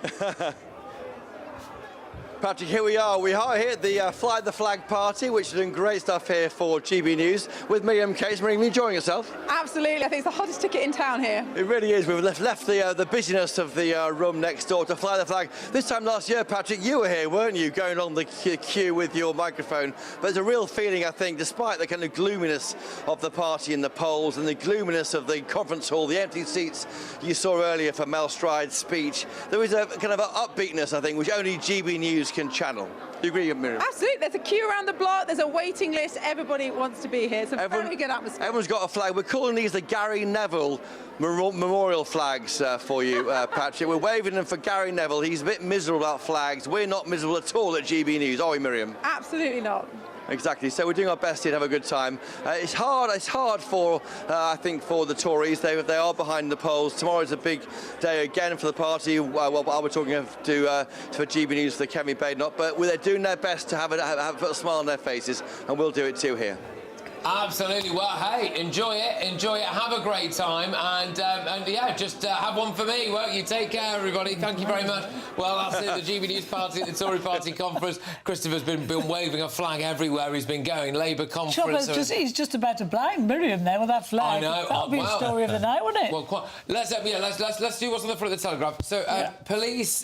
Patrick, here we are. We are here at the Fly the Flag party, which is doing great stuff here for GB News with Miriam Cates. Miriam, are you enjoying yourself?
Absolutely. I think it's the hottest ticket in town here.
It really is. We've left the busyness of the room next door to Fly the Flag. This time last year, Patrick, you were here, weren't you, going on the queue with your microphone. But there's a real feeling, I think, despite the kind of gloominess of the party in the polls and the gloominess of the conference hall, the empty seats you saw earlier for Mel Stride's speech, there was a kind of an upbeatness, I think, which only GB News can channel. Do you agree, Miriam?
Absolutely. There's a queue around the block. There's a waiting list. Everybody wants to be here. It's a very good atmosphere.
Everyone's got a flag. We're calling these the Gary Neville memorial flags for you, Patrick. We're waving them for Gary Neville. He's a bit miserable about flags. We're not miserable at all at GB News, are we, Miriam?
Absolutely not.
Exactly. So we're doing our best here to have a good time. It's hard for, I think, for the Tories. They are behind the polls. Tomorrow's a big day again for the party. Well, I was talking for GBNews, the Kemi Badenoch, but they're doing their best to put a smile on their faces, and we'll do it too here.
Absolutely. Well, hey, enjoy it, have a great time, and yeah, just have one for me, won't you? Take care, everybody. Thank you very much. Well, that's it, the GB News party at the Tory party conference. Christopher's been waving a flag everywhere he's been going. Labour conference.
He's just about to blind Miriam there with that flag.
I know.
That'll be the story of the night, wouldn't it?
Well, let's do what's on the front of the Telegraph. So, police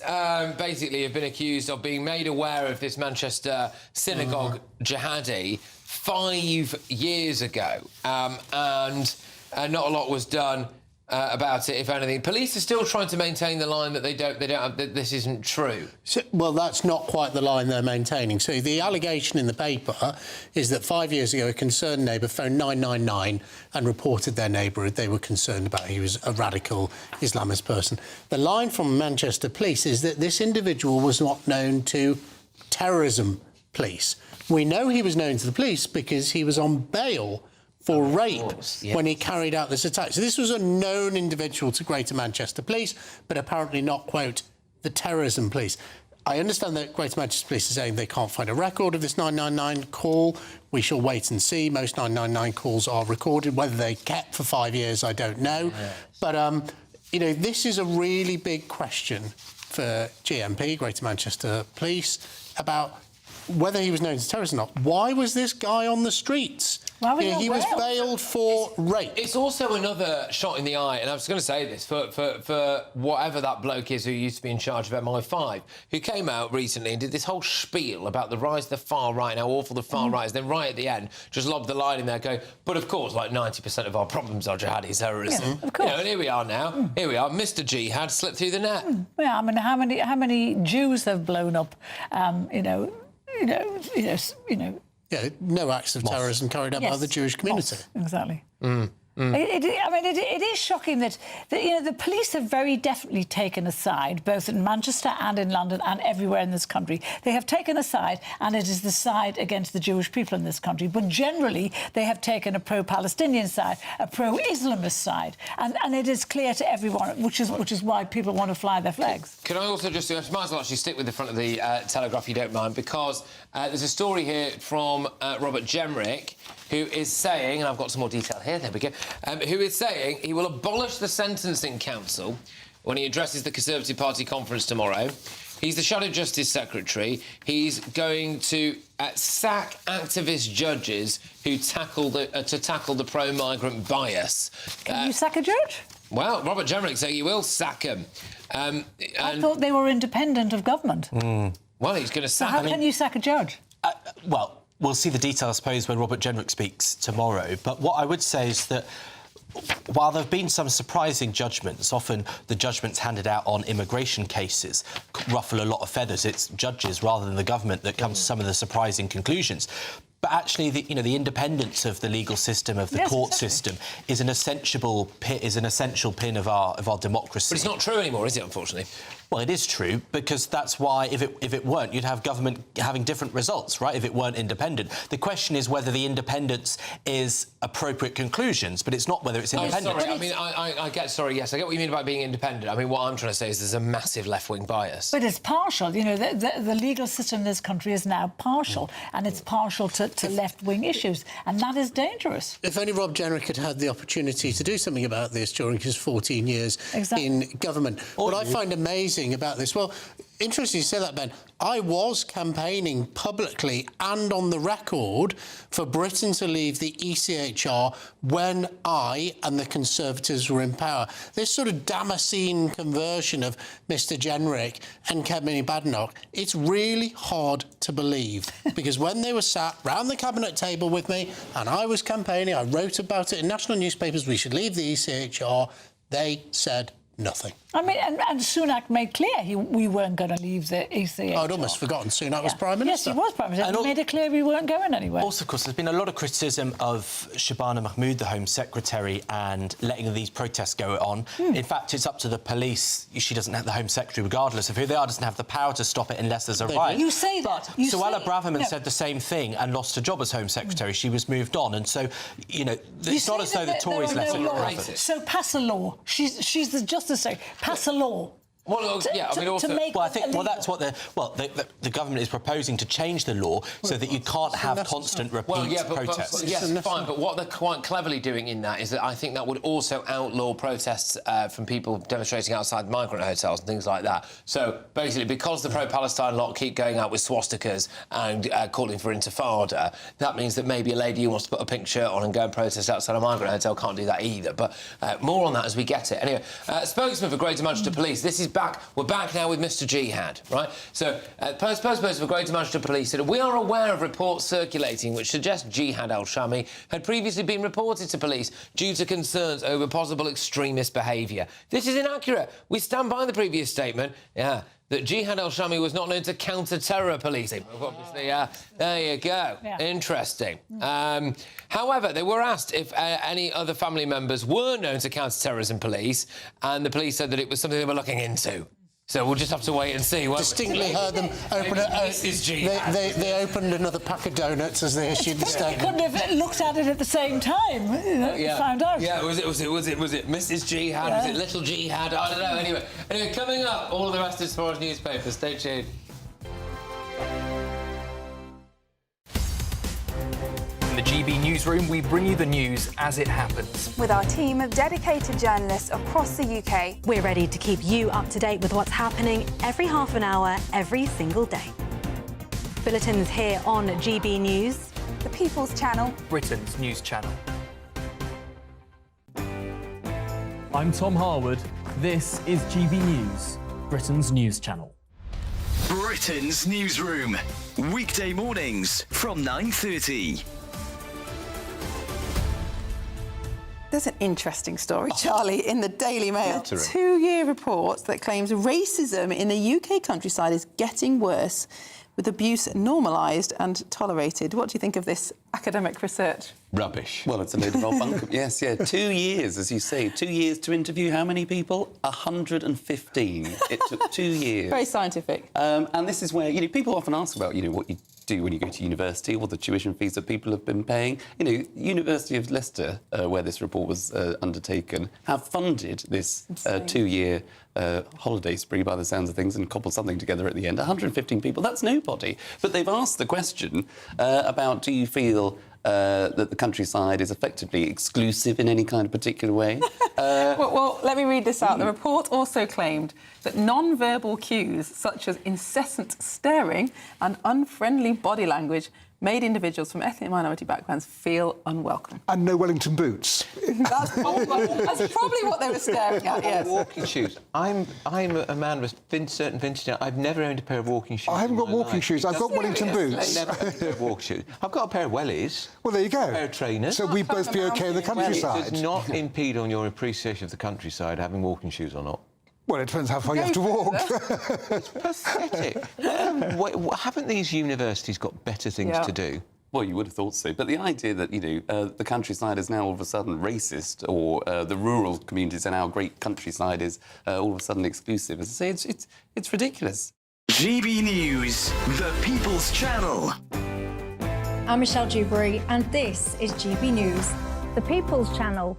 basically have been accused of being made aware of this Manchester synagogue jihadi 5 years ago, and not a lot was done about it, if anything. Police are still trying to maintain the line that they don't that this isn't true.
So, well, that's not quite the line they're maintaining. So the allegation in the paper is that 5 years ago a concerned neighbour phoned 999 and reported their neighbour they were concerned about he was a radical Islamist person. The line from Manchester Police is that this individual was not known to terrorism police. We know he was known to the police because he was on bail for rape when he carried out this attack. So this was a known individual to Greater Manchester Police, but apparently not, quote, the terrorism police. I understand that Greater Manchester Police are saying they can't find a record of this 999 call. We shall wait and see. Most 999 calls are recorded. Whether they kept for 5 years, I don't know. Yeah. But, you know, this is a really big question for GMP, Greater Manchester Police, about whether he was known as a terrorist or not. Why was this guy on the streets? He was bailed for rape.
It's also another shot in the eye, and I was going to say this, for whatever that bloke is who used to be in charge of MI5, who came out recently and did this whole spiel about the rise of the far right and how awful the far right is, then right at the end, just lobbed the line in there going, but of course, like 90% of our problems are jihadi terrorism.
Yeah, of course.
You know, and here we are now. Here we are. Mr. Jihad slipped through the net.
Yeah, I mean, how many Jews have blown up, you know.
Yeah, no acts of terrorism carried out by the Jewish community.
Exactly. It is shocking that you know, the police have very definitely taken a side, both in Manchester and in London and everywhere in this country. They have taken a side, and it is the side against the Jewish people in this country. But generally, they have taken a pro-Palestinian side, a pro-Islamist side, and it is clear to everyone, which is why people want to fly their flags.
Can I also just, I might as well actually stick with the front of the Telegraph, if you don't mind, because there's a story here from Robert Jenrick, who is saying, and I've got some more detail here, there we go, who is saying he will abolish the Sentencing Council when he addresses the Conservative Party conference tomorrow. He's the Shadow Justice Secretary. He's going to sack activist judges who tackle the pro-migrant bias.
Can you sack a judge?
Well, Robert Jenrick saying he will sack them.
I thought they were independent of government.
Well, he's going to sack them.
How can you sack a judge?
Well, we'll see the detail, I suppose, when Robert Jenrick speaks tomorrow. But what I would say is that while there have been some surprising judgments, often the judgments handed out on immigration cases ruffle a lot of feathers. It's judges rather than the government that comes to some of the surprising conclusions. But actually, the independence of the legal system, of the court system, is an essential pin of our democracy.
But it's not true anymore, is it, unfortunately?
Well, it is true, because that's why, if it weren't, you'd have government having different results, right, if it weren't independent. The question is whether the independence is appropriate conclusions, but it's not whether it's independent.
Sorry, I mean, I get what you mean about being independent. I mean, what I'm trying to say is there's a massive left-wing bias.
But it's partial. You know, the legal system in this country is now partial, and it's partial to left-wing issues, and that is dangerous.
If only Rob Jenrick had had the opportunity to do something about this during his 14 years in government. What I find amazing about this, well, interesting you say that, Ben. I was campaigning publicly and on the record for Britain to leave the ECHR when I and the Conservatives were in power. This sort of Damascene conversion of Mr Jenrick and Camila Badenoch, it's really hard to believe, because when they were sat round the cabinet table with me and I was campaigning, I wrote about it in national newspapers, we should leave the ECHR, they said nothing.
I mean, and Sunak made clear we weren't going to leave the ECHR.
I'd almost forgotten Sunak was Prime Minister.
Yes, he was Prime Minister. He made it clear we weren't going anywhere.
Also, of course, there's been a lot of criticism of Shabana Mahmood, the Home Secretary, and letting these protests go on. In fact, it's up to the police. She doesn't have the Home Secretary, regardless of who they are, doesn't have the power to stop it unless there's a riot.
You say that.
Suella Braverman said the same thing and lost her job as Home Secretary. She was moved on. And so, you know, it's not as though the Tories let it happen.
So pass a law. She's the Justice Secretary. Pass a law.
Well, yeah, I mean, also, that's what the government is proposing, to change the law so that you can't have constant repeat protests.
Yes, fine, but what they're quite cleverly doing in that is that I think that would also outlaw protests from people demonstrating outside migrant hotels and things like that. So, basically, because the pro-Palestine lot keep going out with swastikas and calling for intifada, that means that maybe a lady who wants to put a pink shirt on and go and protest outside a migrant hotel can't do that either. But more on that as we get it. Anyway, spokesman for Greater Manchester Police, this is we're back now with Mr Jihad, right? So, spokesperson for Greater Manchester Police said, we are aware of reports circulating which suggest Jihad al-Shami had previously been reported to police due to concerns over possible extremist behaviour. This is inaccurate. We stand by the previous statement, that Jihad al-Shami was not known to counter-terror policing. Obviously, there you go. Yeah. Interesting. However, they were asked if any other family members were known to counter-terrorism police, and the police said that it was something they were looking into. So we'll just have to wait and see.
Distinctly heard them open they opened another pack of donuts as they issued the statement.
They couldn't have looked at it at the same time. Found out.
Yeah, was it Mrs. Jihad? Was it Little Jihad? I don't know. Anyway, coming up, all of the rest is tomorrow's newspapers. Stay tuned.
In the GB Newsroom, we bring you the news as it happens.
With our team of dedicated journalists across the UK.
We're ready to keep you up to date with what's happening every half an hour, every single day. Bulletins here on GB News.
The People's Channel.
Britain's news channel. I'm Tom Harwood. This is GB News, Britain's news channel.
Britain's Newsroom. Weekday mornings from 9:30.
There's an interesting story, Charlie, in the Daily Mail. A two-year report that claims racism in the UK countryside is getting worse, with abuse normalised and tolerated. What do you think of this academic research?
Rubbish. Well, it's a load of old bunk. Yes. 2 years, as you say. 2 years to interview how many people? 115. It took 2 years.
Very scientific.
And this is where, people often ask about, what you do when you go to university, or the tuition fees that people have been paying. University of Leicester, where this report was undertaken, have funded this 2-year holiday spree by the sounds of things, and cobbled something together at the end. 115 people, that's nobody. But they've asked the question about, do you feel that the countryside is effectively exclusive in any kind of particular way?
Well, let me read this out. The report also claimed that non-verbal cues, such as incessant staring and unfriendly body language, made individuals from ethnic minority backgrounds feel unwelcome.
And no Wellington boots.
That's probably what they were staring at, yes.
Walking shoes. I'm a man of a certain vintage. I've never owned a pair of walking shoes.
I haven't got walking shoes. I've got Wellington boots.
I've never owned a pair of walking shoes. I've got a pair of wellies.
Well, there you go.
A pair of trainers.
So we'd both be OK in the countryside.
It does not impede on your appreciation of the countryside having walking shoes or not.
Well, it depends how far you have to walk.
It's pathetic. Haven't these universities got better things to do?
Well, you would have thought so. But the idea that, the countryside is now all of a sudden racist, or the rural communities in our great countryside is all of a sudden exclusive, as I say, it's ridiculous.
GB News, the People's Channel.
I'm Michelle Dewberry, and this is GB News, the People's Channel.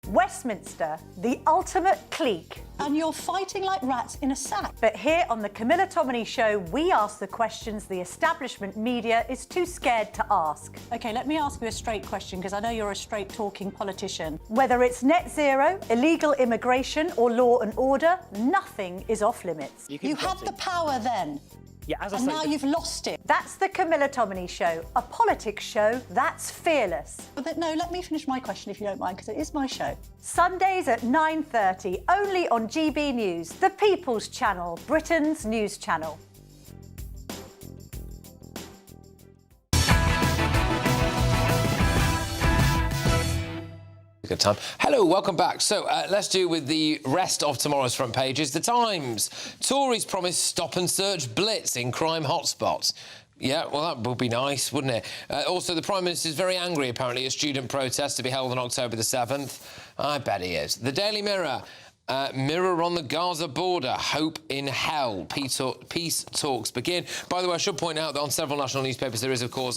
Westminster, the ultimate clique.
And you're fighting like rats in a sack.
But here on the Camila Tomminy Show, we ask the questions the establishment media is too scared to ask.
OK, let me ask you a straight question, because I know you're a straight-talking politician.
Whether it's net zero, illegal immigration or law and order, nothing is off limits.
You had the power then.
Yeah, as I
and
say,
now you've lost it.
That's the Camila Tomminy Show, a politics show that's fearless.
No, let me finish my question if you don't mind, because it is my show.
Sundays at 9:30, only on GB News, the People's Channel, Britain's news channel.
Good time. Hello, welcome back. So let's do with the rest of tomorrow's front pages. The Times. Tories promise stop and search blitz in crime hotspots. Yeah, well, that would be nice, wouldn't it? Also, the Prime Minister is very angry, apparently, at student protests to be held on October the 7th. I bet he is. The Daily Mirror. Mirror on the Gaza border, hope in hell. Peace talks begin. By the way, I should point out that on several national newspapers there is, of course,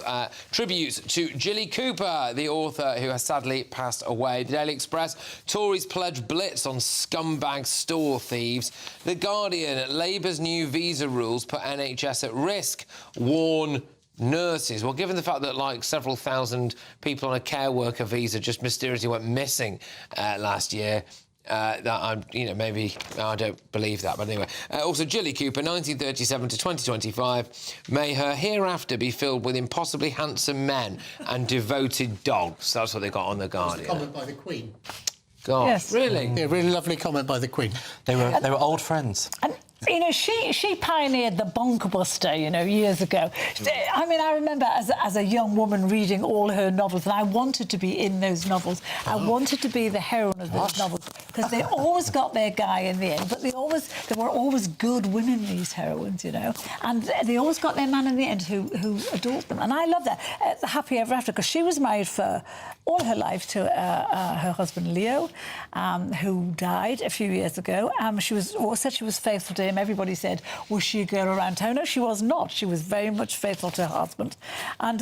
tributes to Gilly Cooper, the author who has sadly passed away. The Daily Express, Tories pledge blitz on scumbag store thieves. The Guardian, Labour's new visa rules put NHS at risk. Warn nurses. Well, given the fact that, like, several thousand people on a care worker visa just mysteriously went missing last year, that I'm, maybe I don't believe that, but anyway. Also, Gilly Cooper, 1937 to 2025. May her hereafter be filled with impossibly handsome men and devoted dogs. That's what they got on the Guardian.
That's a comment by the Queen.
Gosh,
yes.
Really?
Yeah, really lovely comment by the Queen.
They were old friends.
And, she pioneered the bonker buster, years ago. I mean, I remember as a young woman reading all her novels, and I wanted to be in those novels. I wanted to be the heroine of those novels, because they always got their guy in the end, but they were always good women, these heroines, and they always got their man in the end who adored them. And I love that. The Happy Ever After, because she was married for all her life to her husband, Leo, who died a few years ago. She said she was faithful to him. Everybody said, was she a girl around town? No, she was not. She was very much faithful to her husband. And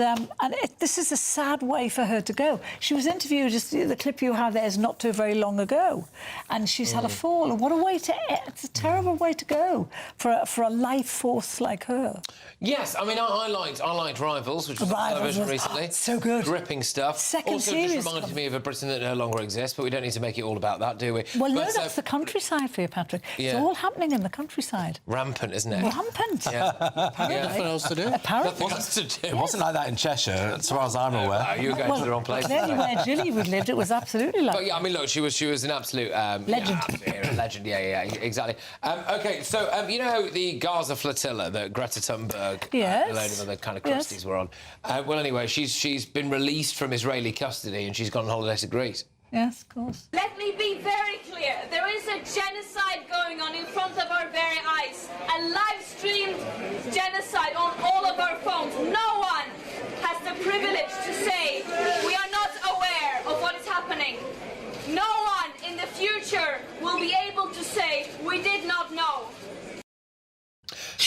this is a sad way for her to go. She was interviewed, just the clip you have there is not too very long ago, and she's had a fall. And what a way to... It's a terrible way to go for a life force like her.
Yes, I mean, I liked Rivals, which was on television recently.
So good.
Gripping stuff.
Second series.
Just reminded me of a Britain that no longer exists, but we don't need to make it all about that, do we?
Well, no, that's the countryside for you, Patrick. Yeah. It's all happening in the countryside.
Rampant, isn't it?
Rampant.
Yeah.
Apparently.
What else to do?
Apparently.
What else to do?
It wasn't like that in Cheshire, as far as I'm aware.
You were going to the wrong place.
Clearly where Gilly would lived, it was absolutely like...
But yeah, I mean, look, she was an absolute...
legend.
Yeah, legend, yeah, exactly. OK, so, you know the Gaza flotilla that Greta Thunberg and a load of other kind of Christies were on? Well, anyway, she's been released from Israeli custody and she's gone on holiday to Greece.
Yes, of course.
Let me be very clear. There is a genocide going on in front of our very eyes. A live-streamed genocide on all of our phones. No one has the privilege to say we are not aware of what is happening. No one in the future will be able to say we did not know.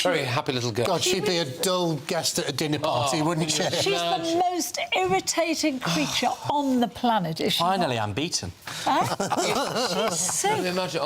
Very happy little girl.
God, she'd be a dull guest at a dinner party, wouldn't she?
She's the most irritating creature on the planet, is she?
Finally, I'm beaten.
She's so...
Imagine,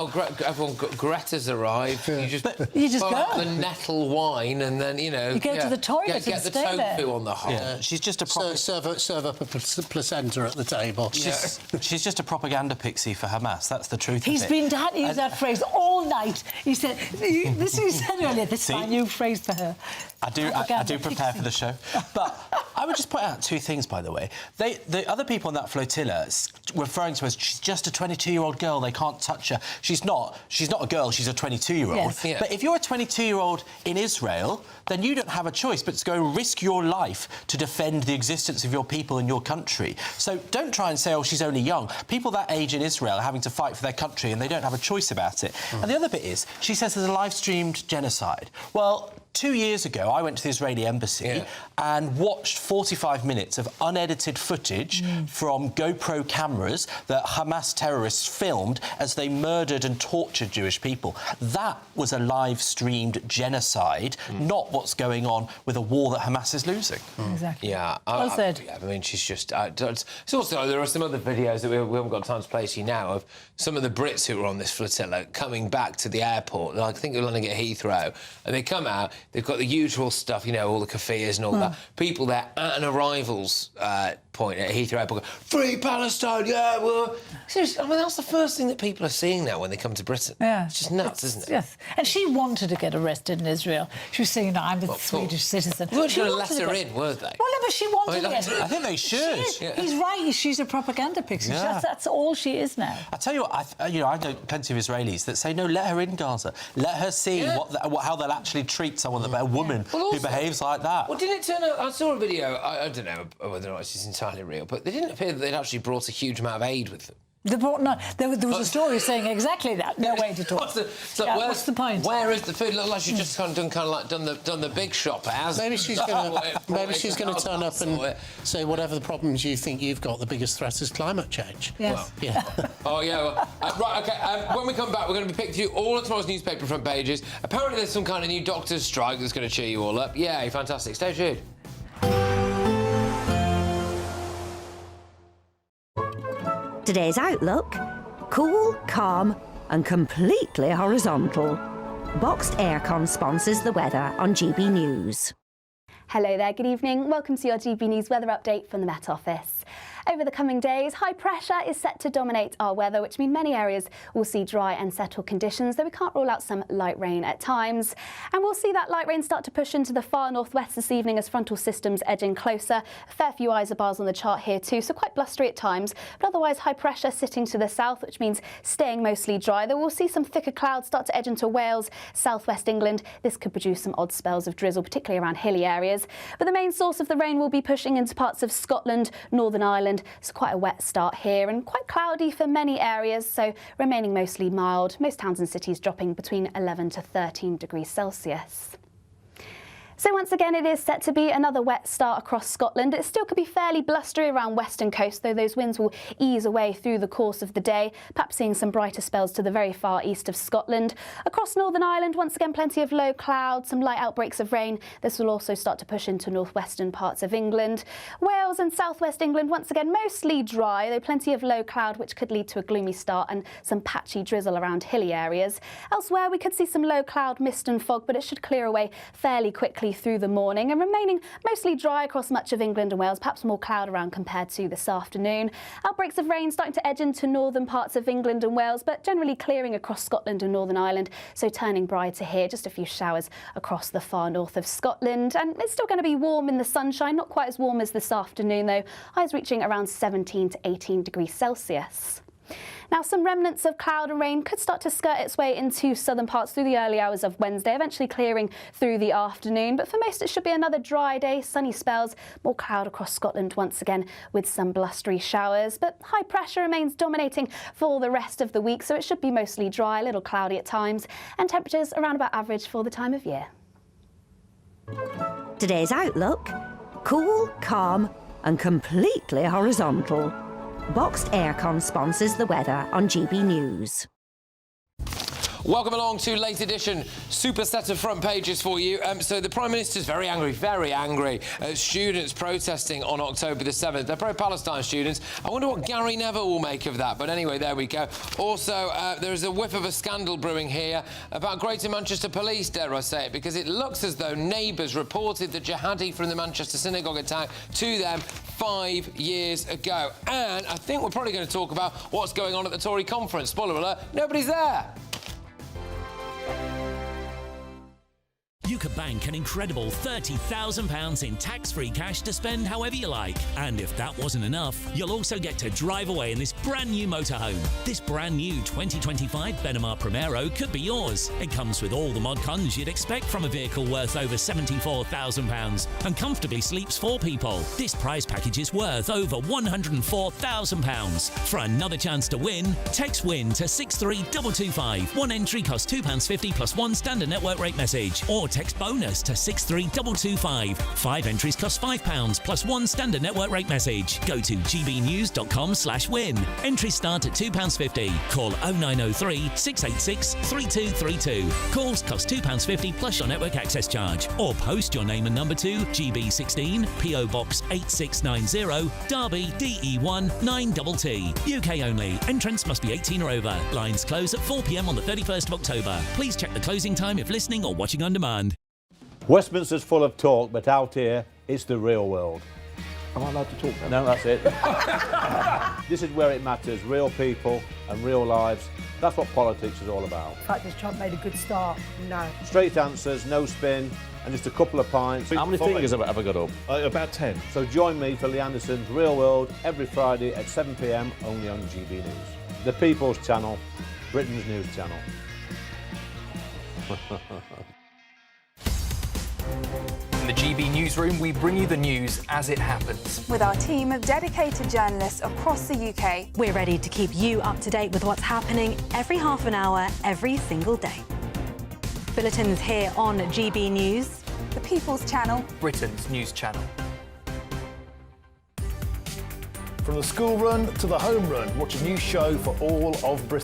Greta's arrived. You just
go.
Out the nettle wine and then,
You go to the toilet and
get the
stay
tofu
there.
on the hole.
Yeah. She's just a...
Serve up a placenta at the table.
She's just a propaganda pixie for Hamas. That's the truth of it.
He's been trying to use that phrase all night. He said, this you said earlier, this is my new phrase for her.
I do prepare for the show. But I would just point out two things, by the way. The other people on that flotilla referring to her as she's just a 22-year-old girl, they can't touch her. She's not a girl, she's a 22-year-old.
Yes.
Yeah. But if you're a 22-year-old in Israel, then you don't have a choice but to go and risk your life to defend the existence of your people and your country. So don't try and say, oh, she's only young. People that age in Israel are having to fight for their country and they don't have a choice about it. And the other bit is, she says there's a live-streamed genocide. Well, 2 years ago, I went to the Israeli embassy and watched 45 minutes of unedited footage from GoPro cameras that Hamas terrorists filmed as they murdered and tortured Jewish people. That was a live-streamed genocide, not what's going on with a war that Hamas is losing.
Exactly.
Yeah.
Well said.
I mean, she's just... it's also, there are some other videos that we haven't got time to play to you now of some of the Brits who were on this flotilla coming back to the airport. I think they're landing at Heathrow. And they come out, they've got the usual stuff, all the cafes and all that. People there at an arrivals point at Heathrow Airport go, free Palestine, yeah, well... Seriously, I mean, that's the first thing that people are seeing now when they come to Britain.
Yeah.
It's just nuts, isn't it?
Yes. And she wanted to get arrested in Israel. She was saying, I'm a Swedish citizen.
We weren't going to let her in, were they?
Well, no, but she wanted to get...
I think they should.
He's right. She's a propaganda pixie.
Yeah.
That's all she is now.
I tell you what, I know plenty of Israelis that say, no, let her in Gaza. Let her see how they'll actually treat someone want a woman who behaves like that.
Well, didn't it turn out... I saw a video, I don't know whether or not it's entirely real, but they didn't appear that they'd actually brought a huge amount of aid with them.
There was a story saying exactly that. No way to talk. What's the point? Where
is the food? Look like she's just done the big shop.
Maybe she's going to turn up and say whatever the problems you think you've got, the biggest threat is climate change.
Yes.
Well, yeah.
Oh yeah. Well, right. Okay. When we come back, we're going to be picking through all of tomorrow's newspaper front pages. Apparently, there's some kind of new doctor's strike that's going to cheer you all up. Yay! Fantastic. Stay tuned.
Today's outlook: cool, calm and completely horizontal. Boxed Aircon sponsors the weather on GB News.
Hello there, good evening. Welcome to your GB News weather update from the Met Office. Over the coming days, high pressure is set to dominate our weather, which means many areas will see dry and settled conditions, though we can't rule out some light rain at times. And we'll see that light rain start to push into the far northwest this evening as frontal systems edging closer. A fair few isobars on the chart here too, so quite blustery at times, but otherwise high pressure sitting to the south, which means staying mostly dry. Though we'll see some thicker clouds start to edge into Wales, southwest England. This could produce some odd spells of drizzle, particularly around hilly areas. But the main source of the rain will be pushing into parts of Scotland, Northern Ireland. It's quite a wet start here and quite cloudy for many areas, so remaining mostly mild. Most towns and cities dropping between 11 to 13 degrees Celsius. So once again, it is set to be another wet start across Scotland. It still could be fairly blustery around western coast, though those winds will ease away through the course of the day, perhaps seeing some brighter spells to the very far east of Scotland. Across Northern Ireland, once again, plenty of low clouds, some light outbreaks of rain. This will also start to push into northwestern parts of England. Wales and southwest England, once again, mostly dry, though plenty of low cloud, which could lead to a gloomy start and some patchy drizzle around hilly areas. Elsewhere, we could see some low cloud, mist and fog, but it should clear away fairly quickly through the morning and remaining mostly dry across much of England and Wales, perhaps more cloud around compared to this afternoon. Outbreaks of rain starting to edge into northern parts of England and Wales, but generally clearing across Scotland and Northern Ireland, so turning brighter here, just a few showers across the far north of Scotland. And it's still going to be warm in the sunshine, not quite as warm as this afternoon though, highs reaching around 17 to 18 degrees Celsius. Now, some remnants of cloud and rain could start to skirt its way into southern parts through the early hours of Wednesday, eventually clearing through the afternoon. But for most, it should be another dry day, sunny spells, more cloud across Scotland once again with some blustery showers. But high pressure remains dominating for the rest of the week, so it should be mostly dry, a little cloudy at times, and temperatures around about average for the time of year.
Today's outlook: cool, calm and completely horizontal. Boxed Aircon sponsors the weather on GB News.
Welcome along to late edition super set of front pages for you. So the Prime Minister's very angry at students protesting on October the 7th. They're pro-Palestine students. I wonder what Gary Neville will make of that. But anyway, there we go. Also, there is a whiff of a scandal brewing here about Greater Manchester Police, dare I say it, because it looks as though neighbours reported the jihadi from the Manchester synagogue attack to them 5 years ago. And I think we're probably going to talk about what's going on at the Tory conference. Spoiler alert, nobody's there.
You could bank an incredible £30,000 in tax-free cash to spend however you like. And if that wasn't enough, you'll also get to drive away in this brand new motorhome. This brand new 2025 Benamar Primero could be yours. It comes with all the mod cons you'd expect from a vehicle worth over £74,000 and comfortably sleeps 4 people. This prize package is worth over £104,000. For another chance to win, text WIN to 63225. One entry costs £2.50 plus one standard network rate message, or text bonus to 63225. 5 entries cost £5 plus one standard network rate message. Go to gbnews.com/win. Entries start at £2.50. Call 0903 686 3232. Calls cost £2.50 plus your network access charge. Or post your name and number to GB16 PO Box 8690 Derby DE1 9TT. UK only. Entrance must be 18 or over. Lines close at 4 p.m. on the 31st of October. Please check the closing time if listening or watching on demand.
Westminster's full of talk, but out here, it's the real world.
Am I allowed to talk now?
No, that's it. This is where it matters, real people and real lives. That's what politics is all about.
In fact, this Trump made a good start. No.
Straight answers, no spin, and just a couple of pints.
How many fingers have I got up? About 10.
So join me for Lee Anderson's Real World every Friday at 7 p.m. only on GB News. The People's Channel, Britain's news channel.
From the GB Newsroom, we bring you the news as it happens.
With our team of dedicated journalists across the UK.
We're ready to keep you up to date with what's happening every half an hour, every single day. Bulletins here on GB News.
The People's Channel.
Britain's news channel.
From the school run to the home run, watch a new show for all of Britain.